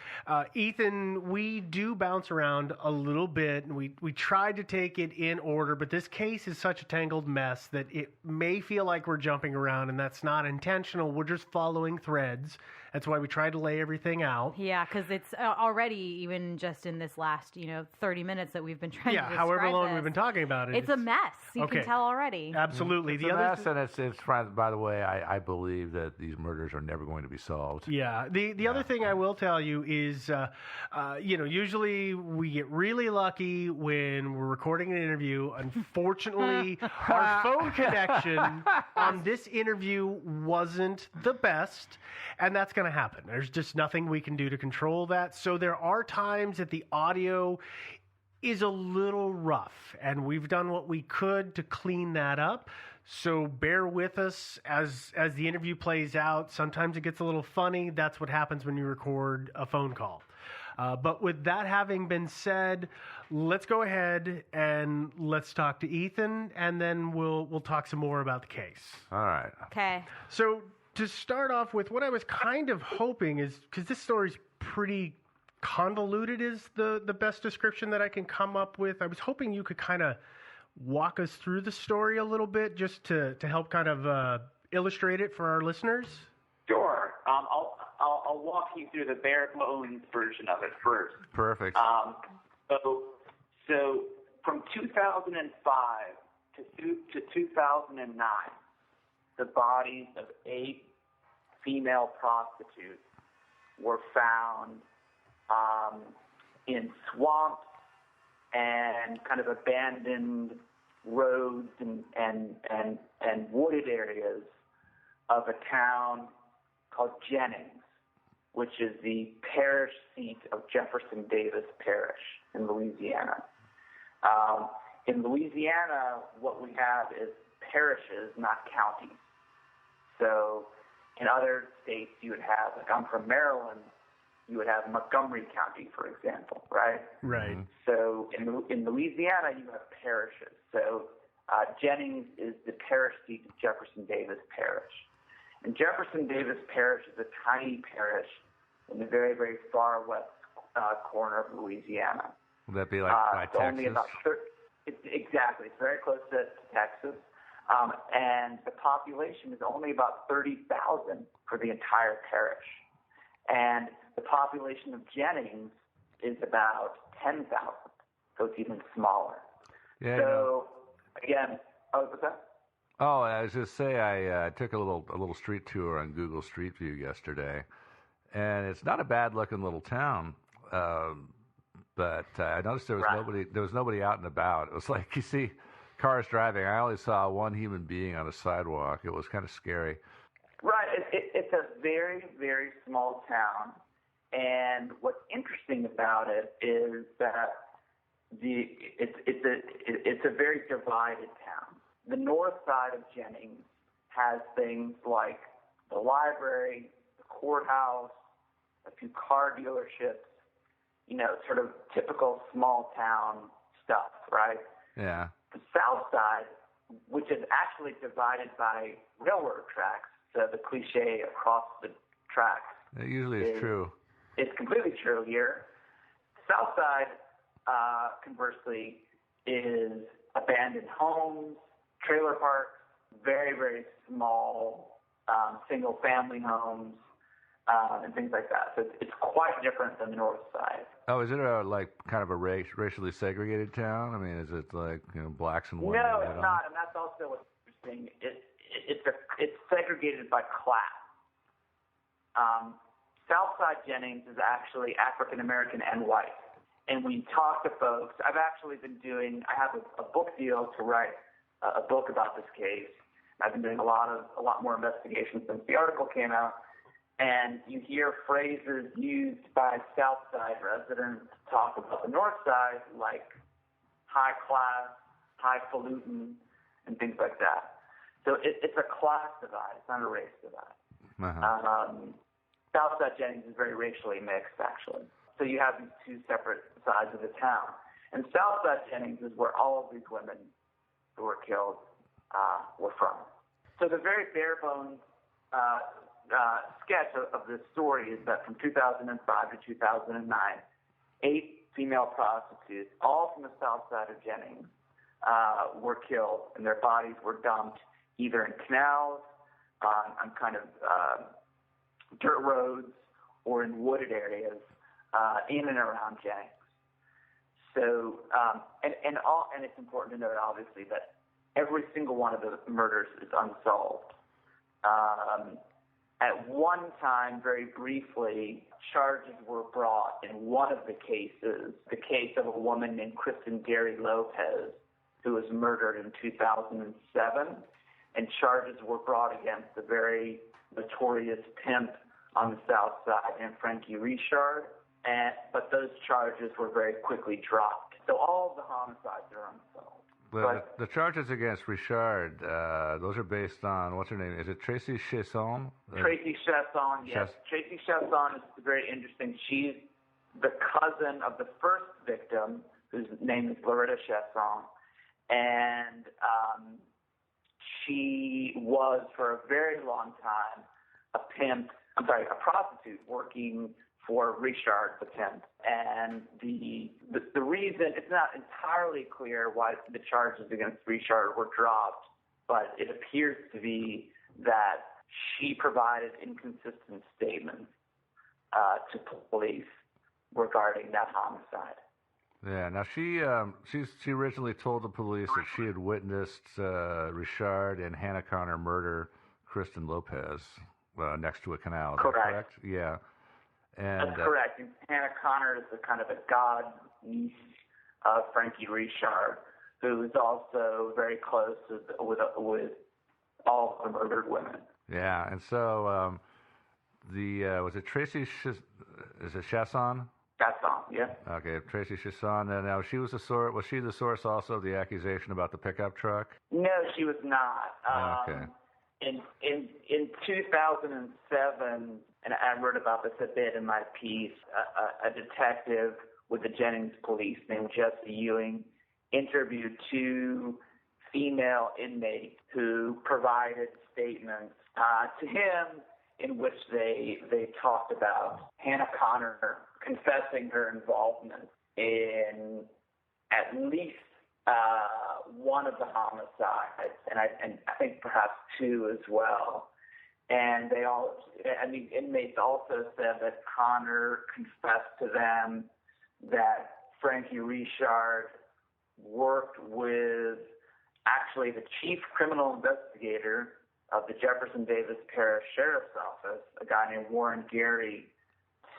Ethan, we do bounce around a little bit, and we tried to take it in order, but this case is such a tangled mess that it may feel like we're jumping around, and that's not intentional. We're just following threads That's why we try to lay everything out. Yeah, because it's already, even just in this last, 30 minutes that we've been trying to describe however long this, we've been talking about it. it's a mess. You Okay. can tell already. Absolutely. It's The a other mess, and it's by the way, I believe that these murders are never going to be solved. Yeah. The other thing I will tell you is, usually we get really lucky when we're recording an interview. Unfortunately, our phone connection on this interview wasn't the best, and that's going to happen. There's just nothing we can do to control that. So there are times that the audio is a little rough, and we've done what we could to clean that up. So bear with us as the interview plays out. Sometimes it gets a little funny. That's what happens when you record a phone call. But with that having been said, let's go ahead and let's talk to Ethan, and then we'll talk some more about the case. All right. Okay. So to start off with, what I was kind of hoping is, because this story's pretty convoluted is the best description that I can come up with. I was hoping you could kind of walk us through the story a little bit just to help kind of illustrate it for our listeners. Sure. I'll walk you through the bare bones version of it first. Perfect. So from 2005 to 2009, the bodies of 8 female prostitutes were found in swamps and kind of abandoned roads and wooded areas of a town called Jennings, which is the parish seat of Jefferson Davis Parish in Louisiana. In Louisiana, what we have is parishes, not counties. So in other states, you would have, like I'm from Maryland, you would have Montgomery County, for example, right? Right. So in Louisiana, you have parishes. So Jennings is the parish seat of Jefferson Davis Parish. And Jefferson Davis Parish is a tiny parish in the very, very far west corner of Louisiana. Would that be like by it's Texas? Only about exactly. It's very close to Texas. And the population is only about 30,000 for the entire parish. And the population of Jennings is about 10,000, so it's even smaller. Yeah. So, again, what's that? Oh, I was just say I took a little street tour on Google Street View yesterday, and it's not a bad looking little town. But I noticed there was nobody out and about. It was like you see cars driving. I only saw one human being on a sidewalk. It was kind of scary. Right. It's a very, very small town, and what's interesting about it is that it's a very divided town. The north side of Jennings has things like the library, the courthouse, a few car dealerships, sort of typical small town stuff, right? Yeah. The south side, which is actually divided by railroad tracks, so the cliche across the tracks. It usually is true. It's completely true here. South side, conversely, is abandoned homes, trailer parks, very, very small single-family homes, and things like that. So it's quite different than the north side. Oh, is it kind of a racially segregated town? I mean, is it like blacks and whites? No, it's not, and that's also what's interesting. It's segregated by class. Southside Jennings is actually African American and white. And when you talk to folks, I have a book deal to write a book about this case. I've been doing a lot more investigations since the article came out. And you hear phrases used by Southside residents to talk about the North Side, like high class, highfalutin, and things like that. So it's a class divide. It's not a race divide. Uh-huh. Southside Jennings is very racially mixed, actually. So you have these two separate sides of the town. And Southside Jennings is where all of these women who were killed were from. So the very bare bones sketch of this story is that from 2005 to 2009, 8 female prostitutes, all from the south side of Jennings, were killed, and their bodies were dumped either in canals, on kind of dirt roads or in wooded areas in and around Jennings. So, and it's important to note, obviously, that every single one of the murders is unsolved. At one time, very briefly, charges were brought in one of the cases, the case of a woman named Kristen Gary Lopez, who was murdered in 2007, and charges were brought against the very notorious pimp on the South Side named Frankie Richard, but those charges were very quickly dropped. So all of the homicides are unsolved. The charges against Richard, those are based on, what's her name? Is it Tracy Chasson? Tracy Chasson, yes. Tracy Chasson is very interesting. She's the cousin of the first victim, whose name is Loretta Chasson. And she was, for a very long time, a prostitute working for Richard the pimp. And the reason, it's not entirely clear why the charges against Richard were dropped, but it appears to be that she provided inconsistent statements to police regarding that homicide. Yeah. Now she originally told the police that she had witnessed Richard and Hannah Connor murder Kristen Lopez next to a canal. Is that correct? Yeah. And, that's correct. And Hannah Connor is a kind of a god niece of Frankie Richard, who is also very close with all the murdered women. Yeah, and so was it Tracy? Is it Chasson? Chasson, yeah. Okay, Tracy Chasson. And now she was the source. Was she the source also of the accusation about the pickup truck? No, she was not. Okay. In 2007, and I wrote about this a bit in my piece, a detective with the Jennings police named Jesse Ewing interviewed two female inmates who provided statements to him in which they talked about Hannah Connor confessing her involvement in at least one of the homicides, and I think perhaps two as well. And the inmates also said that Connor confessed to them that Frankie Richard worked with actually the chief criminal investigator of the Jefferson Davis Parish Sheriff's Office, a guy named Warren Gary,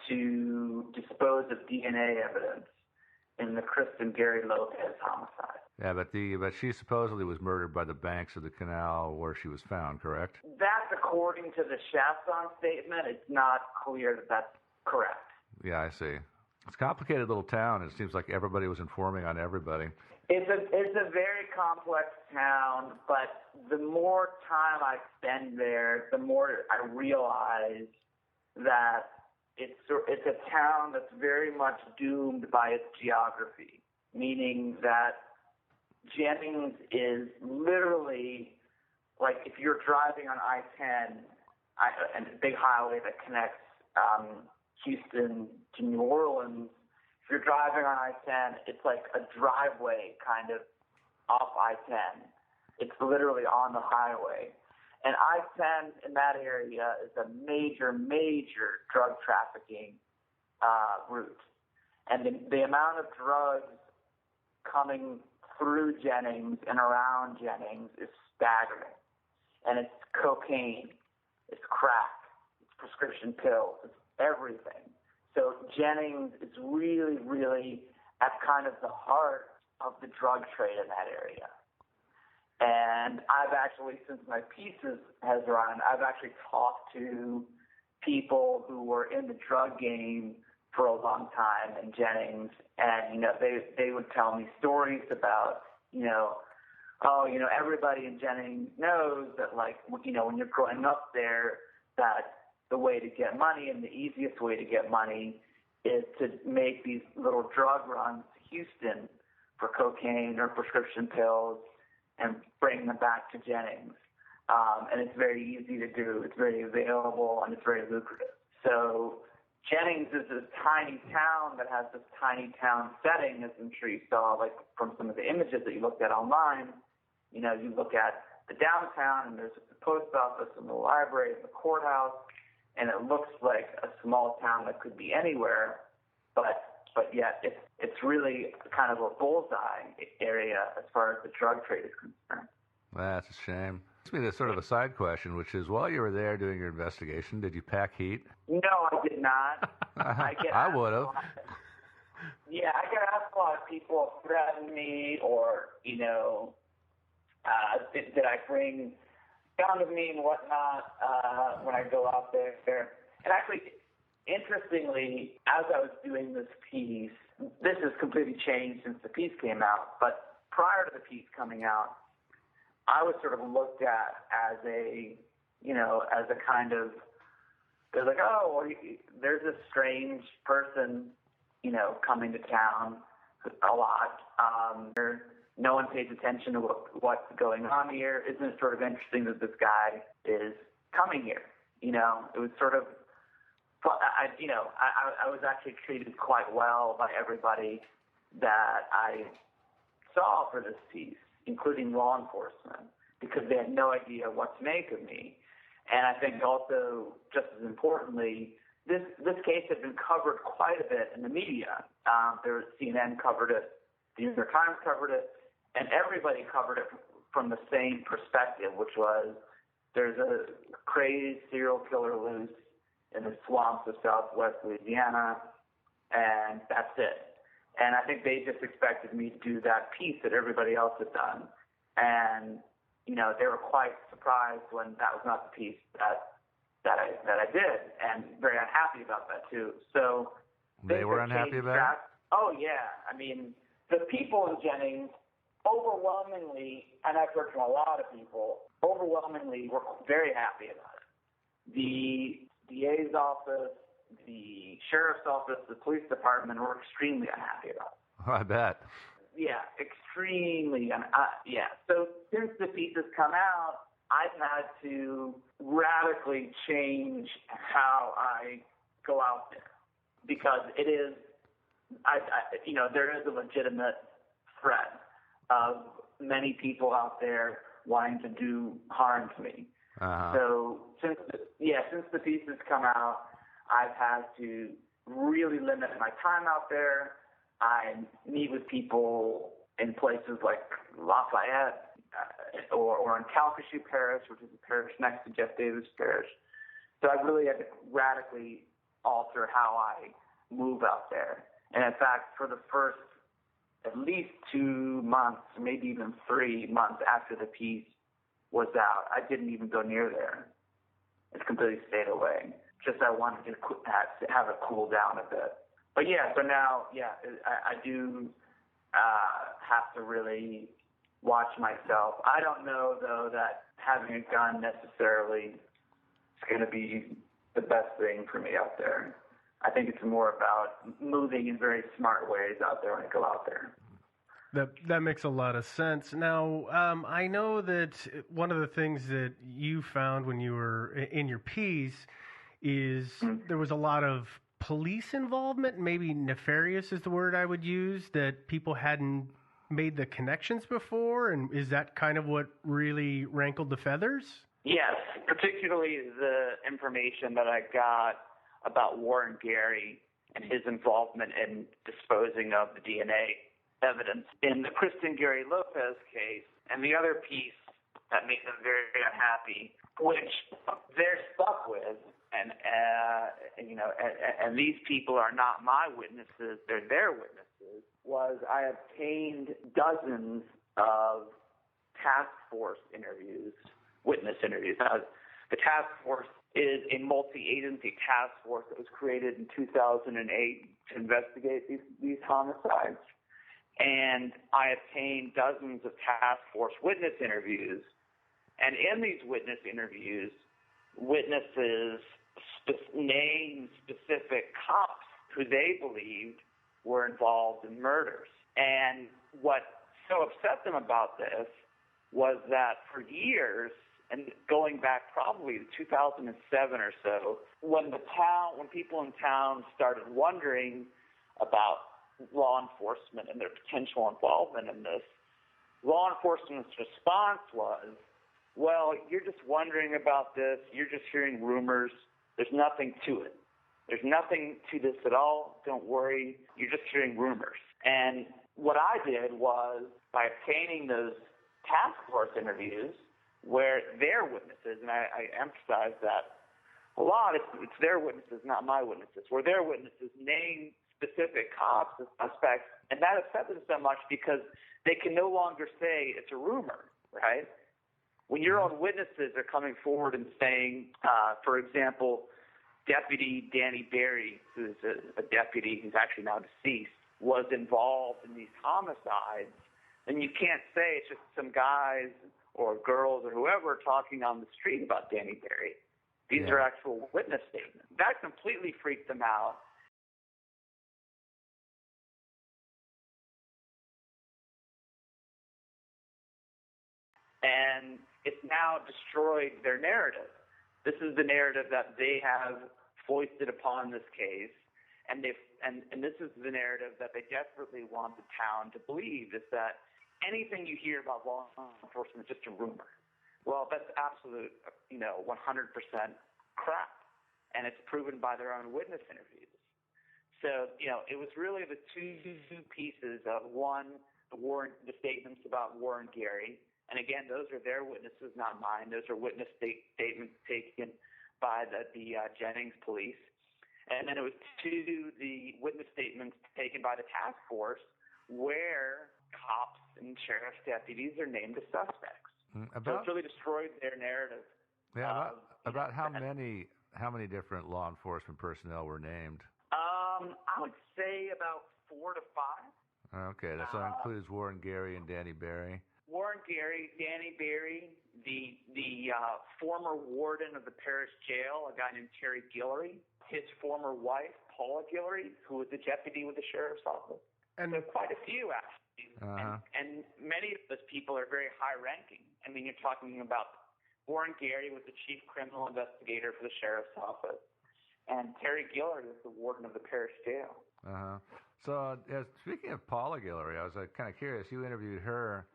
to dispose of DNA evidence in the Kristen Gary Lopez homicide. Yeah, but she supposedly was murdered by the banks of the canal where she was found, correct? That's according to the Chasson statement. It's not clear that that's correct. Yeah, I see. It's a complicated little town. It seems like everybody was informing on everybody. It's a very complex town, but the more time I spend there, the more I realize that it's a town that's very much doomed by its geography, meaning that Jennings is literally like if you're driving on I-10, and a big highway that connects Houston to New Orleans. If you're driving on I-10, it's like a driveway kind of off I-10. It's literally on the highway. And I-10 in that area is a major, major drug trafficking route. And the amount of drugs coming through Jennings and around Jennings is staggering. And it's cocaine, it's crack, it's prescription pills, it's everything. So Jennings is really, really at kind of the heart of the drug trade in that area. And I've actually, since my piece has run, I've actually talked to people who were in the drug game for a long time in Jennings, and, they would tell me stories about, everybody in Jennings knows that, when you're growing up there, that the way to get money and the easiest way to get money is to make these little drug runs to Houston for cocaine or prescription pills and bring them back to Jennings. And it's very easy to do. It's very available, and it's very lucrative. So Jennings is a tiny town that has this tiny town setting, as I'm sure you saw, from some of the images that you looked at online. You look at the downtown, and there's the post office and the library and the courthouse, and it looks like a small town that could be anywhere, but yet it's really kind of a bullseye area as far as the drug trade is concerned. That's a shame. This me to sort of a side question, which is, while you were there doing your investigation, did you pack heat? No, I did not. I would have. Yeah, I get asked a lot of people threaten me, or did I bring gun with me and whatnot when I go out there. And actually, interestingly, as I was doing this piece, this has completely changed since the piece came out, but prior to the piece coming out, I was sort of looked at as a kind of, they're like, oh, well, there's this strange person, coming to town a lot. No one pays attention to what's going on here. Isn't it sort of interesting that this guy is coming here? It was sort of, I was actually treated quite well by everybody that I saw for this piece, including law enforcement, because they had no idea what to make of me. And I think also, just as importantly, this case had been covered quite a bit in the media. CNN covered it, the New York Times covered it, and everybody covered it from the same perspective, which was there's a crazed serial killer loose in the swamps of southwest Louisiana, and that's it. And I think they just expected me to do that piece that everybody else had done. And, they were quite surprised when that was not the piece that I did, and very unhappy about that too. So they were unhappy about it? Oh yeah. I mean, the people in Jennings overwhelmingly, and I've heard from a lot of people, overwhelmingly were very happy about it. The DA's office, the sheriff's office, the police department were extremely unhappy about it. Oh, I bet. Yeah, extremely. So since the piece has come out, I've had to radically change how I go out there, because it is, there is a legitimate threat of many people out there wanting to do harm to me. Uh-huh. So since the piece has come out, I've had to really limit my time out there. I meet with people in places like Lafayette or in Calcasieu Parish, which is a parish next to Jeff Davis Parish. So I really had to radically alter how I move out there. And in fact, for the first at least 2 months, maybe even 3 months after the piece was out, I didn't even go near there. It completely stayed away. Just I wanted to have it cool down a bit. But so now, I do have to really watch myself. I don't know, though, that having a gun necessarily is going to be the best thing for me out there. I think it's more about moving in very smart ways out there when I go out there. That makes a lot of sense. Now, I know that one of the things that you found when you were in your piece is there was a lot of police involvement, maybe nefarious is the word I would use, that people hadn't made the connections before, and is that kind of what really rankled the feathers? Yes, particularly the information that I got about Warren Gary and his involvement in disposing of the DNA evidence in the Kristen Gary Lopez case, and the other piece that made them very, very unhappy, which they're stuck with, and these people are not my witnesses, they're their witnesses, was I obtained dozens of task force interviews, witness interviews. Now, the task force is a multi-agency task force that was created in 2008 to investigate these homicides. And I obtained dozens of task force witness interviews. And in these witness interviews, witnesses named specific cops who they believed were involved in murders. And what so upset them about this was that for years, and going back probably to 2007 or so, when people in town started wondering about law enforcement and their potential involvement in this, law enforcement's response was, well, you're just wondering about this, you're just hearing rumors, There's nothing to it. There's nothing to this at all. Don't worry. You're just hearing rumors. And what I did was, by obtaining those task force interviews where their witnesses, and I emphasize that a lot, it's their witnesses, not my witnesses, where their witnesses name specific cops as suspects, and that upset them so much because they can no longer say it's a rumor, right? When your own witnesses are coming forward and saying, for example, Deputy Danny Berry, who's a deputy who's actually now deceased, was involved in these homicides, then you can't say it's just some guys or girls or whoever talking on the street about Danny Berry. These are actual witness statements. That completely freaked them out. And it's now destroyed their narrative. This is the narrative that they have foisted upon this case, and this is the narrative that they desperately want the town to believe, is that anything you hear about law enforcement is just a rumor. Well, that's absolute, 100% crap, and it's proven by their own witness interviews. So, it was really the two pieces of, one, the statements about Warren Gary, and again, those are their witnesses, not mine. Those are witness statements taken by the Jennings police. And then it was two, the witness statements taken by the task force where cops and sheriff's deputies are named as suspects. So it's really destroyed their narrative. Yeah, about how many different law enforcement personnel were named? I would say about 4 to 5. Okay, that so includes Warren Gary and Danny Berry. Warren Gary, Danny Berry, the former warden of the parish jail, a guy named Terry Guillory, his former wife, Paula Guillory, who was the deputy with the sheriff's office. And so quite a few, actually. And many of those people are very high-ranking. I mean, you're talking about Warren Gary was the chief criminal investigator for the sheriff's office, and Terry Guillory was the warden of the parish jail. So, speaking of Paula Guillory, I was kind of curious. You interviewed her.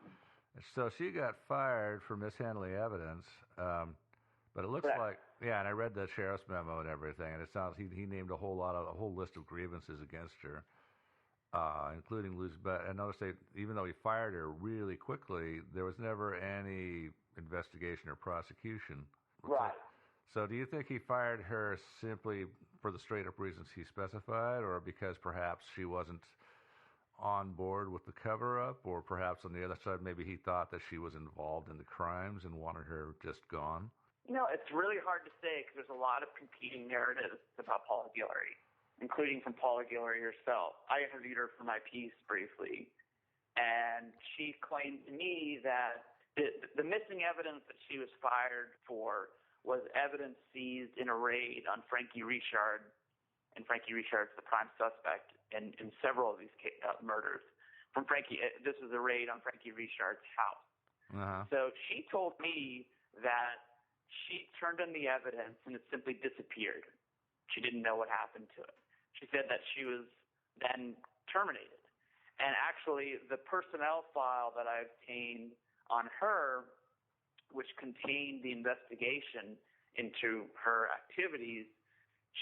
So she got fired for mishandling evidence, but it looks like, and I read the sheriff's memo and everything, and it sounds he named a whole list of grievances against her, including but I noticed even though he fired her really quickly, there was never any investigation or prosecution. Right. So do you think he fired her simply for the straight up reasons he specified, or because perhaps she wasn't on board with the cover-up, or perhaps on the other side, maybe he thought that she was involved in the crimes and wanted her just gone? It's really hard to say because there's a lot of competing narratives about Paula Guillory, including from Paula Guillory herself. I interviewed her for my piece briefly, and she claimed to me that the missing evidence that she was fired for was evidence seized in a raid on Frankie Richard, and Frankie Richard's the prime suspect in several of these murders. This was a raid on Frankie Richard's house. So she told me that she turned in the evidence and it simply disappeared. She didn't know what happened to it. She said that she was then terminated. And actually, the personnel file that I obtained on her, which contained the investigation into her activities,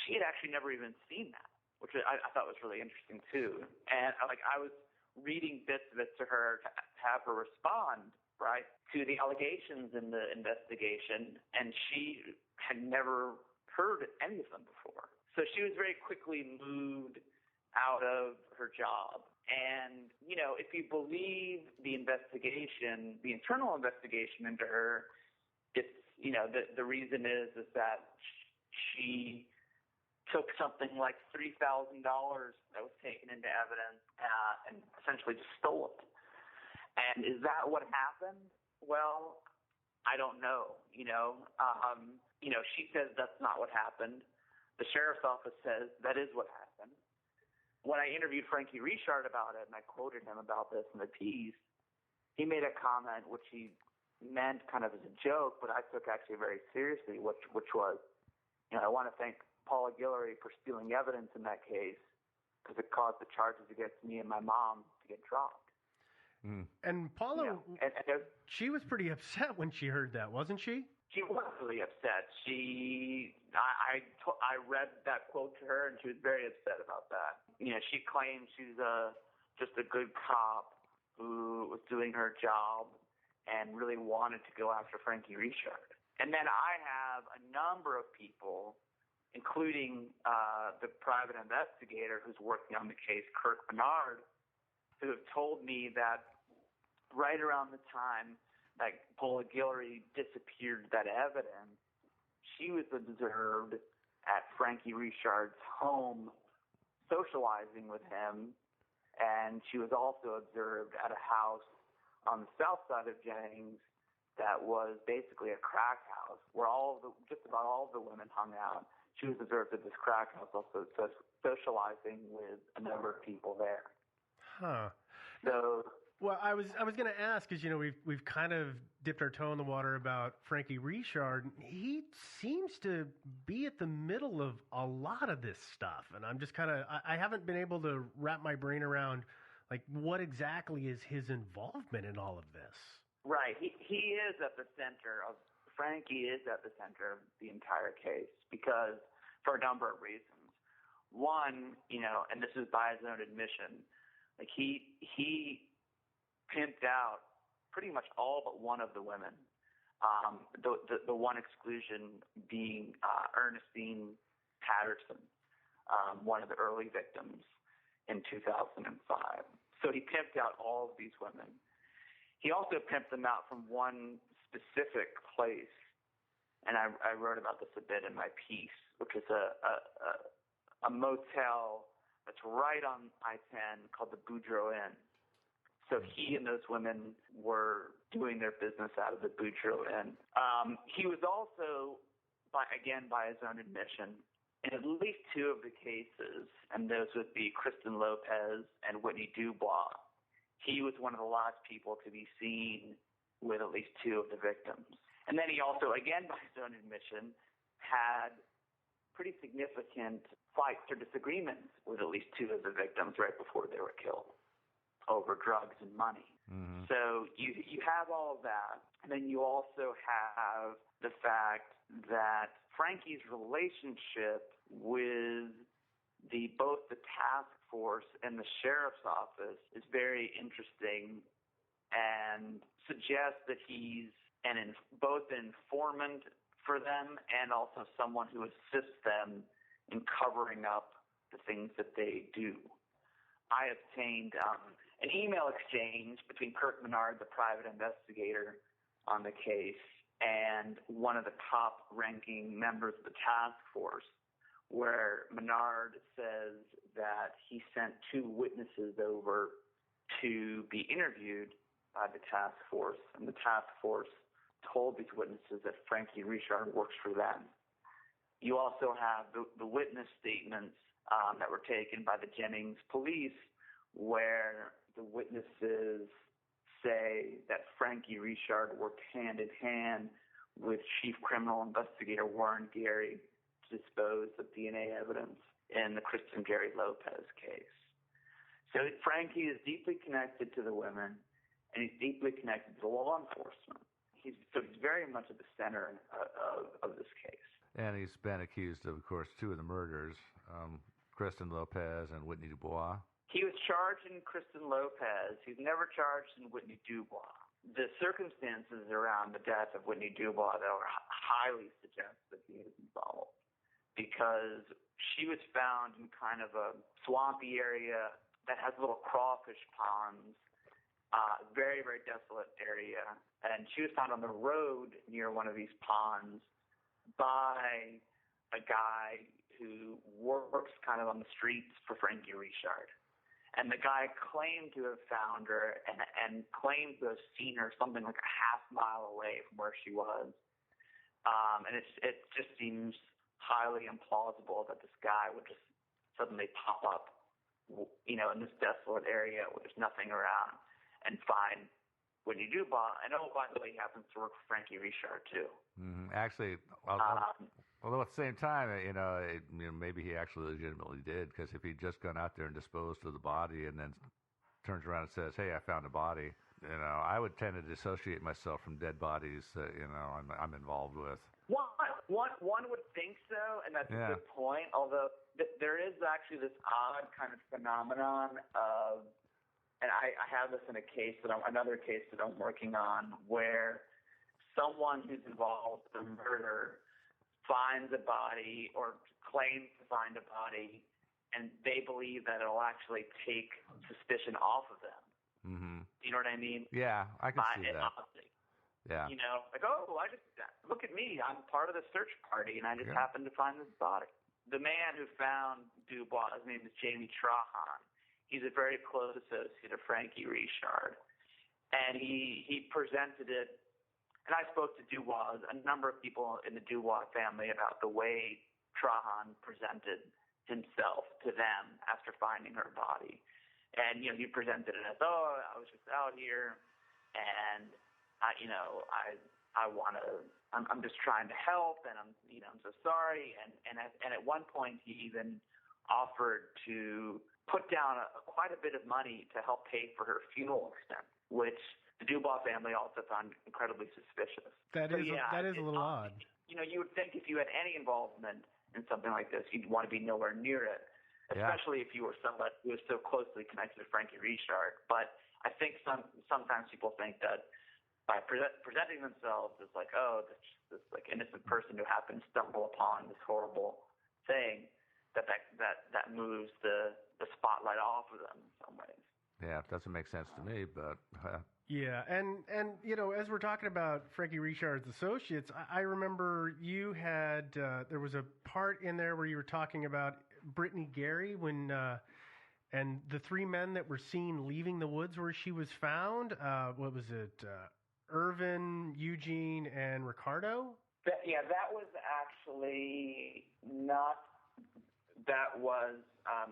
she had actually never even seen that, which I thought was really interesting too. And I was reading bits of it to her to have her respond, right, to the allegations in the investigation, and she had never heard any of them before. So she was very quickly moved out of her job. And, if you believe the investigation, the internal investigation into her, it's, the reason is that she took something like $3,000 that was taken into evidence and essentially just stole it. And is that what happened? Well, I don't know. She says that's not what happened. The sheriff's office says that is what happened. When I interviewed Frankie Richard about it, and I quoted him about this in the piece, he made a comment which he meant kind of as a joke, but I took actually very seriously, which was, I want to thank Paula Guillory for stealing evidence in that case because it caused the charges against me and my mom to get dropped. And Paula, she was pretty upset when she heard that, wasn't she? She was really upset. I read that quote to her, and she was very upset about that. You know, she claims she's just a good cop who was doing her job and really wanted to go after Frankie Richard. And then I have a number of people, including the private investigator who's working on the case, Kirk Bernard, who have told me that right around the time that Paula Guillory disappeared that evidence, she was observed at Frankie Richard's home socializing with him, and she was also observed at a house on the south side of Jennings that was basically a crack house where just about all of the women hung out. She was observed at this crack house also socializing with a number of people there. Huh. So, well, I was going to ask, because we've kind of dipped our toe in the water about Frankie Richard. He seems to be at the middle of a lot of this stuff, and I'm just kind of I haven't been able to wrap my brain around like what exactly is his involvement in all of this. Right, he is at the center of Frankie is at the center of the entire case because for a number of reasons. One, and this is by his own admission, like he pimped out pretty much all but one of the women. The one exclusion being Ernestine Patterson, one of the early victims in 2005. So he pimped out all of these women. He also pimped them out from one specific place, and I wrote about this a bit in my piece, which is a motel that's right on I-10 called the Boudreaux Inn. So he and those women were doing their business out of the Boudreaux Inn. He was also, by his own admission, in at least two of the cases, and those would be Kristen Lopez and Whitney Dubois. He was one of the last people to be seen with at least two of the victims. And then he also, again by his own admission, had pretty significant fights or disagreements with at least two of the victims right before they were killed over drugs and money. Mm-hmm. So you have all of that. And then you also have the fact that Frankie's relationship with both the task force and the sheriff's office is very interesting and suggests that he's both an informant for them and also someone who assists them in covering up the things that they do. I obtained an email exchange between Kirk Menard, the private investigator on the case, and one of the top-ranking members of the task force, where Menard says that he sent two witnesses over to be interviewed by the task force, and the task force told these witnesses that Frankie Richard works for them. You also have the witness statements that were taken by the Jennings police, where the witnesses say that Frankie Richard worked hand in hand with Chief Criminal Investigator Warren Gary to dispose of DNA evidence in the Kristen Gary Lopez case. So Frankie is deeply connected to the women, and he's deeply connected to law enforcement. He's very much at the center of this case. And he's been accused of course, two of the murders, Kristen Lopez and Whitney Dubois. He was charged in Kristen Lopez. He's never charged in Whitney Dubois. The circumstances around the death of Whitney Dubois, though, highly suggest that he is involved, because she was found in kind of a swampy area that has little crawfish ponds, very, very desolate area. And she was found on the road near one of these ponds by a guy who works kind of on the streets for Frankie Richard. And the guy claimed to have found her and claimed to have seen her something like a half mile away from where she was. And it just seems highly implausible that this guy would just suddenly pop up, in this desolate area where there's nothing around and find Whitney Dubois. And by the way, he happens to work for Frankie Richard too. Mm-hmm. Actually, although at the same time, maybe he actually legitimately did, because if he'd just gone out there and disposed of the body and then turns around and says, "Hey, I found a body," I would tend to dissociate myself from dead bodies that I'm involved with. One would think so, and that's a good point. Although there is actually this odd kind of phenomenon of, and I have this in another case that I'm working on, where someone who's involved in a murder finds a body or claims to find a body, and they believe that it'll actually take suspicion off of them. Mm-hmm. You know what I mean? Yeah, I can see that. Honestly. Yeah. Like, I just look at me. I'm part of the search party, and I just happened to find this body. The man who found Dubois, his name is Jamie Trahan. He's a very close associate of Frankie Richard, and he presented it. And I spoke to Dubois, a number of people in the Dubois family, about the way Trahan presented himself to them after finding her body. And, he presented it as, I was just out here, and, I'm just trying to help, and I'm so sorry. And at one point, he even offered to put down quite a bit of money to help pay for her funeral expense, which the Dubois family also found incredibly suspicious. That is a little odd. You would think if you had any involvement in something like this, you'd want to be nowhere near it, especially if you were somebody who was so closely connected to Frankie Richard. But I think sometimes people think that by presenting themselves as like, this like innocent person who happened to stumble upon this horrible thing, that moves the spotlight off of them in some ways. Yeah, it doesn't make sense to me, but... Yeah, and as we're talking about Frankie Richard's associates, I remember you had, there was a part in there where you were talking about Brittany Gary and the three men that were seen leaving the woods where she was found. What was it? Irvin, Eugene, and Ricardo? That was actually not, that was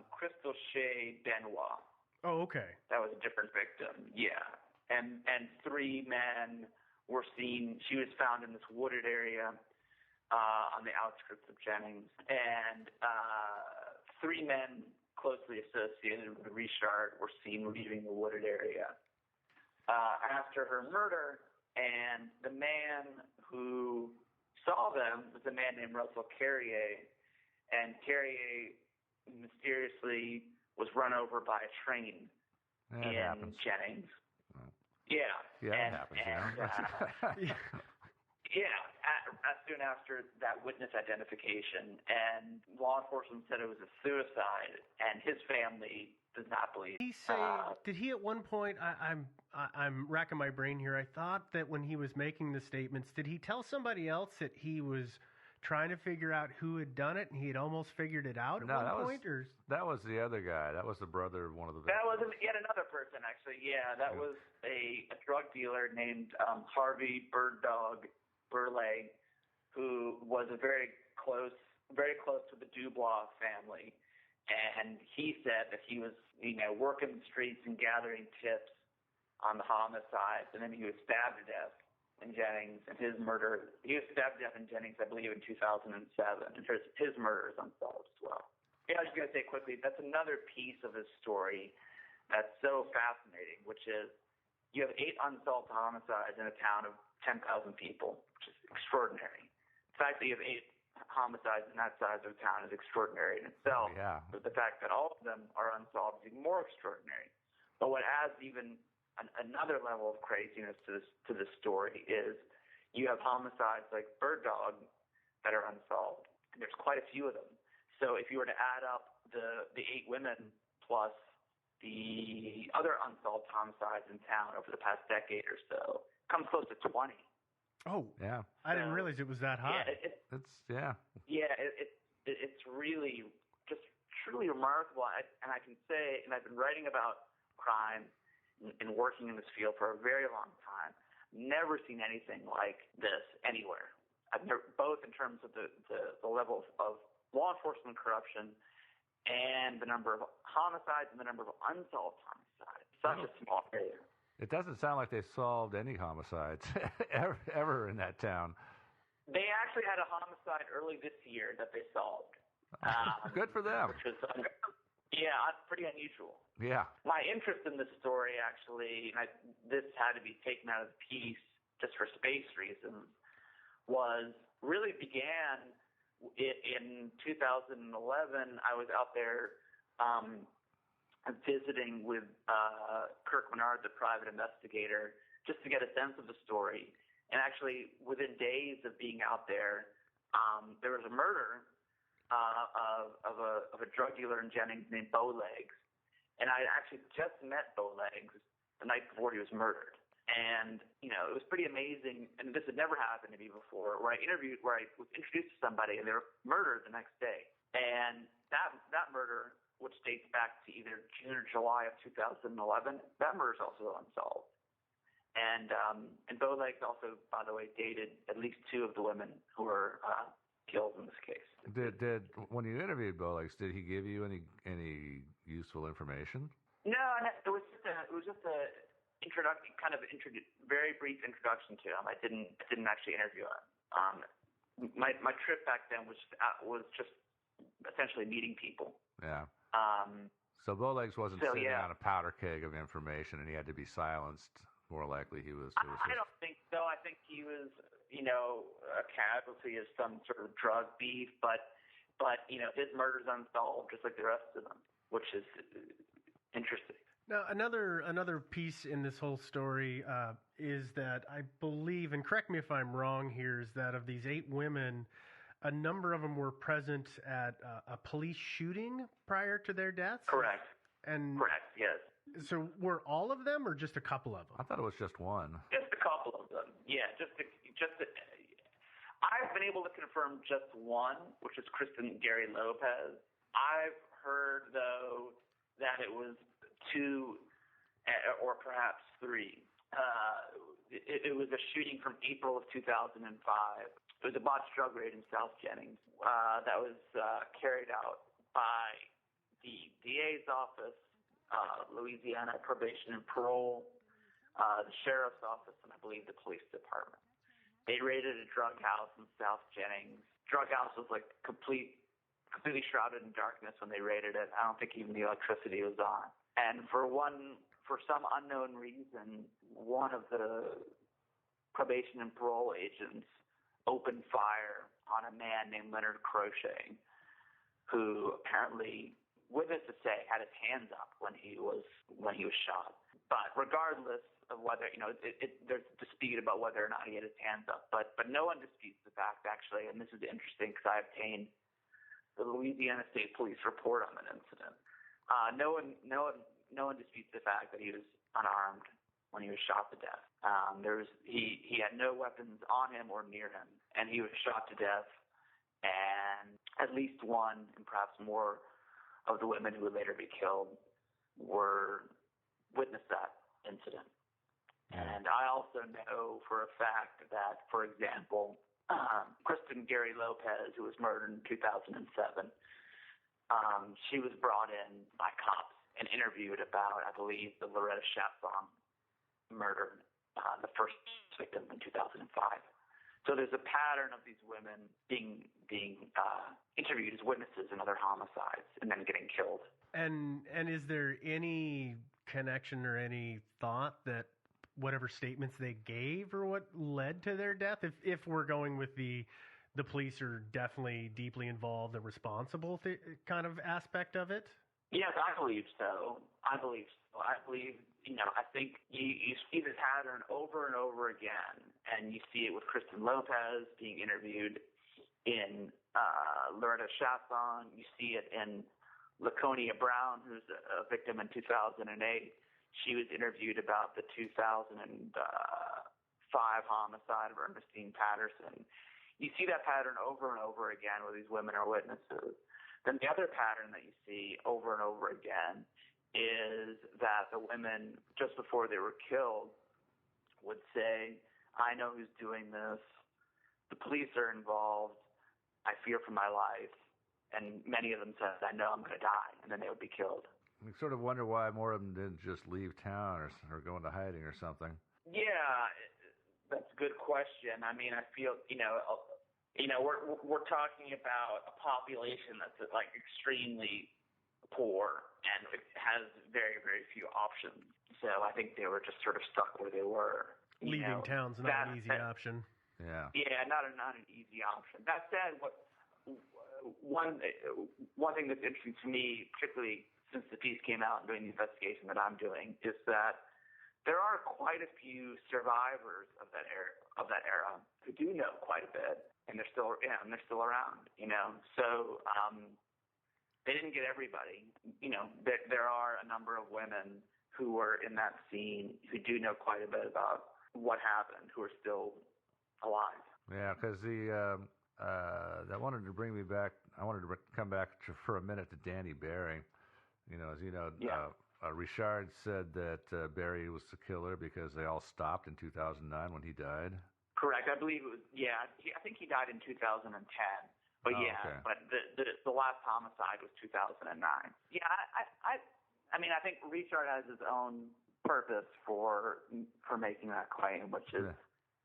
Crystal Shea Benoit. Oh, okay. That was a different victim, yeah. And three men were seen. She was found in this wooded area on the outskirts of Jennings. And three men closely associated with Richard were seen leaving the wooded area after her murder. And the man who saw them was a man named Russell Carrier. And Carrier mysteriously was run over by a train in happens. Jennings. Yeah, it happens. As soon after that witness identification, and law enforcement said it was a suicide, and his family does not believe. Did he say? Did he at one point? I'm racking my brain here. I thought that when he was making the statements, did he tell somebody else that he was trying to figure out who had done it, and he had almost figured it out at one point? Or that was the other guy. That was the brother of one of the victims. That was yet another person, actually. Yeah, that was a drug dealer named Harvey Bird Dog Burley, who was very close to the Dubois family. And he said that he was, working the streets and gathering tips on the homicides, and then he was stabbed to death in Jennings, and his murder, he was stabbed to death in Jennings, I believe, in 2007, and his murder is unsolved as well. I was just going to say quickly, that's another piece of this story that's so fascinating, which is you have 8 unsolved homicides in a town of 10,000 people, which is extraordinary. The fact that you have 8 homicides in that size of a town is extraordinary in itself. But the fact that all of them are unsolved is even more extraordinary. But what adds even another level of craziness to this story is you have homicides like Bird Dog that are unsolved. And there's quite a few of them. So if you were to add up the 8 women plus the other unsolved homicides in town over the past decade or so, it comes close to 20. Oh, yeah. I didn't realize it was that high. It's really just truly remarkable. And I can say, and I've been writing about crime and working in this field for a very long time, never seen anything like this anywhere. I've never, both in terms of the level of law enforcement corruption and the number of homicides and the number of unsolved homicides. Such a small area. It doesn't sound like they solved any homicides ever in that town. They actually had a homicide early this year that they solved. Good for them. Which was, Yeah, it's pretty unusual. Yeah. My interest in this story, actually, and this had to be taken out of the piece just for space reasons, began in 2011. I was out there visiting with Kirk Menard, the private investigator, just to get a sense of the story. And actually, within days of being out there, there was a murder of a drug dealer in Jennings named Bowlegs. And I actually just met Bowlegs the night before he was murdered. And, you know, it was pretty amazing, and this had never happened to me before, where I was introduced to somebody and they were murdered the next day. And that murder, which dates back to either June or July of 2011, that murder is also unsolved. And Bowlegs also, by the way, dated at least two of the women who were killed in this case. Did when you interviewed Bowlegs, did he give you any useful information? No, it was just a very brief introduction to him. I didn't actually interview him. My trip back then was just essentially meeting people. Yeah. So Bowlegs wasn't sitting on a powder keg of information, and he had to be silenced. More likely, he was. I don't think so. I think he was, a casualty of some sort of drug beef, but his murder's unsolved, just like the rest of them, which is interesting. Now, another piece in this whole story is that I believe, and correct me if I'm wrong here, is that of these 8 women, a number of them were present at a police shooting prior to their deaths? Correct. Correct, yes. So were all of them or just a couple of them? I thought it was just one. Just a couple of them, yeah. I've been able to confirm just one, which is Kristen Gary Lopez. I've heard, though, that it was 2 or perhaps 3. It was a shooting from April of 2005. It was a botched drug raid in South Jennings that was carried out by the DA's office, Louisiana Probation and Parole, the sheriff's office, and I believe the police department. They raided a drug house in South Jennings. Drug house was like completely shrouded in darkness when they raided it. I don't think even the electricity was on. And for some unknown reason, one of the probation and parole agents opened fire on a man named Leonard Crochet, who apparently, witnesses say, had his hands up when he was shot. But regardless of whether, there's a dispute about whether or not he had his hands up. But no one disputes the fact, actually, and this is interesting because I obtained the Louisiana State Police report on that incident. No one disputes the fact that he was unarmed when he was shot to death. He had no weapons on him or near him, and he was shot to death. And at least one, and perhaps more, of the women who would later be killed were witnessed that incident. And I also know for a fact that, for example, Kristen Gary Lopez, who was murdered in 2007, she was brought in by cops and interviewed about, I believe, the Loretta Chatson murder, the first victim in 2005. So there's a pattern of these women being interviewed as witnesses in other homicides and then getting killed. And is there any connection or any thought that whatever statements they gave or what led to their death, if we're going with the police are definitely deeply involved and responsible kind of aspect of it? Yes, I believe so. I think you see this pattern over and over again, and you see it with Kristen Lopez being interviewed in Loretta Chatson. You see it in Laconia Brown, who's a victim in 2008. She was interviewed about the 2005 homicide of Ernestine Patterson. You see that pattern over and over again where these women are witnesses. Then the other pattern that you see over and over again is that the women, just before they were killed, would say, I know who's doing this. The police are involved. I fear for my life. And many of them said, I know I'm going to die. And then they would be killed. You sort of wonder why more of them didn't just leave town or go into hiding or something. Yeah, that's a good question. I mean, I feel, we're talking about a population that's like extremely poor and it has very, very few options. So I think they were just sort of stuck where they were. Leaving town's not an easy option. Yeah. Yeah, not an easy option. That said, one thing that's interesting to me, particularly since the piece came out and doing the investigation that I'm doing, is that there are quite a few survivors of that era who do know quite a bit, and they're still around. So they didn't get everybody. There are a number of women who were in that scene who do know quite a bit about what happened, who are still alive. Yeah, because that wanted to bring me back. I wanted to come back for a minute to Danny Barry. As you know, Richard said that Barry was the killer because they all stopped in 2009 when he died. Correct. I believe it was. Yeah, I think he died in 2010. But okay. But the last homicide was 2009. Yeah, I mean, I think Richard has his own purpose for making that claim, which is,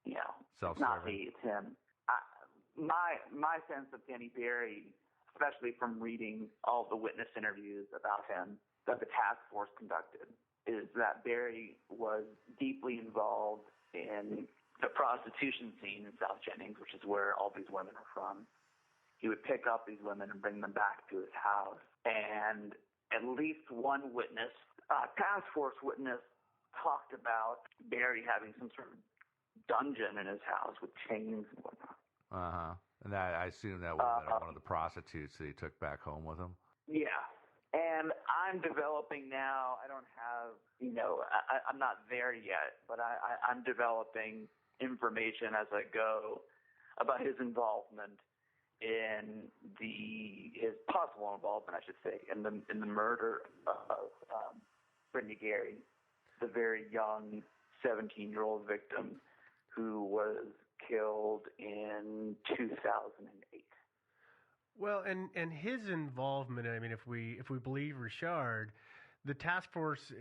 it's not me, it's him. My sense of Danny Barry, especially from reading all the witness interviews about him that the task force conducted, is that Barry was deeply involved in the prostitution scene in South Jennings, which is where all these women are from. He would pick up these women and bring them back to his house. And at least one witness, task force witness, talked about Barry having some sort of dungeon in his house with chains and whatnot. Uh-huh. And I assume that would have been one of the prostitutes that he took back home with him. Yeah. And I'm developing now, I don't have, I'm not there yet, but I'm developing information as I go about his involvement in his possible involvement, I should say, in the murder of Brittany Gary, the very young 17-year-old victim who was killed in 2008. Well, and his involvement, I mean, if we believe Richard, the task force,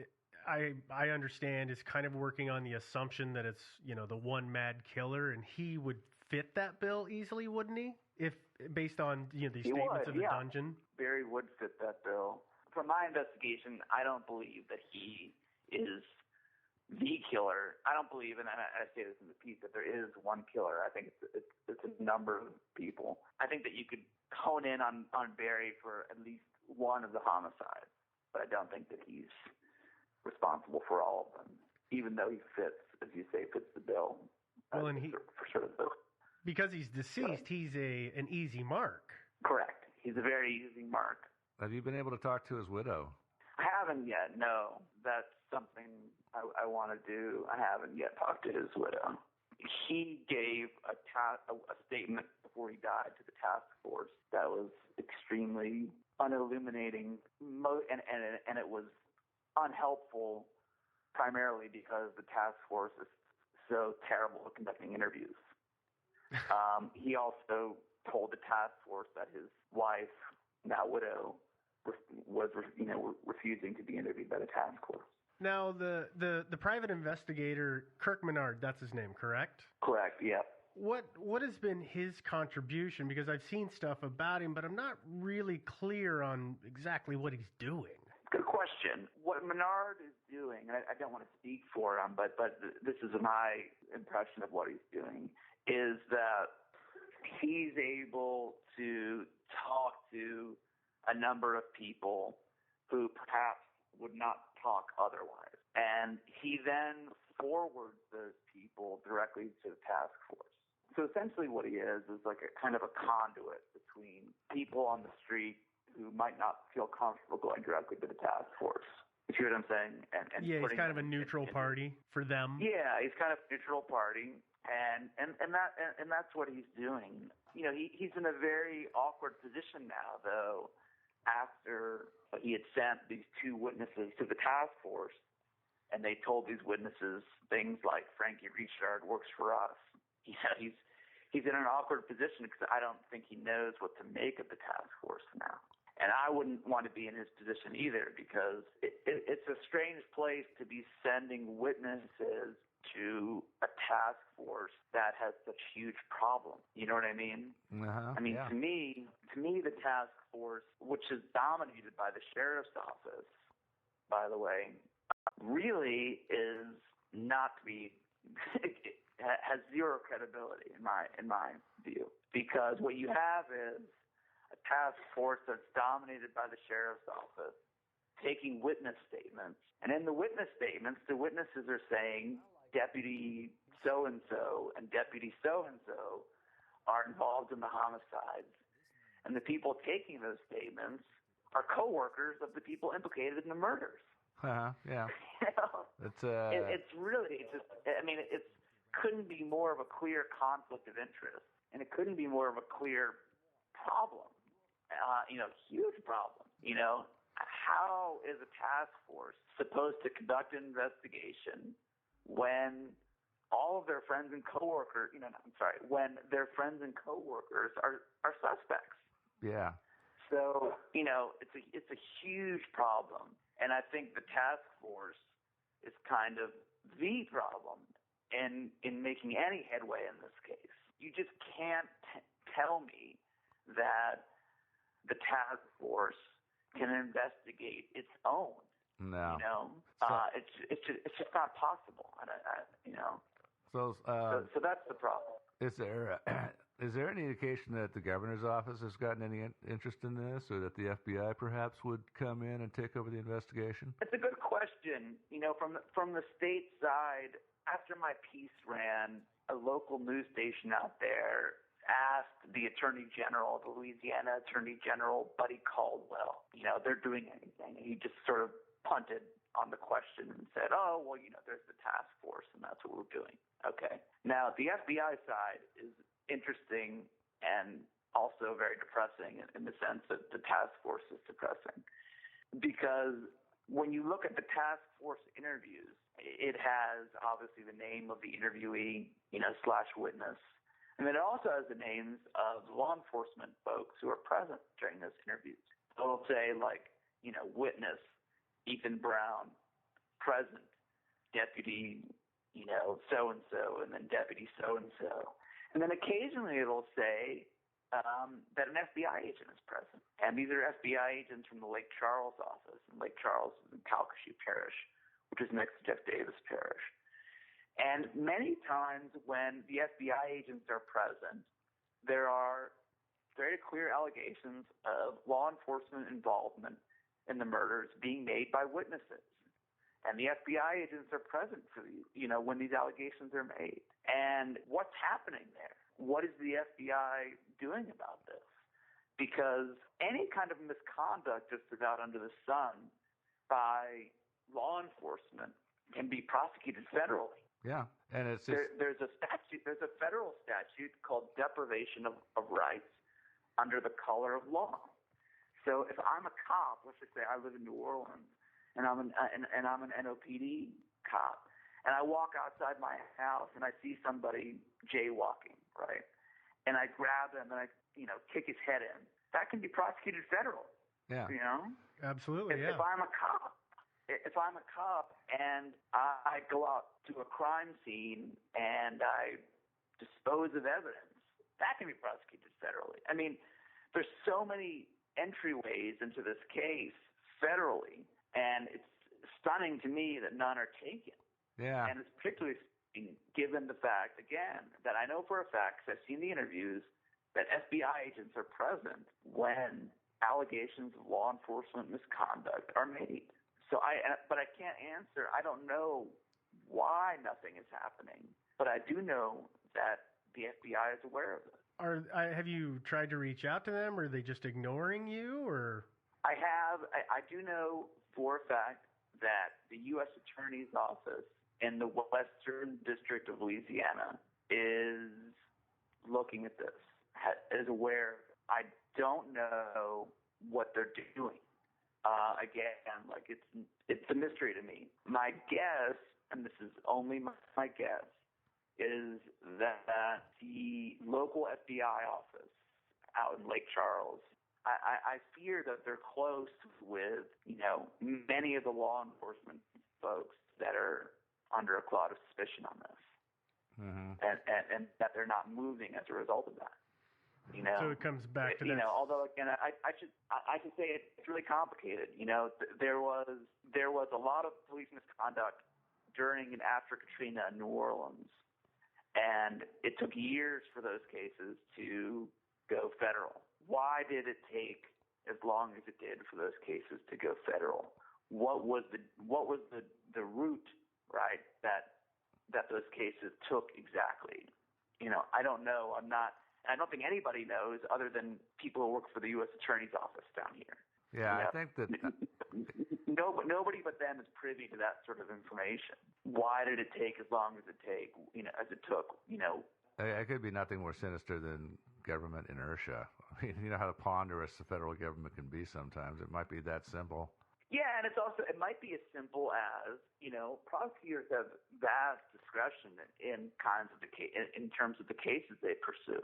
I understand, is kind of working on the assumption that it's, the one mad killer, and he would fit that bill easily, wouldn't he? If based on these statements of the dungeon. Barry would fit that bill. From my investigation, I don't believe that he is the killer. I don't believe, and I say this in the piece, that there is one killer. I think it's a number of people. I think that you could hone in on Barry for at least one of the homicides, but I don't think that he's responsible for all of them, even though he fits, as you say, fits the bill. Well, and for sure the bill. Because he's deceased, he's an easy mark. Correct. He's a very easy mark. Have you been able to talk to his widow? I haven't yet, no. That's something I want to do. I haven't yet talked to his widow. He gave a statement before he died to the task force that was extremely unilluminating, and it was unhelpful primarily because the task force is so terrible at conducting interviews. He also told the task force that his wife, now widow, was refusing to be interviewed by the task force. Now, the private investigator, Kirk Menard, that's his name, correct? Correct, yeah. What has been his contribution? Because I've seen stuff about him, but I'm not really clear on exactly what he's doing. Good question. What Menard is doing, and I don't want to speak for him, but this is my impression of what he's doing, is that he's able to talk to a number of people who perhaps would not talk otherwise. And he then forwards those people directly to the task force. So essentially what he is like a kind of a conduit between people on the street who might not feel comfortable going directly to the task force. You see what I'm saying? And yeah, he's kind of a neutral party for them. Yeah, he's kind of a neutral party, and that's what he's doing. He's in a very awkward position now, though, after he had sent these two witnesses to the task force, and they told these witnesses things like Frankie Richard works for us. He's in an awkward position because I don't think he knows what to make of the task force now. And I wouldn't want to be in his position either, because it's a strange place to be sending witnesses to a task force that has such huge problems. You know what I mean? Uh-huh, I mean, to me, to me, the task force, which is dominated by the sheriff's office, by the way, really is not to be, has zero credibility in my view. Because what you have is a task force that's dominated by the sheriff's office, taking witness statements. And in the witness statements, the witnesses are saying Deputy so-and-so and Deputy so-and-so are involved in the homicides. And the people taking those statements are co-workers of the people implicated in the murders. Yeah. You know? It's really just, I mean, it couldn't be more of a clear conflict of interest, and it couldn't be more of a clear problem, huge problem. How is a task force supposed to conduct an investigation when all of their friends and coworkers, when their friends and coworkers are suspects? Yeah. So, it's a huge problem. And I think the task force is kind of the problem in making any headway in this case. You just can't tell me that the task force can investigate its own. No. It's just not possible. So that's the problem. Is there any indication that the governor's office has gotten any interest in this, or that the FBI perhaps would come in and take over the investigation? It's a good question. From the state side, after my piece ran, a local news station out there asked the Attorney General, the Louisiana Attorney General, Buddy Caldwell, they're doing anything. And he just sort of punted on the question and said, oh, well, there's the task force, and that's what we're doing. Okay. Now, the FBI side is interesting and also very depressing in the sense that the task force is depressing. Because when you look at the task force interviews, it has obviously the name of the interviewee, / witness. And then it also has the names of law enforcement folks who are present during those interviews. So it'll say, witness Ethan Brown, present, deputy, so-and-so, and then deputy so-and-so. And then occasionally it'll say that an FBI agent is present. And these are FBI agents from the Lake Charles office. And Lake Charles is in Calcasieu Parish, which is next to Jeff Davis Parish. And many times when the FBI agents are present, there are very clear allegations of law enforcement involvement in the murders being made by witnesses. And the FBI agents are present for when these allegations are made. And what's happening there? What is the FBI doing about this? Because any kind of misconduct just about under the sun by law enforcement can be prosecuted federally. Yeah, and it's there's a statute. There's a federal statute called deprivation of rights under the color of law. So if I'm a cop, let's just say I live in New Orleans, and I'm an NOPD cop, and I walk outside my house and I see somebody jaywalking, right? And I grab him and I kick his head in. That can be prosecuted federally. Yeah. Absolutely. If I'm a cop and I go out to a crime scene and I dispose of evidence, that can be prosecuted federally. I mean, there's so many entryways into this case federally, and it's stunning to me that none are taken. Yeah. And it's particularly given the fact, again, that I know for a fact, because I've seen the interviews, that FBI agents are present when allegations of law enforcement misconduct are made. But I can't answer. I don't know why nothing is happening, but I do know that the FBI is aware of it. Have you tried to reach out to them, or are they just ignoring you, or? I have. I do know for a fact that the U.S. Attorney's Office in the Western District of Louisiana is looking at this, is aware. I don't know what they're doing. Again, it's a mystery to me. My guess, and this is only my guess, is that the local FBI office out in Lake Charles, I fear that they're close with, many of the law enforcement folks that are under a cloud of suspicion on this, and that they're not moving as a result of that. You know, So it comes back to you that. know. Although again, I should say it's really complicated. You know, there was a lot of police misconduct during and after Katrina in New Orleans, and it took years for those cases to go federal. Why did it take as long as it did for those cases to go federal? What was the route, right, that those cases took exactly? You know, I don't know. I don't think anybody knows other than people who work for the U.S. Attorney's Office down here. Yeah, You know, I think that. nobody but them is privy to that sort of information. Why did it take as long as it took? You know, It could be nothing more sinister than government inertia. I mean, you know how ponderous the federal government can be sometimes. It might be that simple. Yeah, and it might be as simple as, you know, prosecutors have vast discretion in terms of the cases they pursue.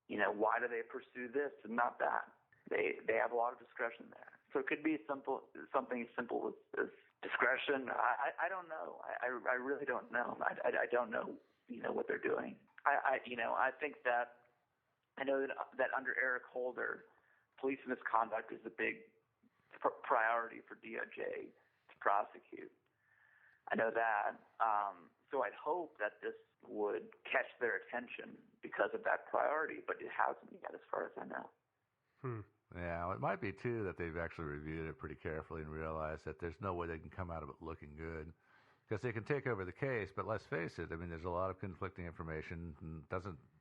You know, why do they pursue this and not that? They have a lot of discretion there. So it could be something as simple as discretion. I don't know. I really don't know. I don't know, you know, what they're doing. I think that I know that under Eric Holder, police misconduct is a big priority for DOJ to prosecute. I know that. So I'd hope that this would catch their attention because of that priority, but it hasn't yet, as far as I know. Yeah, well, it might be, too, that they've actually reviewed it pretty carefully and realized that there's no way they can come out of it looking good. Because they can take over the case, but let's face it, I mean, there's a lot of conflicting information, and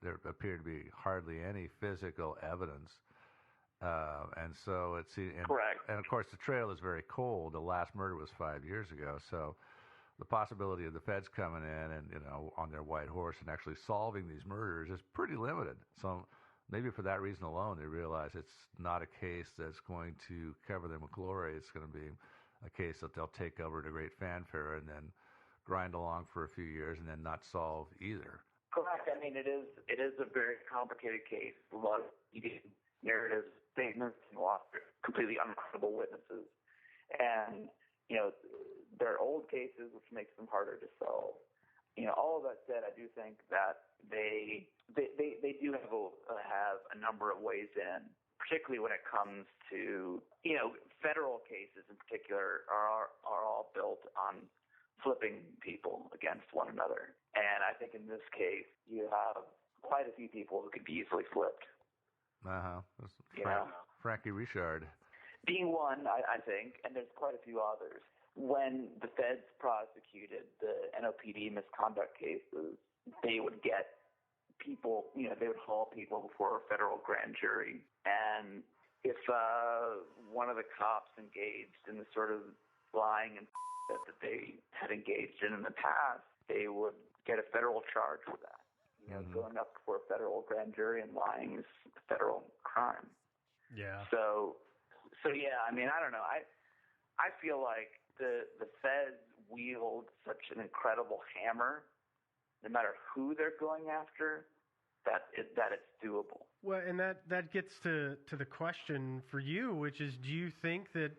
there appear to be hardly any physical evidence. And so correct. And of course, the trail is very cold. The last murder was 5 years ago, so the possibility of the feds coming in and, you know, on their white horse and actually solving these murders is pretty limited. So maybe for that reason alone, they realize it's not a case that's going to cover them with glory. It's going to be a case that they'll take over to great fanfare and then grind along for a few years and then not solve either. Correct. I mean, it is a very complicated case. A lot of narrative statements and a lot of completely uncredible witnesses. And, you know, they're old cases, which makes them harder to solve. You know, all of that said, I do think that they do have a number of ways in, particularly when it comes to, you know, federal cases in particular are all built on flipping people against one another. And I think in this case, you have quite a few people who could be easily flipped. Frankie Richard. Being one, I think, and there's quite a few others. When the feds prosecuted the NOPD misconduct cases, they would get people, you know, they would haul people before a federal grand jury. And if one of the cops engaged in the sort of lying and that they had engaged in the past, they would get a federal charge for that. You know, going up before a federal grand jury and lying is a federal crime. Yeah. So yeah, I mean, I don't know. I feel like the feds wield such an incredible hammer, no matter who they're going after, that it's doable. Well, and that gets to the question for you, which is, do you think that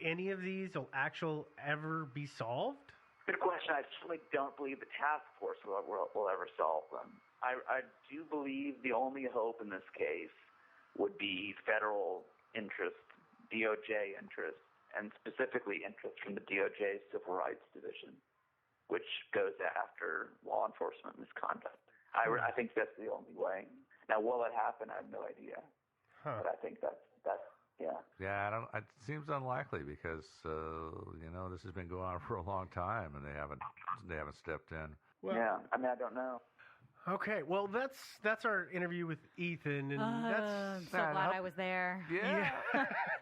any of these will ever be solved? Good question. I certainly don't believe the task force will ever solve them. I do believe the only hope in this case would be federal interest, DOJ interest, and specifically interest from the DOJ Civil Rights Division, which goes after law enforcement misconduct. I think that's the only way. Now, will it happen? I have no idea. But I think that's yeah. Yeah, it seems unlikely because you know, this has been going on for a long time and they haven't stepped in. Well, yeah, I mean, I don't know. Okay, well, that's our interview with Ethan, and I'm so glad I was there. Yeah.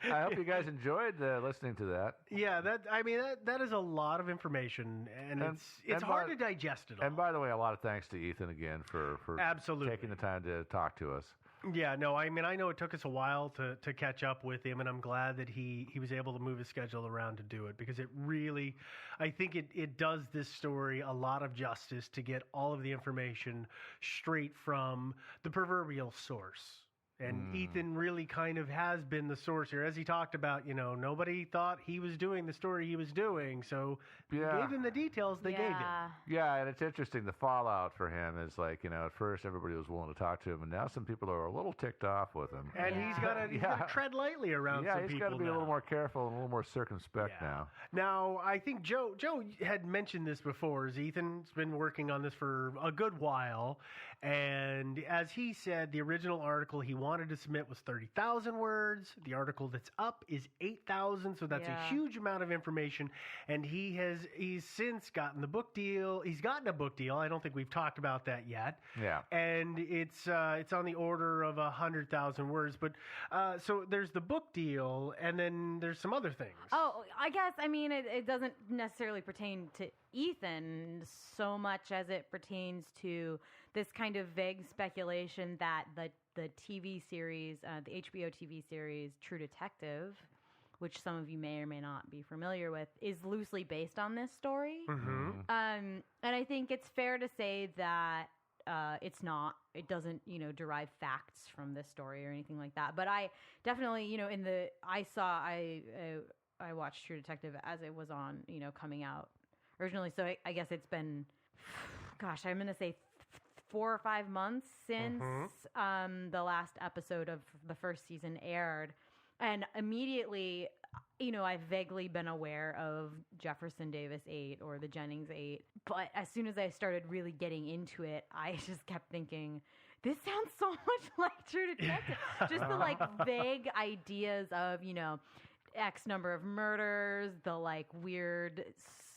I hope you guys enjoyed listening to that. Yeah, that is a lot of information, and it's hard to digest it all. And by the way, a lot of thanks to Ethan again for absolutely taking the time to talk to us. Yeah, no, I mean, I know it took us a while to catch up with him, and I'm glad that he was able to move his schedule around to do it, because it really, I think it does this story a lot of justice to get all of the information straight from the proverbial source. And Ethan really kind of has been the source here. As he talked about, nobody thought he was doing the story he was doing, so gave him the details they gave him. Yeah, and it's interesting. The fallout for him is like, at first everybody was willing to talk to him, and now some people are a little ticked off with him. And he's got to tread lightly around some people. Yeah, he's got to be a little more careful and a little more circumspect now. Now, I think Joe had mentioned this before. Ethan's been working on this for a good while, and as he said, the original article he wanted to submit was 30,000 words. The article that's up is 8,000, so that's a huge amount of information. And he's since gotten the book deal. He's gotten a book deal. I don't think we've talked about that yet. Yeah. And it's on the order of 100,000 words. But so there's the book deal, and then there's some other things. Oh, I guess, it doesn't necessarily pertain to Ethan so much as it pertains to this kind of vague speculation that the TV series, the HBO TV series True Detective, which some of you may or may not be familiar with, is loosely based on this story. Mm-hmm. And I think it's fair to say that it's not. It doesn't, derive facts from this story or anything like that. But I definitely, I watched True Detective as it was on, coming out originally. So I guess it's been, gosh, I'm going to say 4 or 5 months since the last episode of the first season aired. And immediately, I've vaguely been aware of Jefferson Davis 8 or the Jennings 8. But as soon as I started really getting into it, I just kept thinking, this sounds so much like True Detective. Just the vague ideas of, X number of murders, the weird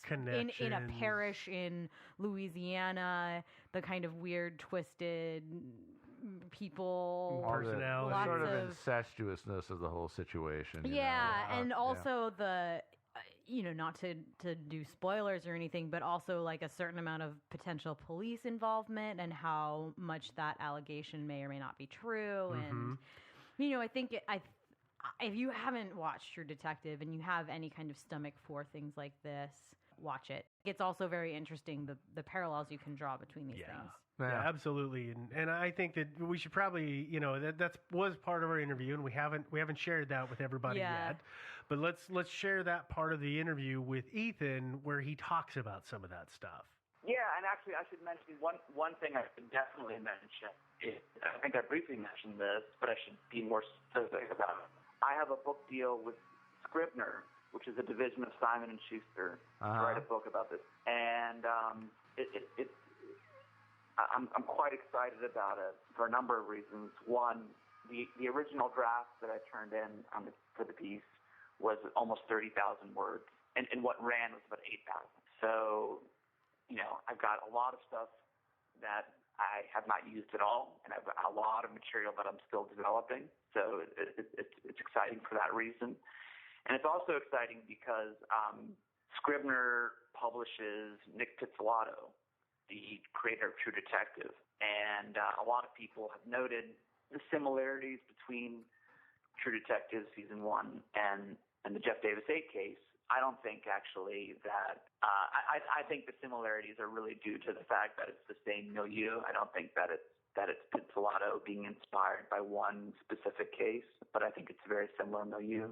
connections in a parish in Louisiana, the kind of weird twisted people, personality, sort of incestuousness of the whole situation. And also the not to do spoilers or anything, but also a certain amount of potential police involvement and how much that allegation may or may not be true. And I think if you haven't watched True Detective and you have any kind of stomach for things like this, watch it. It's also very interesting, the parallels you can draw between these things. Yeah, absolutely. And I think that we should probably, that was part of our interview, and we haven't shared that with everybody yet. But let's share that part of the interview with Ethan where he talks about some of that stuff. Yeah, and actually I should mention one thing I should definitely mention. I think I briefly mentioned this, but I should be more specific about it. I have a book deal with Scribner, which is a division of Simon & Schuster, to write a book about this. And I'm quite excited about it for a number of reasons. One, the original draft that I turned in for the piece was almost 30,000 words, and what ran was about 8,000. So, I've got a lot of stuff that I have not used at all, and I've got a lot of material that I'm still developing. So it's exciting for that reason. And it's also exciting because Scribner publishes Nick Pizzolatto, the creator of True Detective. And a lot of people have noted the similarities between True Detective Season 1 and the Jeff Davis 8 case. I don't think actually that I think the similarities are really due to the fact that it's the same milieu. I don't think that it's Pizzolatto being inspired by one specific case, but I think it's a very similar milieu.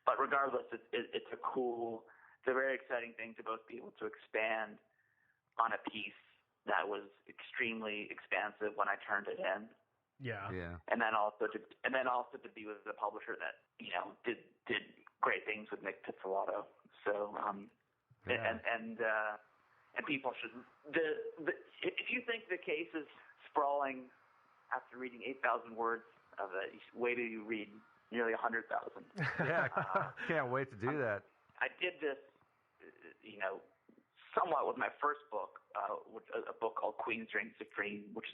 But regardless, it's a very exciting thing to both be able to expand on a piece that was extremely expansive when I turned it in. Yeah. And then also to be with a publisher that did great things with Nick Pizzolatto. So and people should if you think the case is sprawling after reading 8,000 words of it, wait till you read nearly 100,000. Yeah, can't wait to do that. I did this, somewhat with my first book, a book called Queens Reign Supreme, which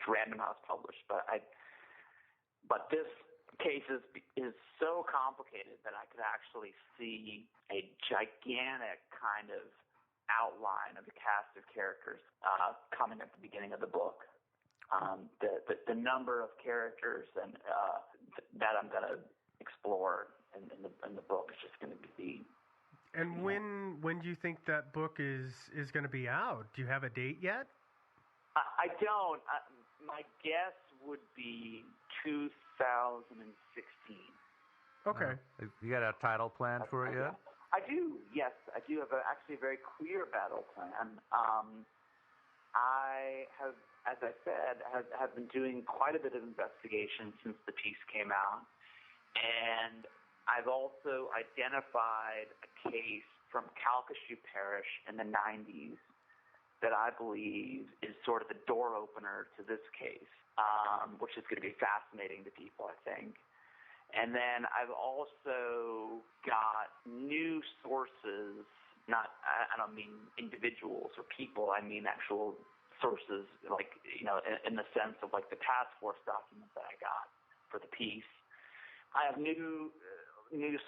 Random House published. But this case is so complicated that I could actually see a gigantic kind of outline of the cast of characters coming at the beginning of the book. The number of characters and that I'm going to explore in the book is just going to be. And when do you think that book is going to be out? Do you have a date yet? I don't. My guess would be 2016. Okay. You got a title planned for it yet? I do, yes. I do have actually a very clear battle plan. I have, as I said, have been doing quite a bit of investigation since the piece came out. And I've also identified a case from Calcasieu Parish in the 90s that I believe is sort of the door opener to this case, which is going to be fascinating to people, I think. And then I've also got new sources, I don't mean individuals or people, I mean actual sources, like, in the sense of like the task force documents that I got for the piece. I have new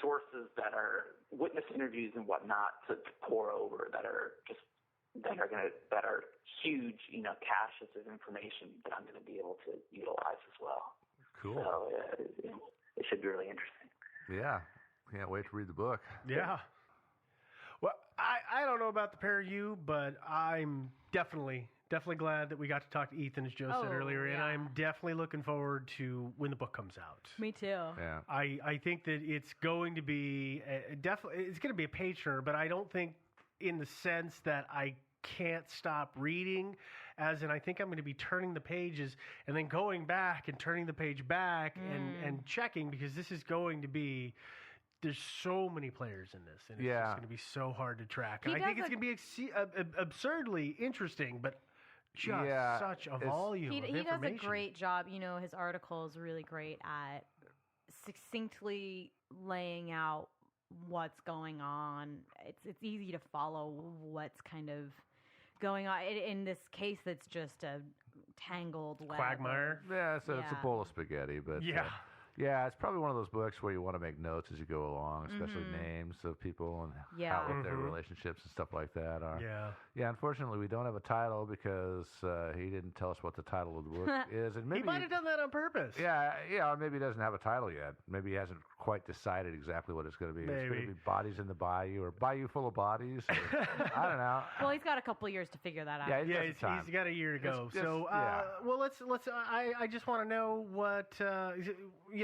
sources that are witness interviews and whatnot to pour over that are huge, caches of information that I'm going to be able to utilize as well. Cool. So it should be really interesting. Yeah. Can't wait to read the book. Yeah. Well, I don't know about the pair of you, but I'm definitely glad that we got to talk to Ethan, as Joe said earlier, and I'm definitely looking forward to when the book comes out. Me too. Yeah. I think that it's going to be it's going to be a page turner, but I don't think in the sense that I can't stop reading, as in I think I'm going to be turning the pages and then going back and turning the page back and checking, because this is going to be, there's so many players in this, and it's just going to be so hard to track. And I think it's going to be absurdly interesting, but just such a volume of information. He does a great job. His article is really great at succinctly laying out what's going on. It's easy to follow what's kind of going on in this case. That's just a tangled web. Quagmire. Yeah, so it's a bowl of spaghetti, but yeah, it's probably one of those books where you want to make notes as you go along, especially names of people and what their relationships and stuff like that are. Yeah. Unfortunately, we don't have a title because he didn't tell us what the title of the book is, and maybe he might have done that on purpose. Yeah, or maybe he doesn't have a title yet. Maybe he hasn't quite decided exactly what it's going to be. It's going to be Bodies in the Bayou, or Bayou Full of Bodies. Or, I don't know. Well, he's got a couple of years to figure that out. Yeah, he's got a year to go. Well, let's. I just want to know what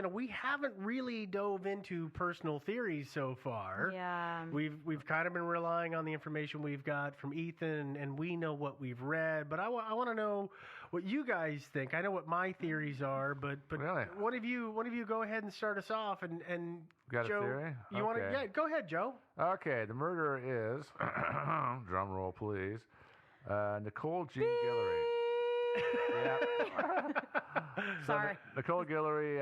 we haven't really dove into personal theories so far. Yeah. We've kind of been relying on the information we've got from Ethan, and we know what we've read. But I want to know what you guys think. I know what my theories are, but really? one of you go ahead and start us off. And got Joe, a theory? You want to? Yeah, go ahead, Joe. Okay, the murderer is drum roll, please. Nicole Jean Guillory. Sorry. Nicole Guillory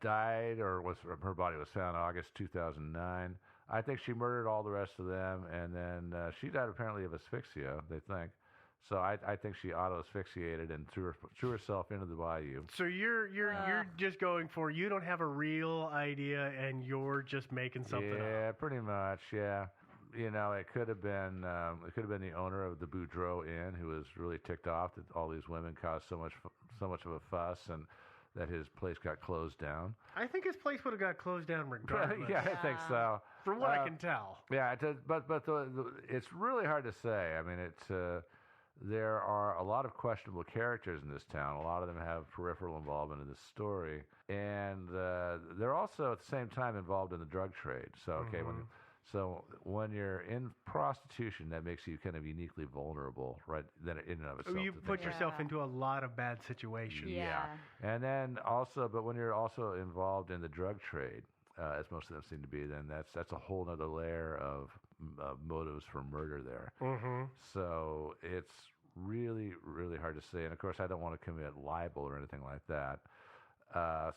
died, or her body was found August 2009. I think she murdered all the rest of them, and then she died apparently of asphyxia, they think. So I think she auto-asphyxiated and threw herself into the bayou. So you're just going for, you don't have a real idea and you're just making something up. Yeah, pretty much. Yeah. It could have been the owner of the Boudreaux Inn who was really ticked off that all these women caused so much of a fuss, and that his place got closed down. I think his place would have got closed down regardless. Yeah, I think so. From what I can tell. Yeah, but it's really hard to say. I mean, there are a lot of questionable characters in this town. A lot of them have peripheral involvement in this story, and they're also at the same time involved in the drug trade. So when you're in prostitution, that makes you kind of uniquely vulnerable, right? Then in and of itself, you put yourself into a lot of bad situations. Yeah, and then also, but when you're also involved in the drug trade, as most of them seem to be, then that's a whole other layer of motives for murder there. So it's really, really hard to say. And of course, I don't want to commit libel or anything like that.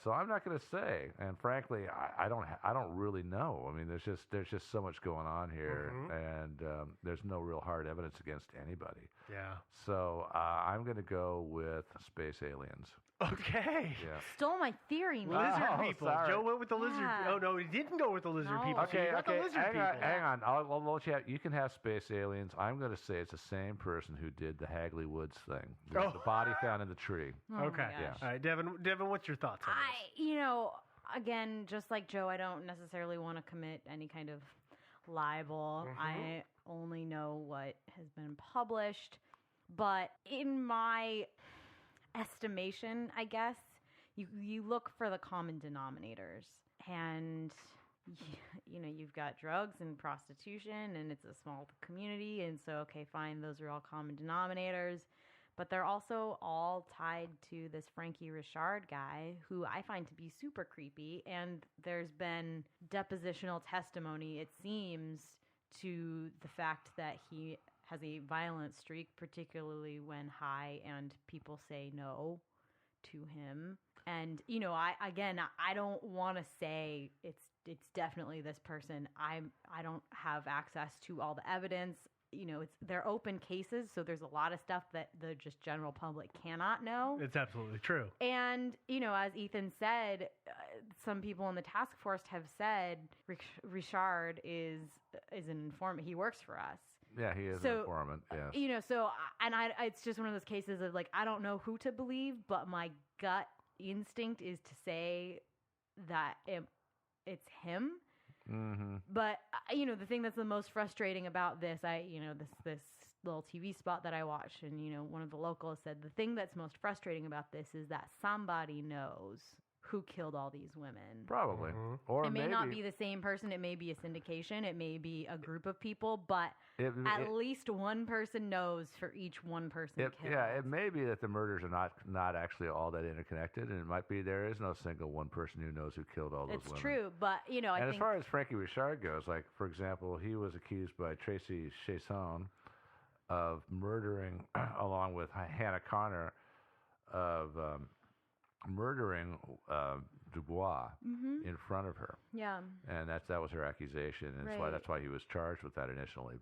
So I'm not going to say, and frankly, I don't really know. I mean, there's just so much going on here, and there's no real hard evidence against anybody. Yeah. So I'm going to go with space aliens. Okay. Yeah. Stole my theory, man. Lizard people. Sorry. Joe went with the lizard. Oh no, he didn't go with the lizard people. Okay, so you got the lizard hang people. on. I'll let you have, you can have space aliens. I'm going to say it's the same person who did the Hagley Woods thing. The body found in the tree. Okay. Yeah. All right, Devin, what's your thoughts on this? Again, just like Joe, I don't necessarily want to commit any kind of libel. I only know what has been published. But in my estimation, I guess, you look for the common denominators, and you've got drugs and prostitution, and it's a small community, and so okay, fine, those are all common denominators. But they're also all tied to this Frankie Richard guy, who I find to be super creepy. And there's been depositional testimony, it seems, to the fact that he has a violent streak, particularly when high and people say no to him. And, I don't want to say it's definitely this person. I don't have access to all the evidence. They're open cases, so there's a lot of stuff that the just general public cannot know. It's absolutely true. And, as Ethan said, some people in the task force have said Richard is an informant. He works for us. Yeah, he is an informant, yes. It's just one of those cases of, I don't know who to believe, but my gut instinct is to say that it's him. Mm-hmm. But the thing that's the most frustrating about this, this little TV spot that I watched, and one of the locals said the thing that's most frustrating about this is that somebody knows who killed all these women. Probably. Mm-hmm. Or it may maybe not be the same person. It may be a syndication. It may be a group of people. But at least one person knows for each one person killed. Yeah, it may be that the murders are not actually all that interconnected, and it might be there is no single one person who knows who killed all those women. It's true, but, I think... as far as Frankie Richard goes, for example, he was accused by Tracy Chasson of murdering, along with Hannah Connor, of... murdering Dubois in front of her. Yeah. And that was her accusation, and Right. that's why he was charged with that initially.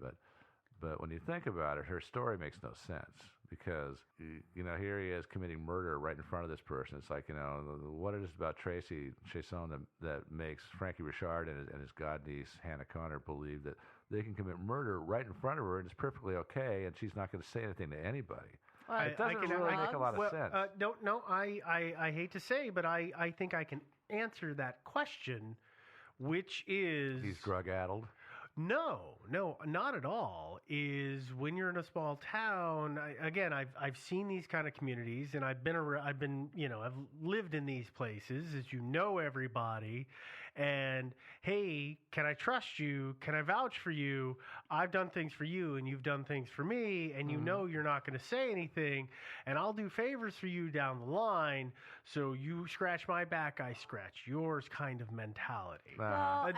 But when you think about it, her story makes no sense, because here he is committing murder right in front of this person. It's like, what it is about Tracy Chasson that makes Frankie Richard and his godniece Hannah Connor believe that they can commit murder right in front of her and it's perfectly okay, and she's not going to say anything to anybody. It doesn't really make a lot of sense. I hate to say, but I think I can answer that question, which is... He's drug-addled? No, not at all. Is when you're in a small town. I've seen these kind of communities, and I've lived in these places, as everybody. And hey, can I trust you? Can I vouch for you? I've done things for you, and you've done things for me, and you're not going to say anything, and I'll do favors for you down the line. So you scratch my back, I scratch yours, kind of mentality. Well, I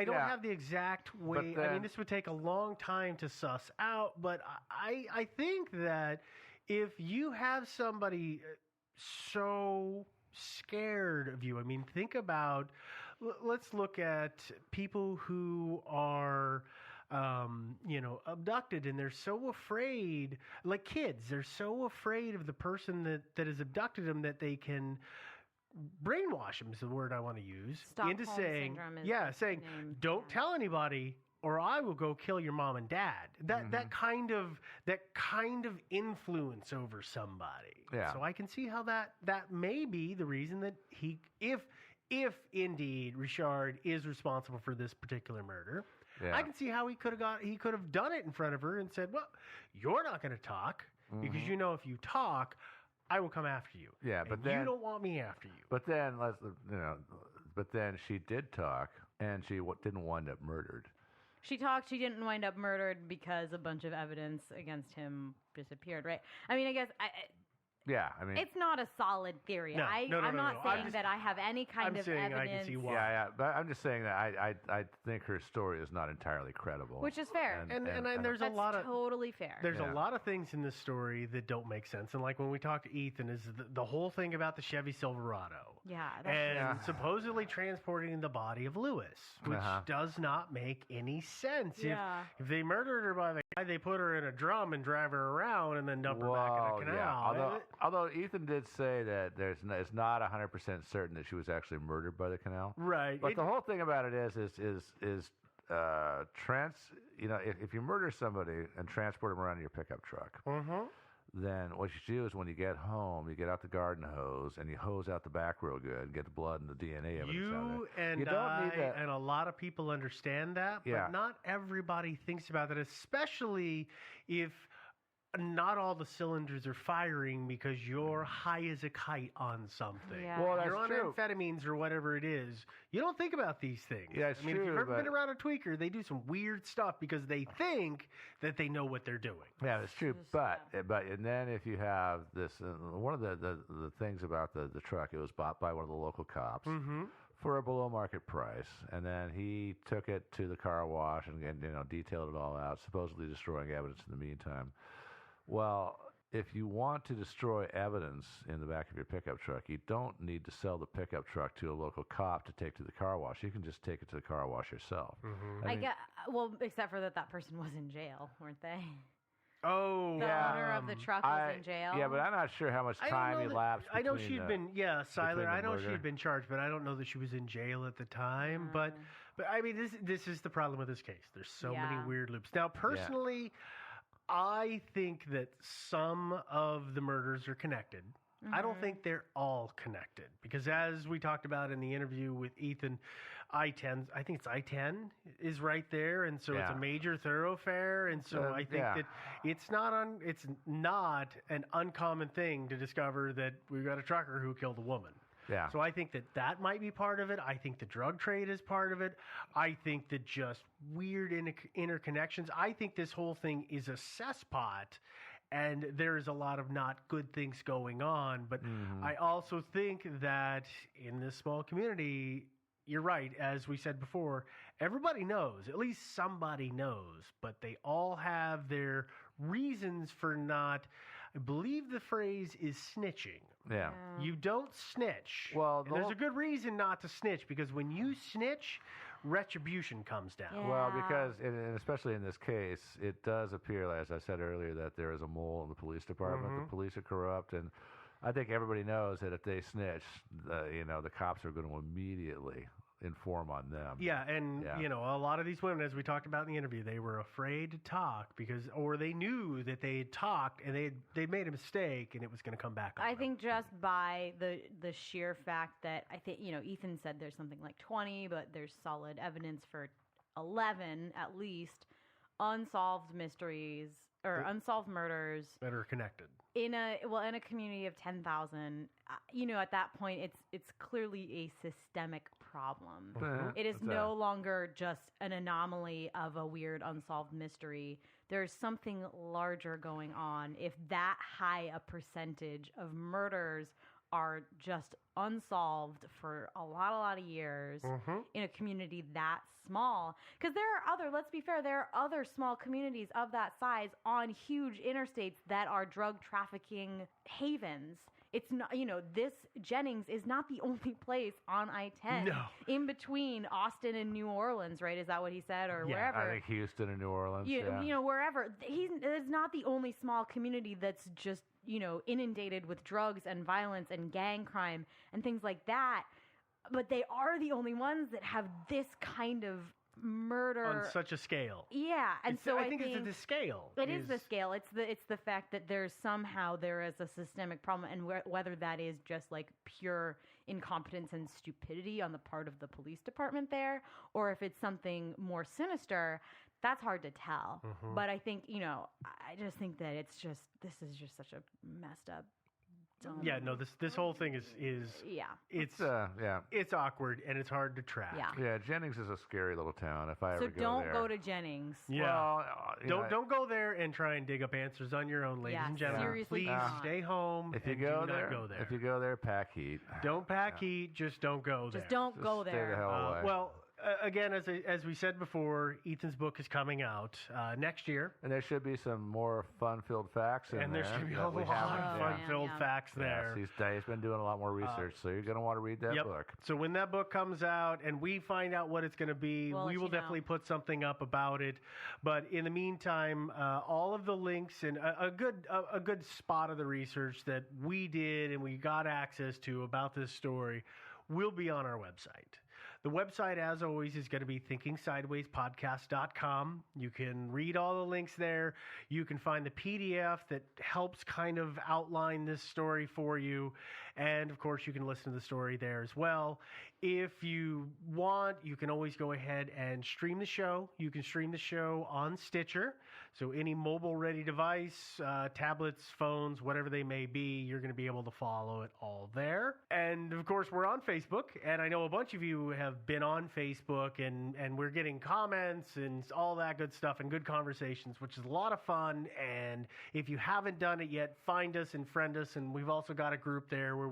don't have the exact way. This would take a long time to suss out, but I think that if you have somebody so scared of you, think about, let's look at people who are abducted, and they're so afraid, like kids, they're so afraid of the person that has abducted them that they can brainwash them, is the word I want to use, into saying, don't tell anybody, or I will go kill your mom and dad. That kind of influence over somebody. Yeah. So I can see how that may be the reason that he, if indeed Richard is responsible for this particular murder, I can see how he could have done it in front of her and said, well, you're not going to talk because if you talk, I will come after you. Yeah, but you don't want me after you. But then but then she did talk, and she didn't wind up murdered. She talked. She didn't wind up murdered because a bunch of evidence against him disappeared, right? I guess Yeah, it's not a solid theory. No, I'm not saying that I have any kind of evidence. I can see why. Yeah, but I'm just saying that I think her story is not entirely credible. Which is fair. And there's a lot of... totally fair. There's a lot of things in this story that don't make sense. And like when we talked to Ethan, is the whole thing about the Chevy Silverado. Yeah. And supposedly transporting the body of Lewis, which does not make any sense. Yeah. If they murdered her by the guy, they put her in a drum and drive her around and then dump her back in a canal. Yeah. Although Ethan did say that it's not 100% certain that she was actually murdered by the canal. Right. But the whole thing about it is if you murder somebody and transport them around in your pickup truck, then what you do is when you get home, you get out the garden hose and you hose out the back real good and get the blood and the DNA evidence out of it. You and a lot of people understand that, but not everybody thinks about that, especially if not all the cylinders are firing because you're high as a kite on something. Yeah. Well, that's you're on true. amphetamines or whatever it is. You don't think about these things. Yeah, it's I mean, if true, you've ever but- been around a tweaker, they do some weird stuff because they think that they know what they're doing. Yeah, that's true. But and then if you have this, one of the things about the truck, it was bought by one of the local cops for a below market price, and then he took it to the car wash and detailed it all out, supposedly destroying evidence in the meantime. Well, if you want to destroy evidence in the back of your pickup truck, you don't need to sell the pickup truck to a local cop to take to the car wash. You can just take it to the car wash yourself. I get, well, except for that person was in jail, weren't they? Oh, The owner of the truck was in jail. Yeah, but I'm not sure how much time elapsed. I know between she'd the- been, Siler, between the I know murder. she'd been charged, but I don't know that she was in jail at the time. But I mean, this is the problem with this case. There's so many weird loops. Now, personally, I think that some of the murders are connected. I don't think they're all connected because, as we talked about in the interview with Ethan, I-10, I think it's I-10 is right there, and so it's a major thoroughfare, and so I think that it's not an uncommon thing to discover that we've got a trucker who killed a woman. Yeah. So I think that might be part of it. I think the drug trade is part of it. I think that just weird interconnections. I think this whole thing is a cesspot, and there's a lot of not good things going on. But I also think that in this small community, you're right. As we said before, everybody knows. At least somebody knows. But they all have their reasons for not. I believe the phrase is snitching. Yeah. You don't snitch. Well, And there's a good reason not to snitch because when you snitch, retribution comes down. Well, because, and especially in this case, it does appear, as I said earlier, that there is a mole in the police department. The police are corrupt, and I think everybody knows that if they snitch, the cops are going to immediately inform on them. Yeah, and a lot of these women, as we talked about in the interview, they were afraid to talk or they knew that they had talked and they'd made a mistake and it was going to come back on I think just by the sheer fact that I think Ethan said there's something like 20, but there's solid evidence for 11 at least unsolved mysteries or unsolved murders that are connected in a community of 10,000. At that point it's clearly a systemic problem. It is no longer just an anomaly of a weird unsolved mystery. There's something larger going on if that high a percentage of murders are just unsolved for a lot of years in a community that small. Because let's be fair, there are other small communities of that size on huge interstates that are drug trafficking havens. It's not, this Jennings is not the only place on I-10. No. In between Austin and New Orleans, right? Is that what he said? Or wherever? I think Houston and New Orleans. Wherever. It's not the only small community that's just, inundated with drugs and violence and gang crime and things like that. But they are the only ones that have this kind of murder on such a scale. Yeah, and I think it's the scale. It is the scale. It's the fact that there is a systemic problem, and whether that is just like pure incompetence and stupidity on the part of the police department there, or if it's something more sinister. That's hard to tell. But I think, I just think that this is just such a messed up, dumb. Yeah, no, this whole thing is it's awkward and it's hard to track. Yeah, Jennings is a scary little town. If I so ever go don't there. go to Jennings. Yeah. Well, don't go there and try and dig up answers on your own, ladies and gentlemen. Seriously, please stay home. If you and go do there, not go there. if you go there, pack heat. Don't pack heat. Just don't go there. Just don't go there. Stay the hell away. Well. Again, as we said before, Ethan's book is coming out next year. And there should be some more fun-filled facts in there. And there should be a lot of fun-filled facts there. Yes, he's been doing a lot more research, so you're going to want to read that book. So when that book comes out and we find out what it's going to be, we will definitely put something up about it. But in the meantime, all of the links and a good spot of the research that we did and we got access to about this story will be on our website. The website, as always, is going to be thinkingsidewayspodcast.com. You can read all the links there. You can find the PDF that helps kind of outline this story for you. And, of course, you can listen to the story there as well. If you want, you can always go ahead and stream the show. You can stream the show on Stitcher. So any mobile-ready device, tablets, phones, whatever they may be, you're going to be able to follow it all there. And, of course, we're on Facebook. And I know a bunch of you have been on Facebook, and we're getting comments and all that good stuff and good conversations, which is a lot of fun. And if you haven't done it yet, find us and friend us. And we've also got a group there where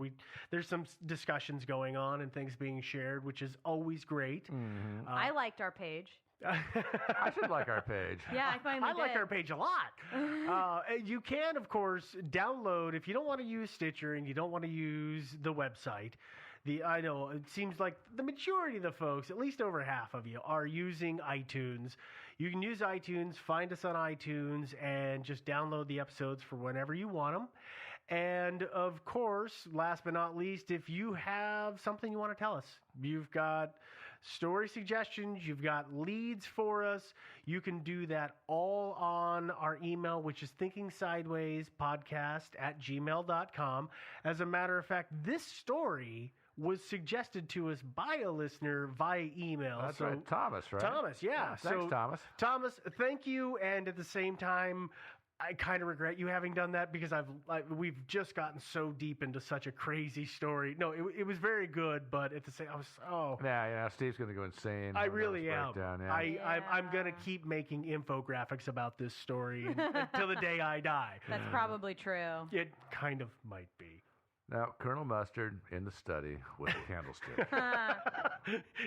there's some discussions going on and things being shared, which is always great. Mm-hmm. I liked our page. I should like our page. Yeah, I finally I like did. our page a lot. You can, of course, download if you don't want to use Stitcher and you don't want to use the website. I know it seems like the majority of the folks, at least over half of you, are using iTunes. You can use iTunes, find us on iTunes, and just download the episodes for whenever you want them. And, of course, last but not least, if you have something you want to tell us, you've got story suggestions, you've got leads for us, you can do that all on our email, which is thinkingsidewayspodcast@gmail.com. As a matter of fact, this story was suggested to us by a listener via email. That's right, Thomas, right? Thomas, yeah. Thanks, Thomas. Thomas, thank you, and at the same time, I kind of regret you having done that because we've just gotten so deep into such a crazy story. No, it was very good, but at the same, Yeah, Steve's going to go insane. I really am. Yeah. I'm going to keep making infographics about this story until the day I die. That's probably true. It kind of might be. Now, Colonel Mustard in the study with a candlestick.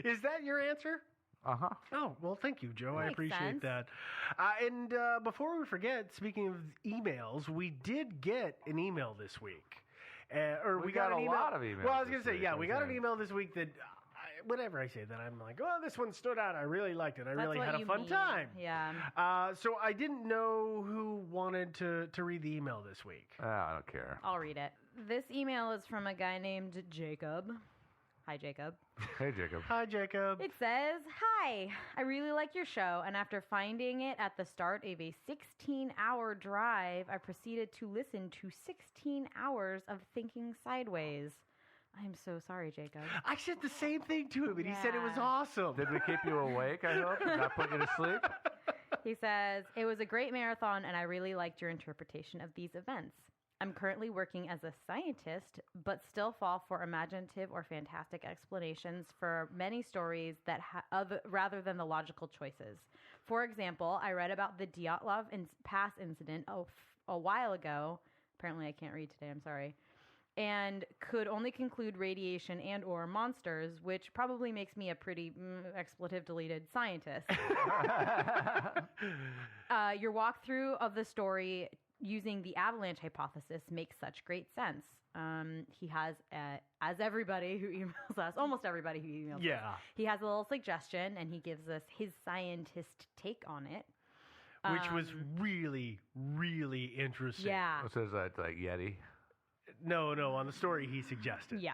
Is that your answer? Uh-huh. Oh, well, thank you, Joe. I Makes appreciate sense. that. And before we forget, speaking of emails, we did get an email this week. We got an a email. lot of emails Well, I was going this to say, week, yeah, we got an okay. email this week that, whenever I say that, I'm like, oh, this one stood out. I really liked it. I That's really what had a you fun mean. time. Yeah. So I didn't know who wanted to read the email this week. I don't care. I'll read it. This email is from a guy named Jacob. Hi, Jacob. Hey, Jacob. Hi, Jacob. It says, "Hi, I really like your show, and after finding it at the start of a 16-hour drive, I proceeded to listen to 16 hours of Thinking Sideways. I'm so sorry, Jacob." I said the same thing to him, and he said it was awesome. Did we keep you awake, I hope? Not put you to sleep? He says, "It was a great marathon, and I really liked your interpretation of these events. I'm currently working as a scientist, but still fall for imaginative or fantastic explanations for many stories that rather than the logical choices. For example, I read about the Dyatlov Pass incident a while ago. Apparently I can't read today, I'm sorry. And could only conclude radiation and or monsters, which probably makes me a pretty expletive-deleted scientist. Your walkthrough of the story using the avalanche hypothesis makes such great sense. He has, as everybody who emails us, almost everybody who emails us, he has a little suggestion, and he gives us his scientist take on it. Which was really, really interesting. Yeah. It says that, like, Yeti. No, on the story he suggested. Yeah.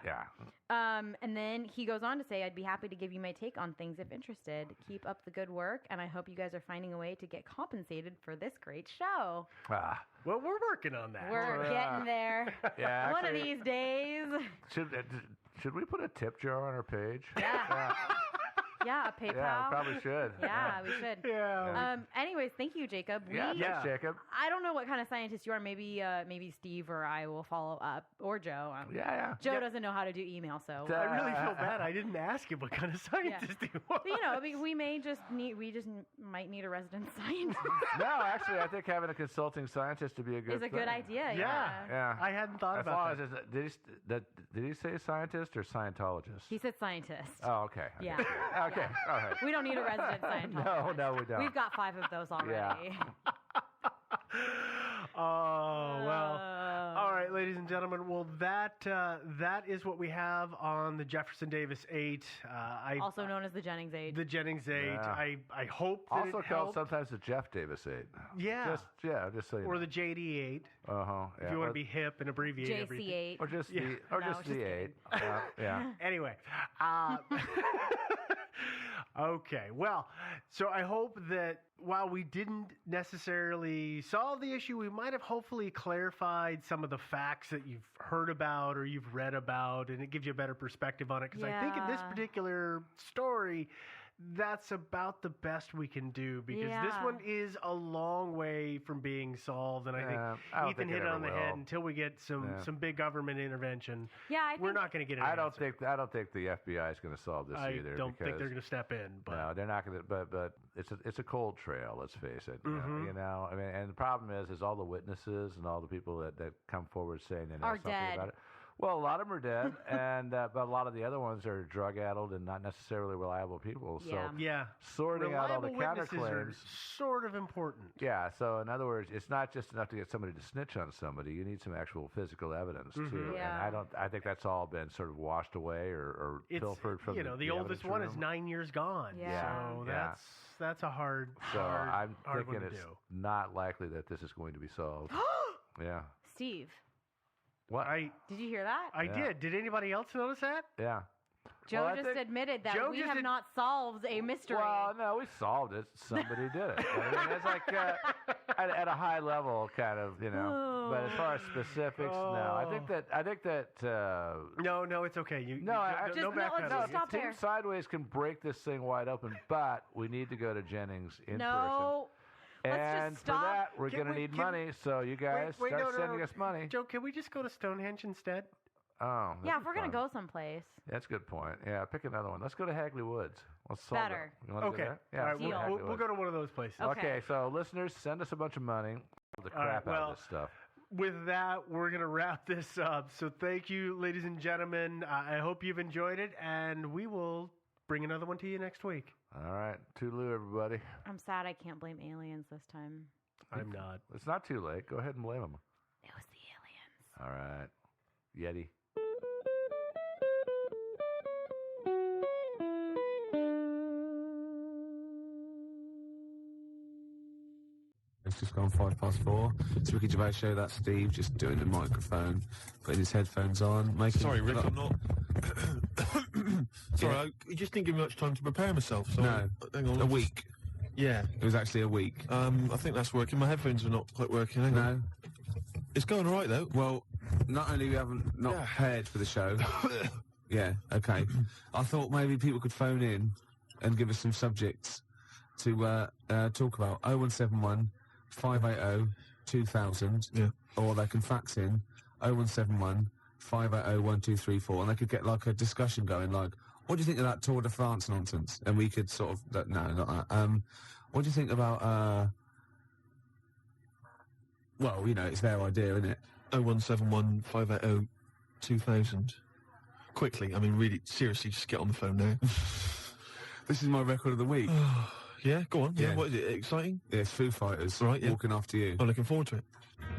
And then he goes on to say, "I'd be happy to give you my take on things if interested. Keep up the good work, and I hope you guys are finding a way to get compensated for this great show." Well, we're working on that. We're getting there. Yeah, One of actually- these days. Should we put a tip jar on our page? Yeah, a PayPal. Yeah, we probably should. Yeah, we should. Yeah. Anyways, thank you, Jacob. Thanks, Jacob. I don't know what kind of scientist you are. Maybe Steve or I will follow up, or Joe. Joe doesn't know how to do email, so I really feel bad. I didn't ask him what kind of scientist he was. But, we might need a resident scientist. No, actually, I think having a consulting scientist would be a good Is a thing. good idea. Yeah. I hadn't thought about that. Did he say scientist or Scientologist? He said scientist. Oh, okay. Yeah. Okay, all right. We don't need a resident Scientologist. No, we don't. We've got 5 of those already. Oh, well. All right, right, ladies and gentlemen. Well, that is what we have on the Jefferson Davis 8. Also known as the Jennings 8. The Jennings 8. Yeah. I hope that Also it called helped. sometimes the Jeff Davis 8. Yeah. Just so you Or know. the JD 8. Yeah. If you want to be hip and abbreviate everything. JC 8. Or just Yeah. the 8. Yeah. Anyway. Okay, well, so I hope that while we didn't necessarily solve the issue, we might have hopefully clarified some of the facts that you've heard about or you've read about, and it gives you a better perspective on it. Because I think in this particular story, that's about the best we can do, because this one is a long way from being solved, and I think Ethan hit it on the head. Until we get some big government intervention, we're not going to get an answer. I don't think the FBI is going to solve this either. I don't think they're going to step in. But. No, they're not going to. But it's a cold trail. Let's face it. Mm-hmm. You know, I mean, and the problem is all the witnesses and all the people that come forward saying they know something about it. Well, a lot of them are dead, and but a lot of the other ones are drug-addled and not necessarily reliable people. So sorting out all the counterclaims are sort of important. Yeah. So in other words, it's not just enough to get somebody to snitch on somebody. You need some actual physical evidence too. Yeah. And I think that's all been sort of washed away or pilfered from. The oldest one is 9 years gone. Yeah. So that's a hard. I'm hard thinking one to it's do. not likely that this is going to be solved. Yeah. Steve. What? Did you hear that? I did. Did anybody else notice that? Yeah. Joe just admitted that we have not solved a mystery. Well, no, we solved it. Somebody did it. I mean, it's like at a high level, kind of, you know. But as far as specifics, no. I think that. No, it's okay. Let's stop there. Team Sideways can break this thing wide open, but we need to go to Jennings in person. And for that, we're going to need money, so you guys start sending us money. Joe, can we just go to Stonehenge instead? Oh, yeah, if we're going to go someplace. That's a good point. Yeah, pick another one. Let's go to Hagley Woods. Let's solve Better. it. You want to Okay. go there? All right, we'll go to one of those places. Okay, so listeners, send us a bunch of money. The crap out of this stuff. With that, we're going to wrap this up. So thank you, ladies and gentlemen. I hope you've enjoyed it, and we will bring another one to you next week. All right. Toodaloo, everybody. I'm sad I can't blame aliens this time. I'm not. It's not too late. Go ahead and blame them. It was the aliens. All right. Yeti. It's just gone 4:05. It's Ricky Gervais show. That's Steve just doing the microphone, putting his headphones on. Sorry, Rick, I'm not. Sorry, I just didn't give me much time to prepare myself. So No, hang on, a week. Yeah, it was actually a week. I think that's working. My headphones are not quite working. Hang on. It's going all right though. Well, not only we haven't prepared for the show. Yeah, okay. I thought maybe people could phone in and give us some subjects to talk about. 0171 580 2000. Yeah. Or they can fax in 0171 580 1234, and they could get like a discussion going, like, what do you think of that Tour de France nonsense? And we could sort of, no, not that. What do you think about, well, you know, it's their idea, isn't it? 0171 580 2000. Quickly, I mean, really, seriously, just get on the phone now. This is my record of the week. Yeah, go on. Yeah, what is it? Exciting? Yeah, it's Foo Fighters. Right, yeah. Walking After You. I'm looking forward to it.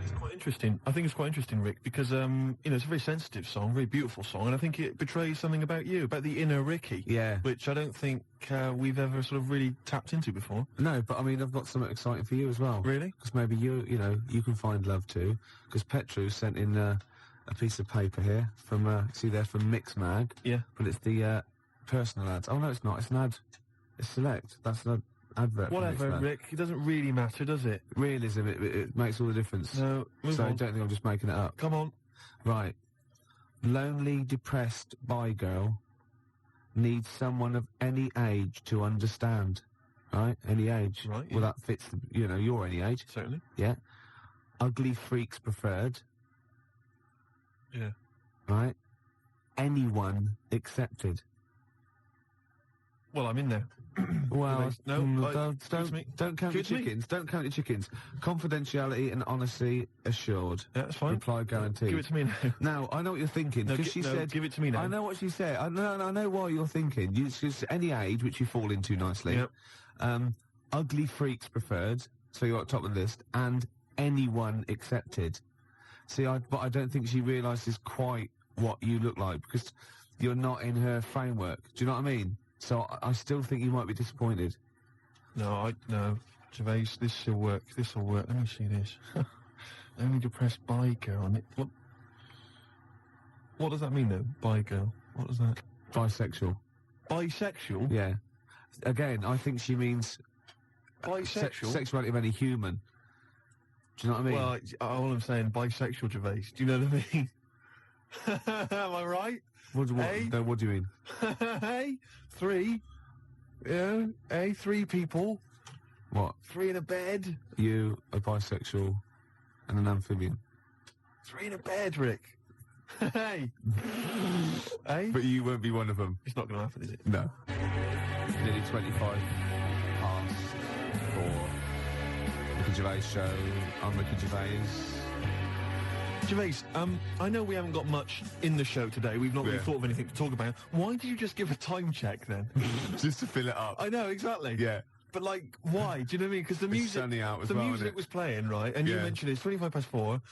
It's quite interesting. I think it's quite interesting, Rick, because, you know, it's a very sensitive song, very beautiful song, and I think it betrays something about you, about the inner Ricky. Yeah. Which I don't think we've ever sort of really tapped into before. No, but I mean, I've got something exciting for you as well. Really? Because maybe you can find love too. Because Petru sent in a piece of paper here from, see there, from Mix Mag. Yeah. But it's the personal ads. Oh, no, it's not. It's an ad. It's Select. That's an advert. Whatever, Rick. It doesn't really matter, does it? Realism, it makes all the difference. No, move so on. I don't think I'm just making it up. Come on. Right. Lonely, depressed bi girl needs someone of any age to understand. Right? Any age. Right, Well, that fits, your any age. Certainly. Yeah. Ugly freaks preferred. Yeah. Right? Anyone accepted. Well, I'm in there. Well, No, don't count your chickens. Don't count your chickens. Confidentiality and honesty assured. Yeah, that's fine. Reply guaranteed. Give it to me now. Now, I know what you're thinking. No, Because she said... give it to me now. I know what she said. I know why you're thinking. She's any age, which you fall into nicely. Yep. Ugly freaks preferred, so you're at top of the list, and anyone accepted. See, but I don't think she realises quite what you look like, because you're not in her framework. Do you know what I mean? So I still think you might be disappointed. No, Gervais, this'll work. This'll work. Let me see this. I need to press buy girl on it. What does that mean, though? Buy girl. What is that? Bisexual. Bisexual? Yeah. Again, I think she means... Bisexual? Sexuality of any human. Do you know what I mean? Well, all I'm saying, bisexual, Gervais. Do you know what I mean? Am I right? What do you mean? Hey, 3. Yeah, hey, 3 people. What? 3 in a bed. You, a bisexual, and an amphibian. 3 in a bed, Rick. Hey. Hey? But you won't be one of them. It's not going to happen, is it? No. Nearly 25 past for Ricky Gervais show. I'm Ricky Gervais. Gervais, I know we haven't got much in the show today. We've not really thought of anything to talk about. Why did you just give a time check then? Just to fill it up. I know, exactly. Yeah. But, like, why? Do you know what I mean? Because the music, music was playing, right? And you mentioned it's 25 past 4.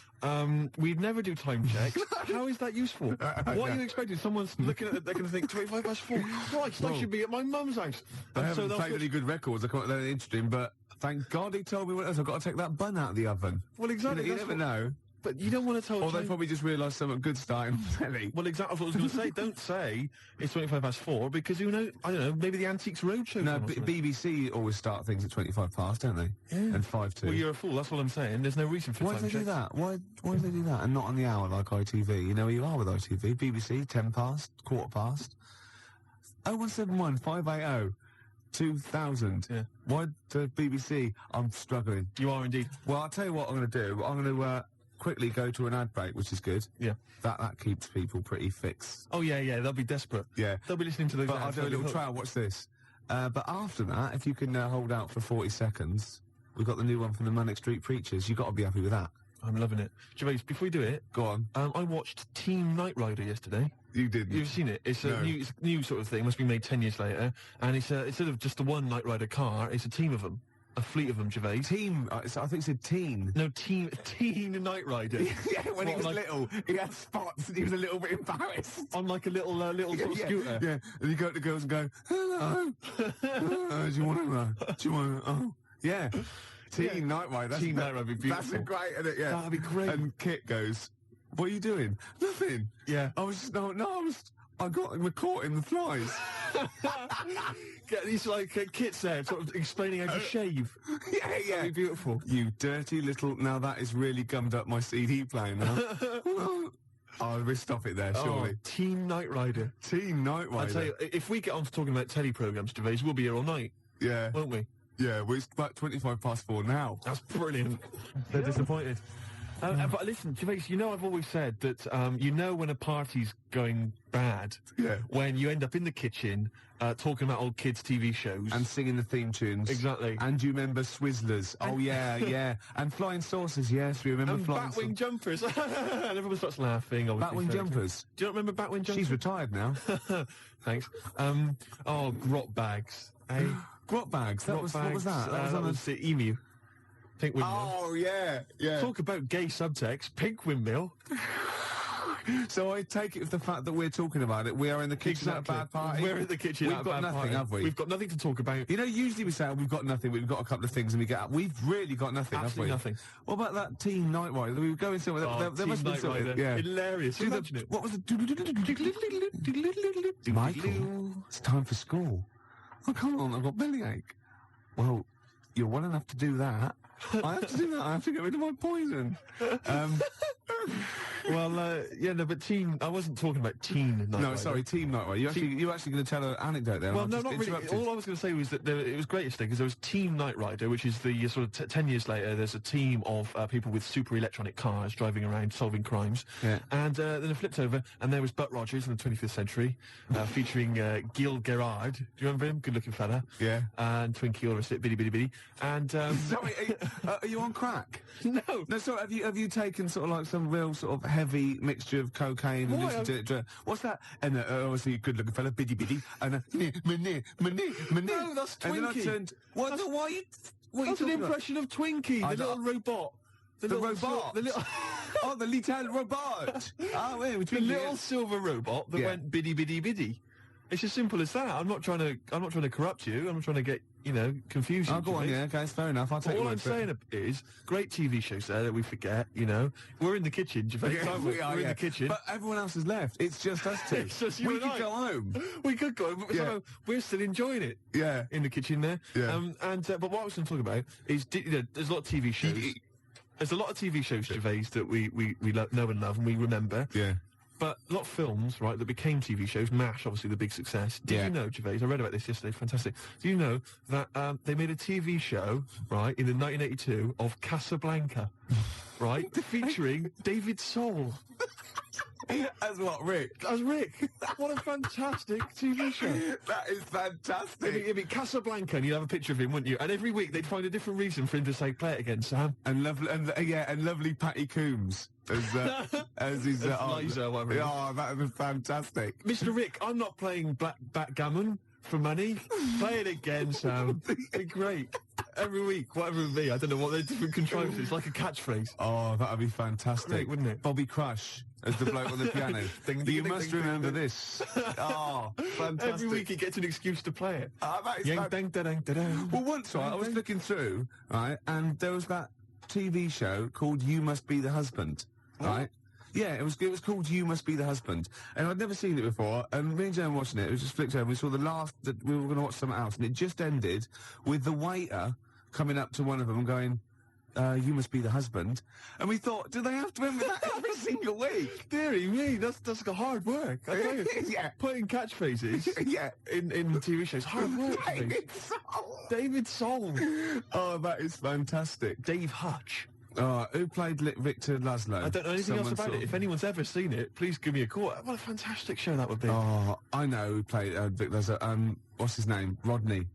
We'd never do time checks. How is that useful? What are you expecting? Someone's looking at it, they're going to think, 25 past 4? Christ, I should be at my mum's house. I haven't played any good records. I can't that interesting, but thank God he told me what else. I've got to take that bun out of the oven. Well, exactly. You never know. But you don't want to tell... Or they probably just realised something good starting on telly. Well, exactly what I was going to say. Don't say it's 25 past 4, because who knows, I don't know, maybe the Antiques Roadshow... No, BBC always start things at 25 past, don't they? Yeah. And 5 to. Well, you're a fool, that's what I'm saying. There's no reason for Why do they do that? Why do they do that and not on the hour like ITV? You know where you are with ITV. BBC, 10 past, quarter past. 0171 580 2000. Yeah. Why the BBC? I'm struggling. You are indeed. Well, I'll tell you what I'm going to do. I'm going to... quickly go to an ad break, which is good. Yeah. That keeps people pretty fixed. Oh, yeah, they'll be desperate. Yeah. They'll be listening to those But ads. I'll do a little trial. Watch this. But after that, if you can hold out for 40 seconds, we've got the new one from the Manic Street Preachers. You've got to be happy with that. I'm loving it. Gervais, before we do it... Go on. I watched Team Knight Rider yesterday. You didn't? You've seen it? It's a new sort of thing. Must be made 10 years later. And it's instead of just the one Knight Rider car, it's a team of them. A fleet of them, Gervais. Team? I think it said teen. No, teen Knight Rider. Yeah, when he was little, he had spots and he was a little bit embarrassed. On like a little sort of scooter. Yeah, and you go to the girls and go, hello. Do you want to know? Do you want to oh. Yeah. Teen Knight Rider. Teen Knight Rider would be beautiful. That's great, isn't it? Yeah. That'd be great. And Kit goes, what are you doing? Nothing. Yeah. I was just, we're caught in the flies. Get these kits there, sort of explaining how to shave. Yeah. That'd be beautiful. You dirty little... Now that is really gummed up my CD player now. Oh, we'll stop it there, surely. Team Knight Rider. Team Knight Rider. I tell you, if we get on to talking about telly programmes, Gervais, we'll be here all night. Yeah. Won't we? Yeah, well, it's about 25 past 4 now. That's brilliant. They're disappointed. But listen, Gervais, you know I've always said that, you know when a party's going bad, when you end up in the kitchen, talking about old kids' TV shows. And singing the theme tunes. Exactly. And you remember Swizzlers. Oh, yeah. And Flying Saucers, yes, we remember and Flying Batwing Jumpers. And everyone starts laughing. Batwing Jumpers. Do you not remember Batwing Jumpers? She's retired now. Thanks. Grot Bags. Hey? Grot Bags? What was that? That was the Emu. Pink Windmill. Oh, yeah. Talk about gay subtext. Pink Windmill. So I take it with the fact that we're talking about it, we are in the kitchen at a bad party. We're in the kitchen at a bad party. We've got nothing, have we? We've got nothing to talk about. You know, usually we say, we've got nothing, we've got a couple of things and we get up. We've really got nothing, Absolutely have we? nothing. What about that Team Knight Rider? We were going somewhere. There must be something. Yeah. Hilarious. Imagine it. What was it? Michael, it's time for school. Oh, come on, I've got bellyache. Well, you're well enough to do that. I have to do that. I have to get rid of my poison. But Team... I wasn't talking about Teen Knight Rider. No, sorry, Team Knight Rider. You're actually going to tell an anecdote there. Well, no, not really. All I was going to say was that it was great yesterday because there was Team Knight Rider, which is the sort of 10 years later, there's a team of people with super electronic cars driving around solving crimes. Yeah. And then it flipped over, and there was Butt Rogers in the 25th century, featuring Gil Gerard. Do you remember him? Good-looking fella. Yeah. And Twinkie, all the rest of it, bitty, bitty, bitty. And... Sorry, are you on crack? No. No, sorry, have you taken sort of like some real sort of heavy mixture of cocaine and listened to it? What's that? And obviously good-looking fella, bitty bitty, and No, that's Twinkie. And then I turned. What? Why are you? That's an impression of Twinkie, the little robot. The robot. The little. Oh, the little robot. Oh, yeah, The little silver robot that went biddy biddy biddy. It's as simple as that. I'm not trying to corrupt you. I'm not trying to get, confuse you. Oh, go on, yeah, okay, it's fair enough. I'll take all your I'm word for it. saying is, great TV shows there that we forget, We're in the kitchen, Gervais, aren't we? We're in the kitchen. But everyone else has left. It's just us two. It's just you we and could I. go home. We could go home, but somehow we're still enjoying it. Yeah. In the kitchen there. Yeah. But what I was going to talk about is, there's a lot of TV shows. There's a lot of TV shows, Gervais, that we know and love and we remember. Yeah. But a lot of films, right, that became TV shows, MASH, obviously the big success. Did you know, Gervais, I read about this yesterday, fantastic. Do you know that they made a TV show, right, in 1982 of Casablanca, right, featuring David Soul. As what, Rick? As Rick. What a fantastic TV show. That is fantastic. It'd be Casablanca, and you'd have a picture of him, wouldn't you? And every week they'd find a different reason for him to say, play it again, Sam. And lovely Patty Coombs as his Liza, whatever. Oh, that was fantastic. Mr. Rick, I'm not playing backgammon for money. Play it again, Sam. It'd be great. Every week, whatever it be. I don't know what they're different contrivances, like a catchphrase. Oh, that'd be fantastic. Great, wouldn't it? Bobby Crush as the bloke on the piano. You must remember this. Oh, fantastic. Every week he gets an excuse to play it. That is Well, once, right, I was looking through, right, and there was that TV show called You Must Be the Husband, right? Yeah, it was called You Must Be the Husband, and I'd never seen it before. And me and Jan were watching it. It was just flicked over. We saw the last that we were going to watch something else, and it just ended with the waiter coming up to one of them and going, "You must be the husband." And we thought, do they have to remember that every single week? Dearie me, that's like a hard work. I tell you, putting catchphrases, in TV shows, hard work. David Soul. Oh, that is fantastic. Dave Hutch. Who played Victor Laszlo? I don't know anything else about it. If anyone's ever seen it, please give me a call. What a fantastic show that would be. Oh, I know who played Victor Laszlo. What's his name? Rodney.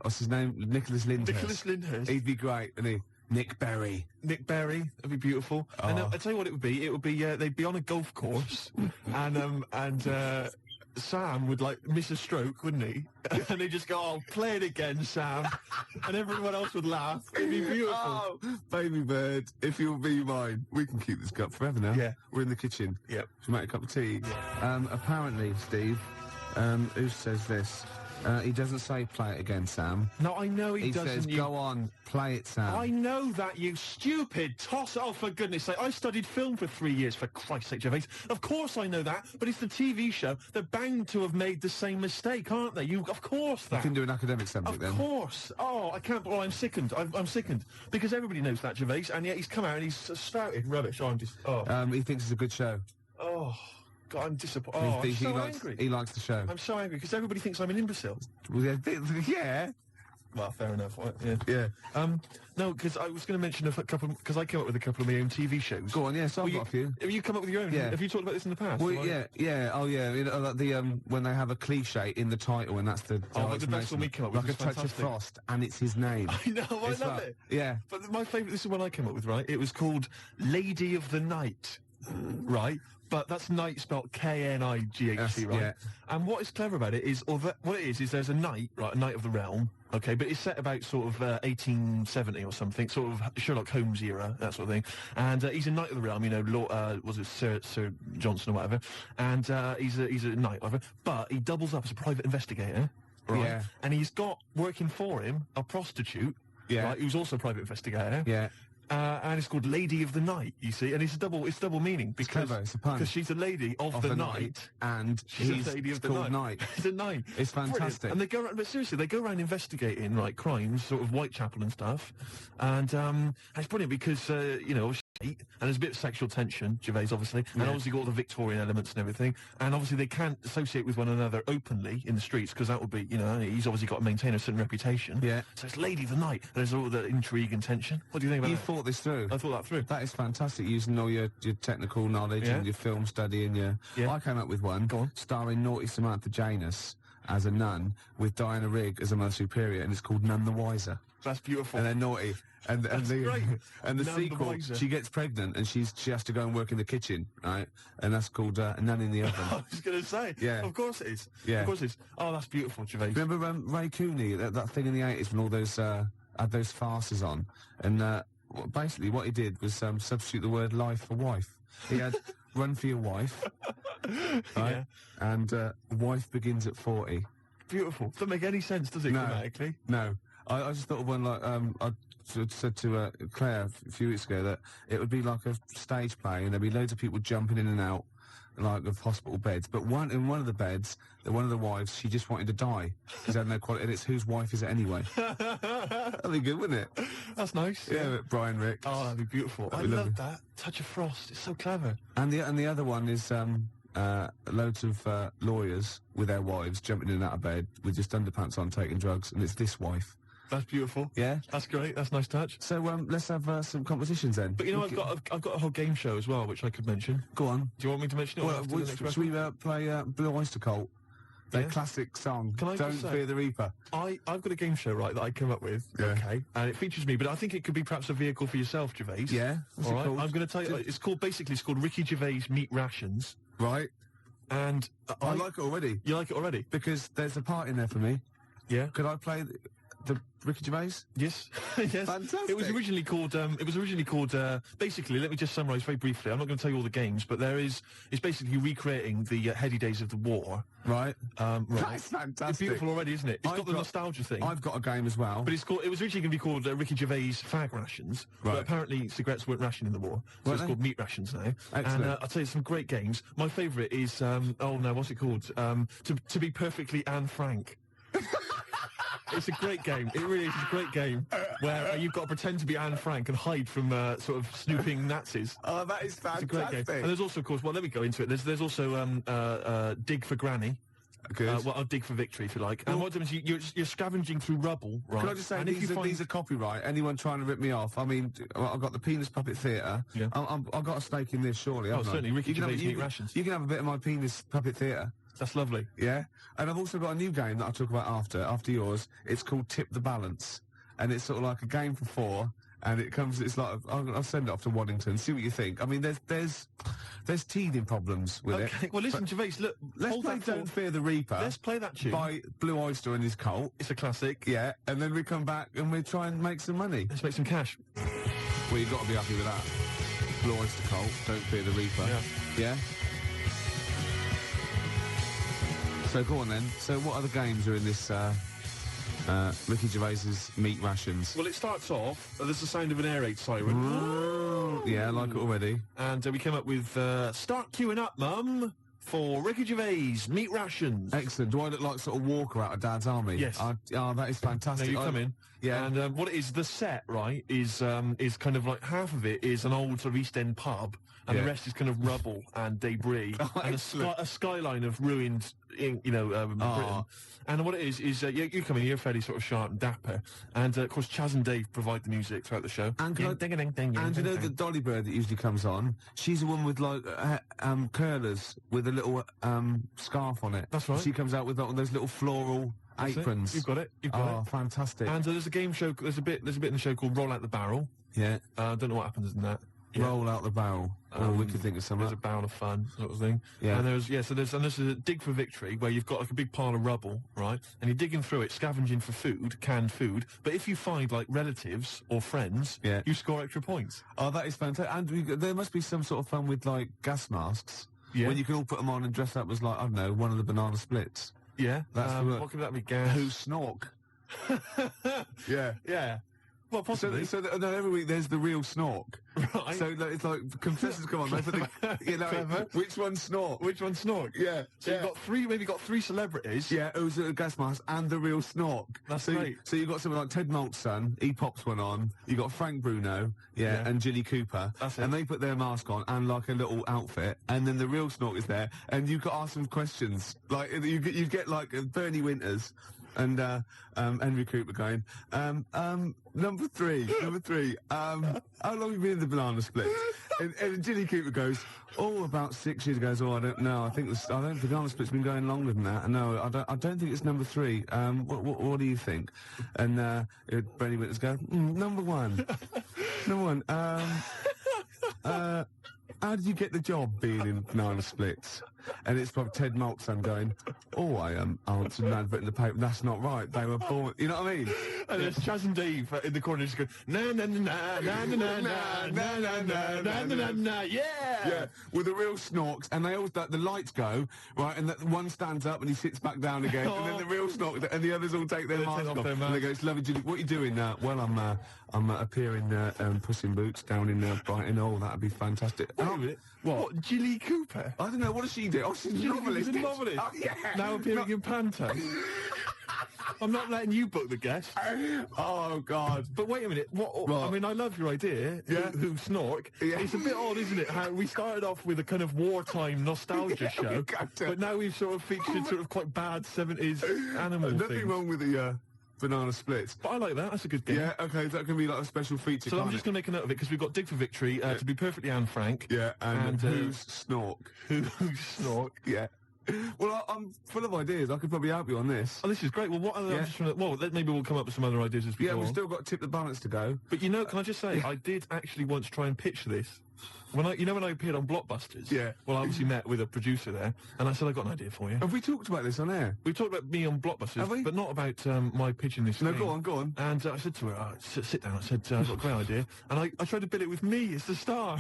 What's his name? Nicholas Lyndhurst. Nicholas Lyndhurst. He'd be great, wouldn't he? Nick Berry. Nick Berry, that'd be beautiful. And I'll tell you what it would be. It would be they'd be on a golf course, and Sam would miss a stroke, wouldn't he? And they'd just go, "Oh, play it again, Sam," and everyone else would laugh. It'd be beautiful. Oh, baby bird, if you'll be mine, we can keep this cup forever now. Yeah, we're in the kitchen. Yep. Should we make a cup of tea? Yeah. Apparently, Steve, who says this? He doesn't say play it again, Sam. No, I know he doesn't. He says, go on, play it, Sam. I know that, you stupid toss. Oh, for goodness sake. I studied film for 3 years, for Christ's sake, Gervais. Of course I know that, but it's the TV show. They're bound to have made the same mistake, aren't they? Of course that. You can do an academic subject then. Of course. Oh, I can't. Well, I'm sickened. I'm sickened. Because everybody knows that, Gervais, and yet he's come out and he's spouted rubbish. Oh, I'm just... Oh. He thinks it's a good show. Oh... God, I'm disappointed. Oh, I'm so angry. He likes the show. I'm so angry because everybody thinks I'm an imbecile. Well, yeah. Well, fair enough. Yeah. No, because I was going to mention a couple, because I came up with a couple of my own TV shows. Go on, yes, I've got a few. Have you come up with your own? Yeah. Have you talked about this in the past? Well, yeah. Oh, yeah. You know, like when they have a cliche in the title, and that's the like the best one we came up with. Like a touch of frost, and it's his name. I know, I love it. Yeah. But my favourite, this is one I came up with, right? It was called Lady of the Night, right? But that's night spelled K-N-I-G-H-T, right? Yeah. And what is clever about it is, what it is there's a knight, right, a knight of the realm, okay, but it's set about sort of 1870 or something, sort of Sherlock Holmes era, that sort of thing. And he's a knight of the realm, you know, was it Sir Johnson or whatever? And he's a knight, whatever. But he doubles up as a private investigator, right? Yeah. And he's got working for him a prostitute, right, who's also a private investigator. Yeah. And it's called Lady of the Night, you see, and it's double meaning because it's a pun. Because she's a lady of the night, and she's a lady of the night. It's a night. It's fantastic. Brilliant. And they go around, but seriously, they go around investigating like crimes, sort of Whitechapel and stuff, and it's brilliant because you know. And there's a bit of sexual tension, Gervais, obviously, and obviously got all the Victorian elements and everything, and obviously they can't associate with one another openly in the streets, because that would be, you know, he's obviously got to maintain a certain reputation. Yeah. So it's Lady of the Night, and there's all the intrigue and tension. What do you think about that? You thought this through? I thought that through. That is fantastic, using all your technical knowledge and your film study and your... Yeah. I came up with one, starring naughty Samantha Janus as a nun, with Diana Rigg as a Mother Superior, and it's called None the Wiser. That's beautiful. And they're naughty. And the sequel, she gets pregnant and she has to go and work in the kitchen, right? And that's called Nun in the Oven. I was going to say. Yeah. Of course it is. Yeah. Of course it is. Oh, that's beautiful, Gervais. Remember Ray Cooney, that thing in the 80s when all those had those farces on, and basically what he did was substitute the word life for wife. He had run for your wife, right? And wife begins at 40. Beautiful. Doesn't make any sense, does it, grammatically? No. I just thought of one like, I said to Claire a few weeks ago that it would be like a stage play and there'd be loads of people jumping in and out, like, of hospital beds. But in one of the beds, one of the wives, she just wanted to die. Because had no quality, and it's whose wife is it anyway? That'd be good, wouldn't it? That's nice. Yeah, Brian Ricks. Oh, that'd be beautiful. I love that. Touch of Frost. It's so clever. And the other one is loads of lawyers with their wives jumping in and out of bed with just underpants on taking drugs, and it's this wife. That's beautiful. Yeah, that's great. That's a nice touch. So let's have some competitions then. But you know, I've got a whole game show as well, which I could mention. Go on. Do you want me to mention it? Well, should we play Blue Oyster Cult? Their classic song. Can I Don't just say, Fear the Reaper. I've got a game show, right, that I came up with. Yeah. Okay. And it features me, but I think it could be perhaps a vehicle for yourself, Gervais. Yeah. What's All it right. called? I'm going to tell you. It's called Ricky Gervais Meat Rations. Right. And I like it already. You like it already? Because there's a part in there for me. Yeah. Could I play the Ricky Gervais? Yes. Yes. Fantastic. It was originally called, basically, let me just summarise very briefly. I'm not going to tell you all the games, but it's basically recreating the heady days of the war. Right. Right. That's fantastic. It's beautiful already, isn't it? It's got the nostalgia thing. I've got a game as well. But it was originally going to be called Ricky Gervais Fag Rations. Right. But apparently cigarettes weren't rationed in the war. So it's called Meat Rations now. Excellent. And I'll tell you some great games. My favourite is, what's it called? To Be Perfectly Anne Frank. It's a great game. It really is a great game where you've got to pretend to be Anne Frank and hide from sort of snooping Nazis. Oh, that is fantastic. It's a great game. And there's also, of course, well, let me go into it. There's also Dig for Granny. Good. I'll dig for victory, if you like. And what happens is you're scavenging through rubble, right? Can I just say, and these are copyright. Anyone trying to rip me off? I mean, I've got the Penis Puppet Theatre. Yeah. I've got a stake in this, surely. Oh, certainly. Ricky Gervais Meat Rations. You can have a bit of my Penis Puppet Theatre. That's lovely. Yeah. And I've also got a new game that I'll talk about after yours. It's called Tip the Balance. And it's sort of like a game for 4. And it's like, I'll send it off to Waddington, see what you think. I mean, there's teething problems with it. Okay, well listen, Gervais, look, let's play Don't Fear the Reaper. Let's play that tune. By Blue Oyster and his cult. It's a classic. Yeah, and then we come back and we try and make some money. Let's make some cash. Well, you've got to be happy with that. Blue Oyster Cult, Don't Fear the Reaper. Yeah. Yeah? So go on then. So what other games are in this Ricky Gervais's Meat Rations? Well, it starts off, there's the sound of an air raid siren. Yeah, I like it already. And we came up with Start Queuing Up, Mum, for Ricky Gervais Meat Rations. Excellent. Do I look like sort of Walker out of Dad's Army? Yes. Oh, that is fantastic. Now you come in. Yeah. And what it is, the set, right, is kind of like half of it is an old sort of East End pub, and the rest is kind of rubble and debris, and a skyline of ruined, Britain. And what it is you come in, you're fairly sort of sharp and dapper, and of course Chaz and Dave provide the music throughout the show. And you know the Dolly Bird that usually comes on? She's a woman with like curlers with a little scarf on it. That's right. She comes out with those little floral aprons. You've got it. You've got it. Oh, fantastic. And there's a game show. There's a bit in the show called Roll Out the Barrel. Yeah. I don't know what happens in that. Yeah. Roll out the barrel. We could think of something. There's a barrel of fun, sort of thing. Yeah. And there's a dig for victory where you've got like a big pile of rubble, right? And you're digging through it, scavenging for food, canned food. But if you find like relatives or friends, you score extra points. Oh, that is fantastic. And there must be some sort of fun with like gas masks. Yeah. When you can all put them on and dress up as like, I don't know, one of the banana splits. Yeah. That's what could that be? Gas. Who snork? Yeah. Yeah. Well, possibly. So every week there's the real snork. Right. So it's like contestants come on, they put which one snork? Which one snork? Yeah. So you've got three celebrities. Yeah, who's a gas mask and the real snork. That's great. So you've got someone like Ted Malt's son, he pops one on. You got Frank Bruno, and Jilly Cooper, and they put their mask on and like a little outfit, and then the real snork is there, and you've got to ask them questions. Like you get like Bernie Winters and Henry Cooper going, number three, how long have you been in the banana split? and Jilly Cooper goes, about 6 years ago. Oh, I don't know. I think the banana split's been going longer than that. No, I don't think it's number 3. What do you think? And Bernie Winters go, number 1. Number 1. How did you get the job being in banana splits? and it's from Ted Maltzan going, "Oh, I answered an advert in the paper. That's not right. They were born." You know what I mean? And there's Chaz and Dave in the corner just going, na na na na na na na na na na na na na, yeah. Yeah, with the real snorks, and they all the lights go right, and one stands up and he sits back down again, and then the real snork, and the others all take their masks off. And they go, "It's lovely, Julie. What are you doing now?" "Well, I'm appearing Puss in Boots down in Brighton." "Oh, that'd be fantastic." Wait a minute. What, Gilly Cooper? I don't know. What does she do? Oh, she's a novelist. She's a novelist. Oh, yeah. Now appearing in Panto. I'm not letting you book the guest. Oh, God. But wait a minute. What? I mean, I love your idea. Yeah. Who snork? Yeah. It's a bit odd, isn't it? How we started off with a kind of wartime nostalgia show, but now we've sort of featured sort of quite bad 70s animal Nothing things. wrong with the banana splits. But I like that. That's a good game. Yeah, okay, that can be like a special feature. So I'm just going to make a note of it because we've got Dig for Victory, to be perfectly Anne Frank. Yeah, and who's Snork? Who's Snork? Yeah. Well, I'm full of ideas. I could probably help you on this. Oh, this is great. Well, what other? Maybe we'll come up with some other ideas as we go we've on. still got Tip the Balance to go. But you know, can I just say, I did actually once try and pitch this. When I appeared on Blockbusters. Yeah. Well, I obviously met with a producer there, and I said, "I got an idea for you." Have we talked about this on air? We talked about me on Blockbusters, Have we? but not about my pitching this. No, thing. go on. And I said to her, "Sit down." I said, "I've got a great idea," and I tried to bill it with me as the star.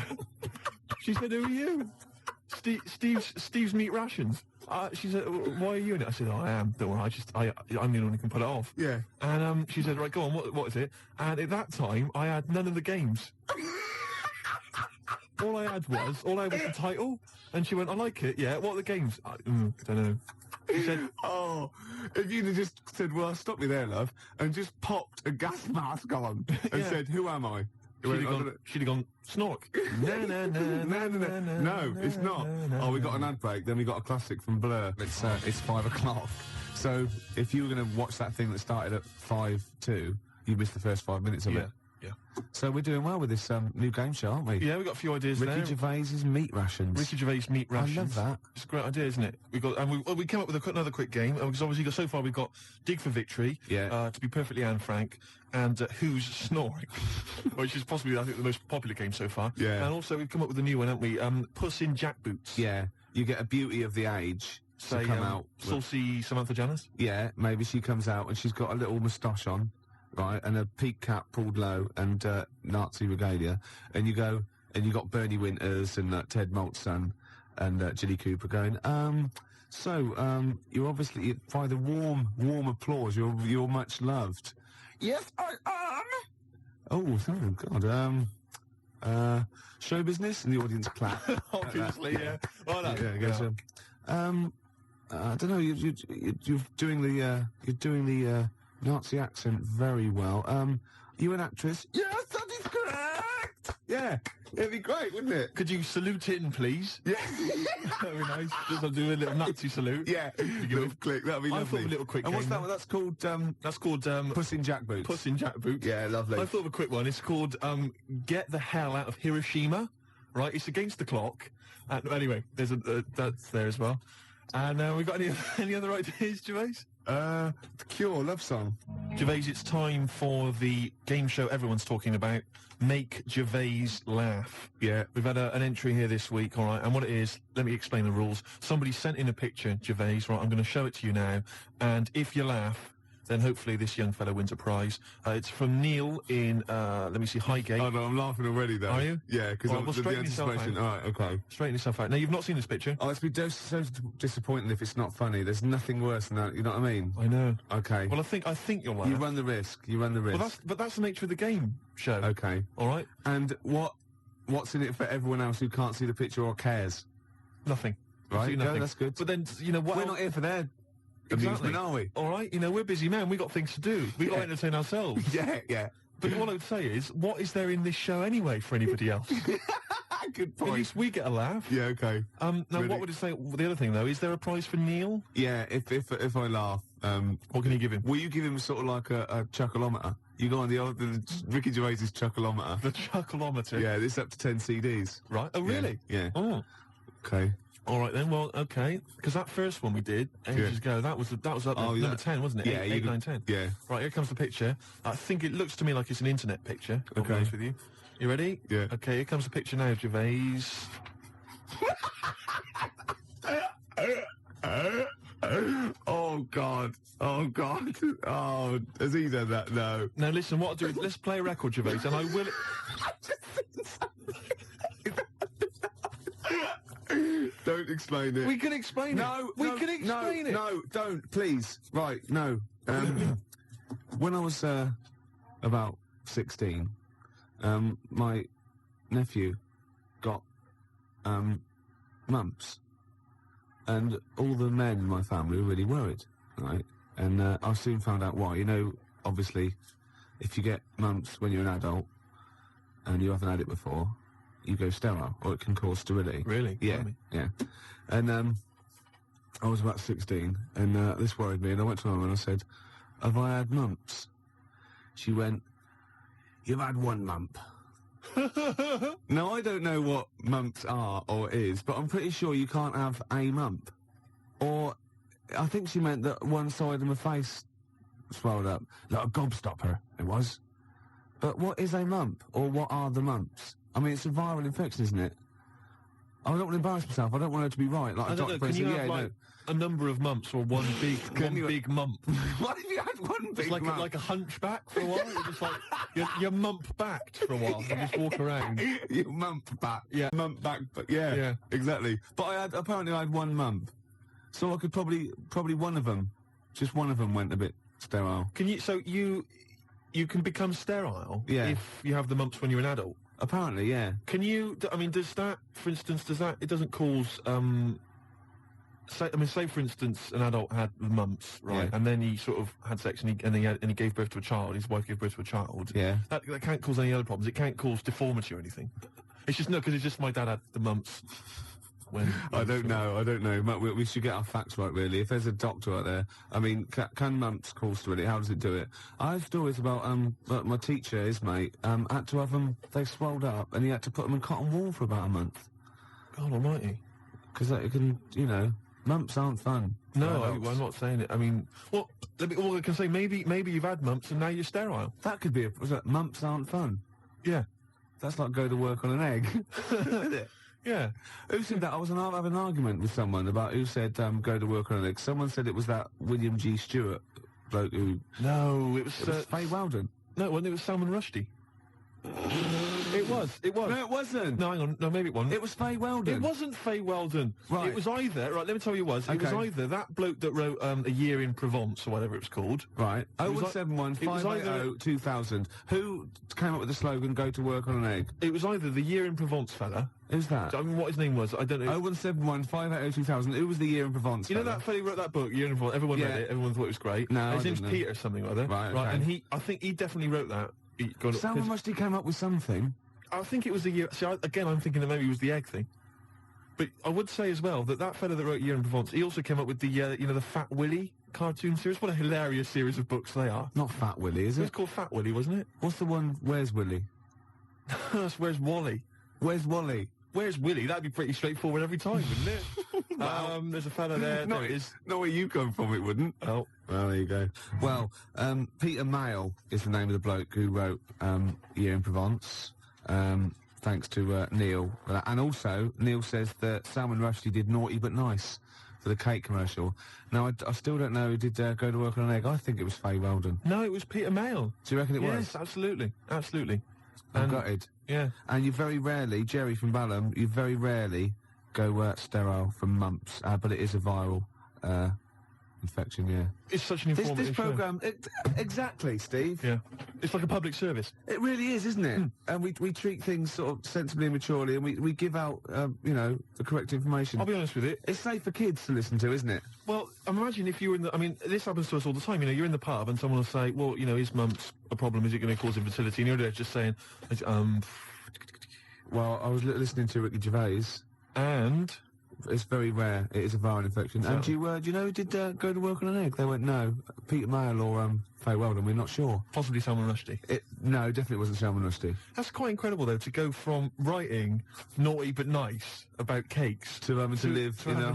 She said, "Who are you?" Steve's Meat Rations. She said, "Why are you in it?" I said, "Oh, I am. Don't worry. I'm the only one who can put it off." Yeah. And she said, "Right, go on. What is it?" And at that time, I had none of the games. All I had was the title, and she went, "I like it. Yeah. What are the games?" I don't know. She said, "Oh, if you'd have just said, 'Well, stop me there, love,' and just popped a gas mask on and said, 'Who am I?' She'd have gone, Snork. No, it's not. Oh, we got an ad break, then we got a classic from Blur. It's 5 o'clock. So if you were going to watch that thing that started at 5:02, you missed the first 5 minutes of it. Yeah. So we're doing well with this new game show, aren't we? Yeah, we've got a few ideas there. Ricky Gervais's Meat Rations. Ricky Gervais Meat Rations. I love that. It's a great idea, isn't it? We came up with another quick game, because obviously so far we've got Dig for Victory, to be perfectly Anne Frank, and Who's Snoring, which is possibly, I think, the most popular game so far. Yeah. And also we've come up with a new one, haven't we? Puss in Jackboots. Yeah. You get a beauty of the age to come out. Saucy Samantha Janus? Yeah, maybe she comes out and she's got a little moustache on. Right, and a peak cap pulled low and Nazi regalia, and you got Bernie Winters and Ted Maltzan and Gilly Cooper going, you're obviously, by the warm applause, you're much loved. Yes, I am. Oh God. Show business, and the audience clap. Obviously, yeah. Well done. I don't know. You're doing the Nazi accent very well. You an actress? Yes, that is correct. Yeah, it'd be great, wouldn't it? Could you salute in, please? Yeah. That'd be nice. Just do a little Nazi salute. Yeah. Little click. That'd be lovely. I thought of a little quick And game. what's that one? That's called Puss in Jackboots. Puss in Jackboots. Yeah, lovely. I thought of a quick one. It's called Get the Hell Out of Hiroshima. Right? It's against the clock. Anyway, there's that's there as well. And we got any other ideas, Gervais? The Cure love song. Gervais, it's time for the game show everyone's talking about. Make Gervais laugh. Yeah. We've had an entry here this week, all right, and what it is, let me explain the rules. Somebody sent in a picture, Gervais, right, I'm going to show it to you now, and if you laugh, then hopefully this young fellow wins a prize. It's from Neil in, let me see, Highgate. Oh, no, I'm laughing already, though. Are you? Yeah, because well, straighten yourself out. All right, okay. Straighten yourself out. Now, you've not seen this picture. Oh, it's been so disappointing if it's not funny. There's nothing worse than that, you know what I mean? I know. Okay. Well, I think you'll laugh. You run the risk. Well, that's the nature of the game show. Okay. All right? And what's in it for everyone else who can't see the picture or cares? Nothing. Right, Absolutely nothing. that's good. But then, what We're not here for their amusement, are we? All right, we're busy men. We got things to do. We got to entertain ourselves. Yeah. But what I would say is, what is there in this show anyway for anybody else? Good point. At least we get a laugh. Yeah, okay. Now, what would it say? The other thing, though, is there a prize for Neil? Yeah, if I laugh. What can you give him? Will you give him sort of like a chuckleometer? You go on the Ricky Gervais's chuckleometer. The chuckleometer? Yeah, it's up to 10 CDs. Right. Oh, really? Yeah. Oh. Okay. All right then. Well, okay. Because that first one we did ages ago, that was up number 10, wasn't it? Yeah, 8, 9, 10. Yeah. Right. Here comes the picture. I think it looks to me like it's an internet picture. I'll be Okay. honest with you. You ready? Yeah. Okay. Here comes the picture now, Gervais. Oh God! Oh God! Oh, has he done that? No. Now listen, what I'll do is let's play a record, Gervais, and I will. Don't explain it. We can explain No, it. We can explain it. No, don't, please. Right, no. When I was about 16, my nephew got mumps, and all the men in my family were really worried, right? And I soon found out why. You know, obviously, if you get mumps when you're an adult and you haven't had it before, you go sterile, or it can cause sterility. Really? Yeah, Blimey. yeah. And I was about 16, and this worried me, and I went to my mum and I said, have I had mumps? She went, you've had one mump. Now, I don't know what mumps are or is, but I'm pretty sure you can't have a mump. Or, I think she meant that one side of my face swelled up. Like a gobstopper, it was. But what is a mump? Or what are the mumps? I mean, it's a viral infection, isn't it? I don't want to embarrass myself. I don't want her to be right. Like I a don't doctor know. Can you said, have yeah, like a number of mumps or one big big mump? What if you had one big It's like mump? like a hunchback for a while. You're just like you're mump backed for a while and just walk around. You mump back. Yeah. Mump back, but yeah, exactly. But apparently I had one mump. So I could probably one of them, just one of them went a bit sterile. Can you, so you can become sterile if you have the mumps when you're an adult? Apparently, yeah. Can you, I mean, does that, for instance, it doesn't cause, say for instance, an adult had the mumps, right, Yeah. and then he sort of had sex and he gave birth to a child, his wife gave birth to a child. Yeah. That can't cause any other problems. It can't cause deformity or anything. It's just, no, because it's just my dad had the mumps. I don't know. We should get our facts right, really. If there's a doctor out there, I mean, can mumps cause sterility? How does it do it? I have stories about, my teacher, his mate, had to have them, they swelled up, and he had to put them in cotton wool for about a month. God almighty. Because it can, you know, mumps aren't fun. No, I'm not saying it. I mean, well, all I can say, maybe you've had mumps and now you're sterile. That could be mumps aren't fun. Yeah. That's like go to work on an egg. Isn't it? Yeah. Who said that? I was having an argument with someone about who said go to work on an egg. Someone said it was that William G. Stewart bloke who... No, it was Faye Weldon. No, it wasn't. It was Salman Rushdie. It was. No, it wasn't. No, hang on. No, maybe it wasn't. It was Faye Weldon. It wasn't Faye Weldon. Right. It was either... Right, let me tell you what it was. It was either that bloke that wrote A Year in Provence, or whatever it was called. Right. It was 0171 580 2000. Who came up with the slogan, go to work on an egg? It was either the Year in Provence fella. Who's that? I mean, what his name was, I don't know. 0171 580 2000. Who was the Year in Provence? You know that fella who wrote that book, Year in Provence? Everyone read it. Everyone thought it was great. No, his name's I didn't know. Peter something or other. Right, Right, okay. and I think he definitely wrote that. Salman Rushdie came up with something. I think it was the year... See, again, I'm thinking that maybe it was the egg thing. But I would say as well that fella that wrote Year in Provence, he also came up with the, the Fat Willy cartoon series. What a hilarious series of books they are. Not Fat Willy, is It it? was called Fat Willy, wasn't it? What's the one, Where's Willy? That's Where's Wally? Where's Wally? Where's Willy? That'd be pretty straightforward every time, wouldn't it? Well, there's a fella there. Not, There it is. not where you come from, it wouldn't. Oh. Well, there you go. Well, Peter Mayle is the name of the bloke who wrote Year in Provence. Thanks to Neil. And also, Neil says that Salman Rushdie did Naughty But Nice for the cake commercial. Now, I still don't know who did go to work on an egg. I think it was Faye Weldon. No, it was Peter Mayle. Do you reckon it was? Yes, absolutely. Absolutely. I'm gutted. Yeah. And you very rarely, Jerry from Balham, you very rarely go sterile from mumps, but it is a viral infection, yeah. It's such an informative This show. programme, exactly, Steve. Yeah. It's like a public service. It really is, isn't it? And we treat things sort of sensibly and maturely, and we give out, the correct information. I'll be honest with it. It's safe for kids to listen to, isn't it? Well, imagine if you were in the... I mean, this happens to us all the time. You're in the pub and someone will say, well, is mumps a problem? Is it going to cause infertility? And you're there just saying, Well, I was listening to Ricky Gervais. And... It's very rare. It is a viral infection. Exactly. And do you know who did go to work on an egg? They went, no. Peter Mayle or Faye Weldon, we're not sure. Possibly Salman Rushdie. No, definitely wasn't Salman Rushdie. That's quite incredible, though, to go from writing Naughty But Nice about cakes to live in a